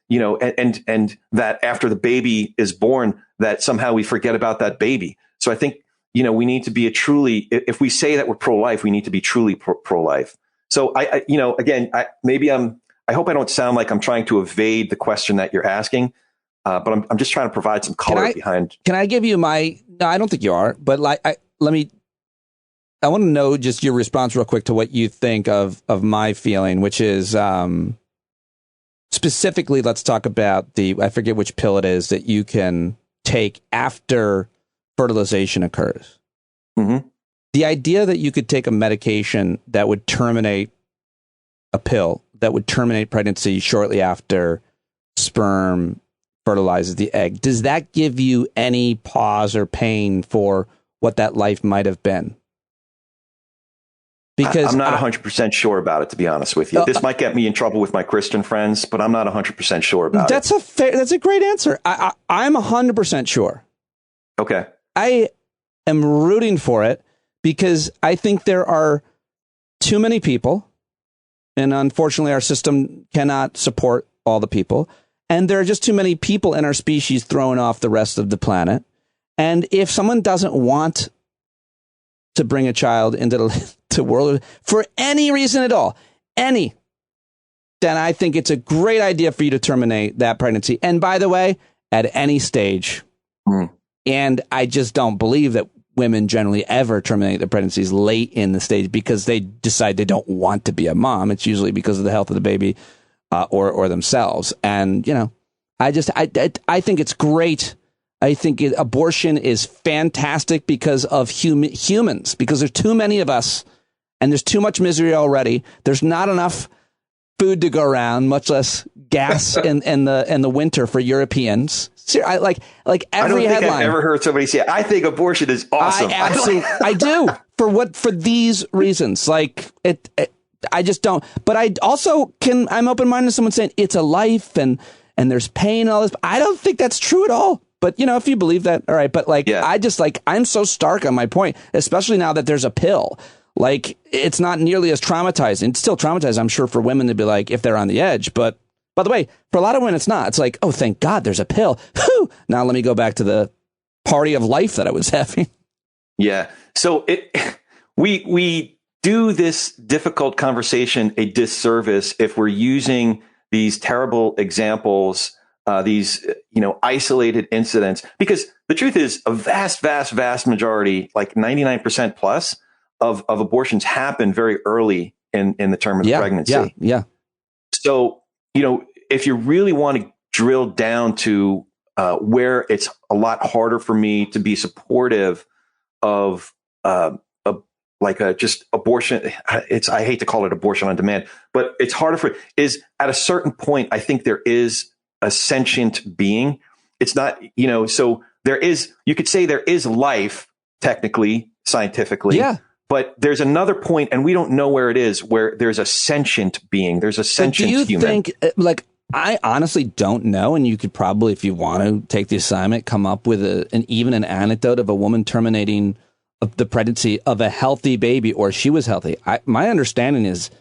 that after the baby is born, that somehow we forget about that baby. So I think, we need to be if we say that we're pro-life, we need to be truly pro-life. So I hope I don't sound like I'm trying to evade the question that you're asking, but I'm just trying to provide some color behind. Can I give you no, I don't think you are, but I want to know just your response real quick to what you think of my feeling, which is specifically, let's talk about I forget which pill it is that you can take after fertilization occurs. Mm-hmm. The idea that you could take a medication that would terminate a pill that would terminate pregnancy shortly after sperm fertilizes the egg, does that give you any pause or pain for what that life might have been? Because I'm not 100% sure about it, to be honest with you. This might get me in trouble with my Christian friends, but I'm not 100% sure about it. That's a great answer. I'm 100% sure. Okay. I am rooting for it because I think there are too many people, and unfortunately our system cannot support all the people, and there are just too many people in our species throwing off the rest of the planet. And if someone doesn't want to bring a child into the world for any reason at all, then I think it's a great idea for you to terminate that pregnancy. And by the way, at any stage. And I just don't believe that women generally ever terminate their pregnancies late in the stage because they decide they don't want to be a mom. It's usually because of the health of the baby or themselves. And, I think it's great. I think abortion is fantastic because of humans, because there's too many of us and there's too much misery already. There's not enough food to go around, much less gas in the winter for Europeans. I like every headline. I don't think I've ever heard somebody say, I think abortion is awesome. I do. For these reasons. I just don't. But I also I'm open-minded to someone saying it's a life and there's pain and all this. I don't think that's true at all. But, if you believe that, all right. But I'm so stark on my point, especially now that there's a pill. It's not nearly as traumatizing. It's still traumatizing, I'm sure, for women to be if they're on the edge. But by the way, for a lot of women, it's not. It's oh, thank God there's a pill. Whew! Now let me go back to the party of life that I was having. Yeah. So we do this difficult conversation a disservice if we're using these terrible examples, these, isolated incidents, because the truth is a vast, vast, vast majority, 99% plus of abortions happen very early in the term of the pregnancy. Yeah. So, if you really want to drill down to where it's a lot harder for me to be supportive of just abortion, I hate to call it abortion on demand, but it's harder is at a certain point, I think there is a sentient being. It's not, so there is, you could say there is life, technically, scientifically. Yeah. But there's another point, and we don't know where it is, where there's a sentient being. There's a sentient human. Do you think, I honestly don't know, and you could probably, if you want to take the assignment, come up with an anecdote of a woman terminating the pregnancy of a healthy baby, or she was healthy. My understanding is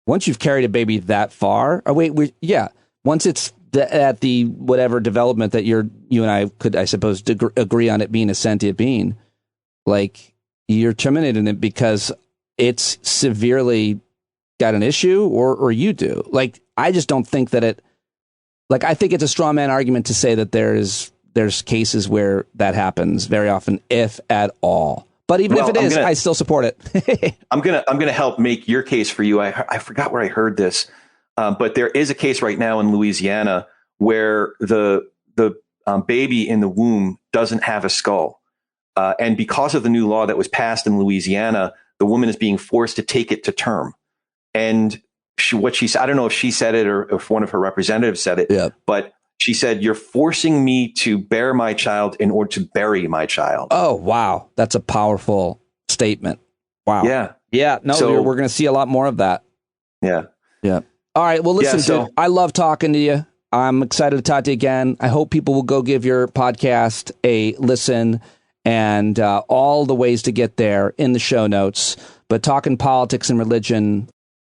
once you've carried a baby that far, once it's at the whatever development that you and I could, I suppose, agree on it being a sentient being, you're terminating it because it's severely got an issue or you do. I just don't think that I think it's a straw man argument to say that there's cases where that happens very often, if at all. But even if it is, I still support it. I'm gonna help make your case for you. I forgot where I heard this, but there is a case right now in Louisiana where the baby in the womb doesn't have a skull. And because of the new law that was passed in Louisiana, the woman is being forced to take it to term. And what she said, I don't know if she said it or if one of her representatives said it, but she said, "You're forcing me to bear my child in order to bury my child." Oh, wow. That's a powerful statement. Wow. Yeah. Yeah. No, So, we're going to see a lot more of that. Yeah. Yeah. All right. Well, listen, dude, I love talking to you. I'm excited to talk to you again. I hope people will go give your podcast a listen, and all the ways to get there in the show notes. But Talking Politics and Religion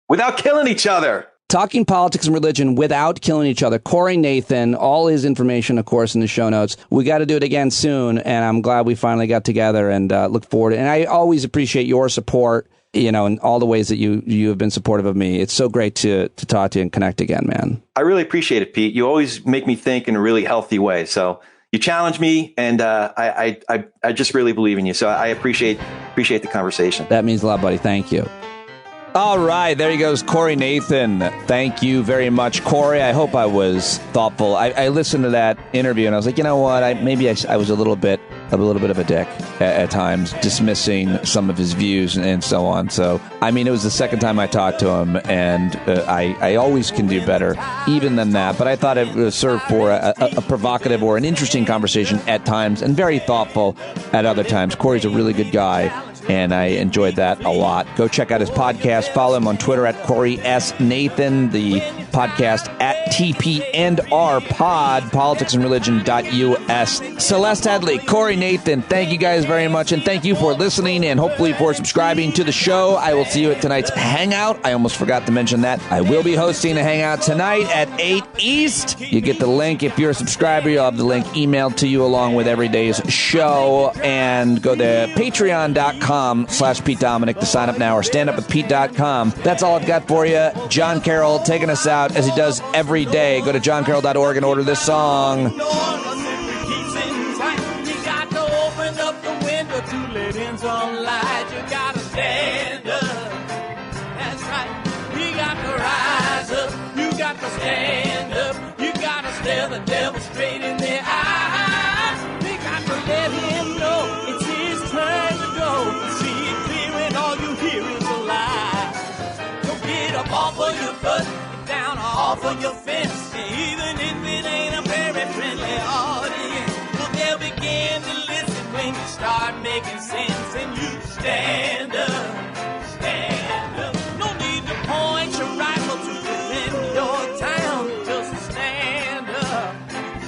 without killing each other. Talking Politics and Religion without killing each other. Corey Nathan, all his information, of course, in the show notes. We got to do it again soon, and I'm glad we finally got together and look forward to it. And I always appreciate your support, you know, and all the ways that you have been supportive of me. It's so great to talk to you and connect again, man. I really appreciate it, Pete. You always make me think in a really healthy way. So you challenge me, and I just really believe in you. So I appreciate the conversation. That means a lot, buddy. Thank you. All right, there he goes, Corey Nathan. Thank you very much, Corey. I hope I was thoughtful. I listened to that interview and I was like, you know what? I was a little bit of a dick at times, dismissing some of his views and so on. So, I mean, it was the second time I talked to him, and I always can do better, even than that. But I thought it served for a provocative or an interesting conversation at times, and very thoughtful at other times. Corey's a really good guy, and I enjoyed that a lot. Go check out his podcast. Follow him on Twitter at Corey S. Nathan, the podcast at TP&R Pod, politicsandreligion.us. Celeste Headlee, Corey Nathan, thank you guys very much, and thank you for listening and hopefully for subscribing to the show. I will see you at tonight's Hangout. I almost forgot to mention that. I will be hosting a Hangout tonight at 8 East. You get the link. If you're a subscriber, you'll have the link emailed to you along with every day's show. And go to patreon.com/Pete Dominic to sign up now, or standupwithpete.com. That's all I've got for you. John Carroll taking us out as he does every day. Go to johncarroll.org and order this song. Stand up, you gotta stare the devil straight in the eye. We got to let him know it's his turn to go. See it clear and all you hear is a lie. So get up off of your butt, get down off of your fence. Even if it ain't a very friendly audience, well, they'll begin to listen when you start making sense. And you stand up, stand up. No need to point your rifle to defend your town. Just stand up,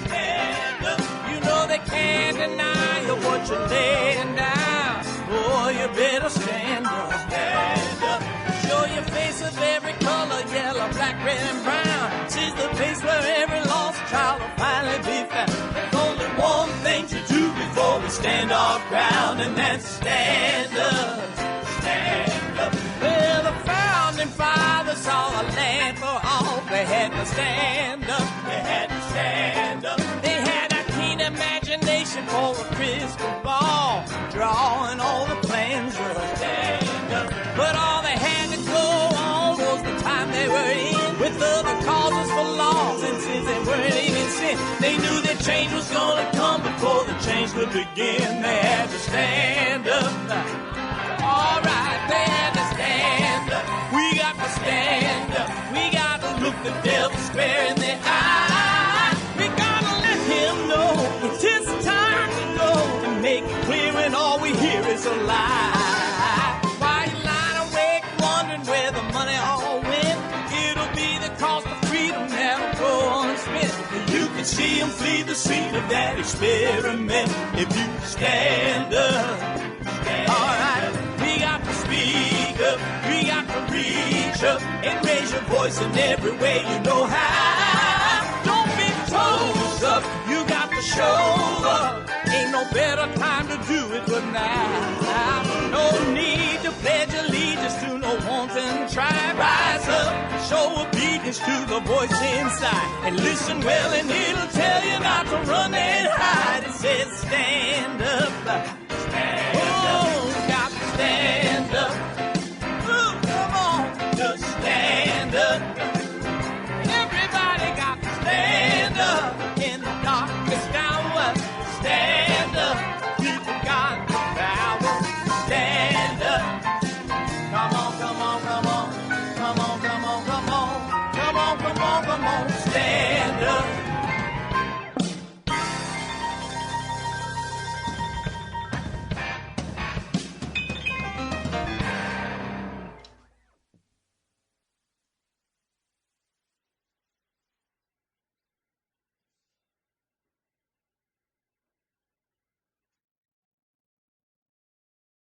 stand up. You know they can't deny you what you're laying down. Oh, you better stand up, stand up. Show your face of every color, yellow, black, red, and brown. She's the place where every lost child will finally be found. There's only one thing to do before we stand our ground, and that's stand up, stand up. Well, the founding fathers saw a land for all. They had to stand up, they had to stand up. They had a keen imagination for a crystal ball, drawing all the plans of a stand up. But all they had to go on was the time they were in, with other causes for laws, and since they weren't even sin, they knew that change was gonna come before the change could begin. They had to stand up. All right, they had to stand up. We got to stand up. We got to look the devil square in the eye. We got to let him know it's his time to go, and make it clear when all we hear is a lie. Why you lying awake wondering where the money all went? It'll be the cost of freedom that'll go unspent. You can see him flee the scene of that experiment if you stand up. All right. We got to speak up, we got to reach up, and raise your voice in every way you know how. Don't be toes up, you got to show up. Ain't no better time to do it but now. No need to pledge allegiance to no wanton tribe. Rise up, show obedience to the voice inside, and listen well and it'll tell you not to run and hide. It says stand up.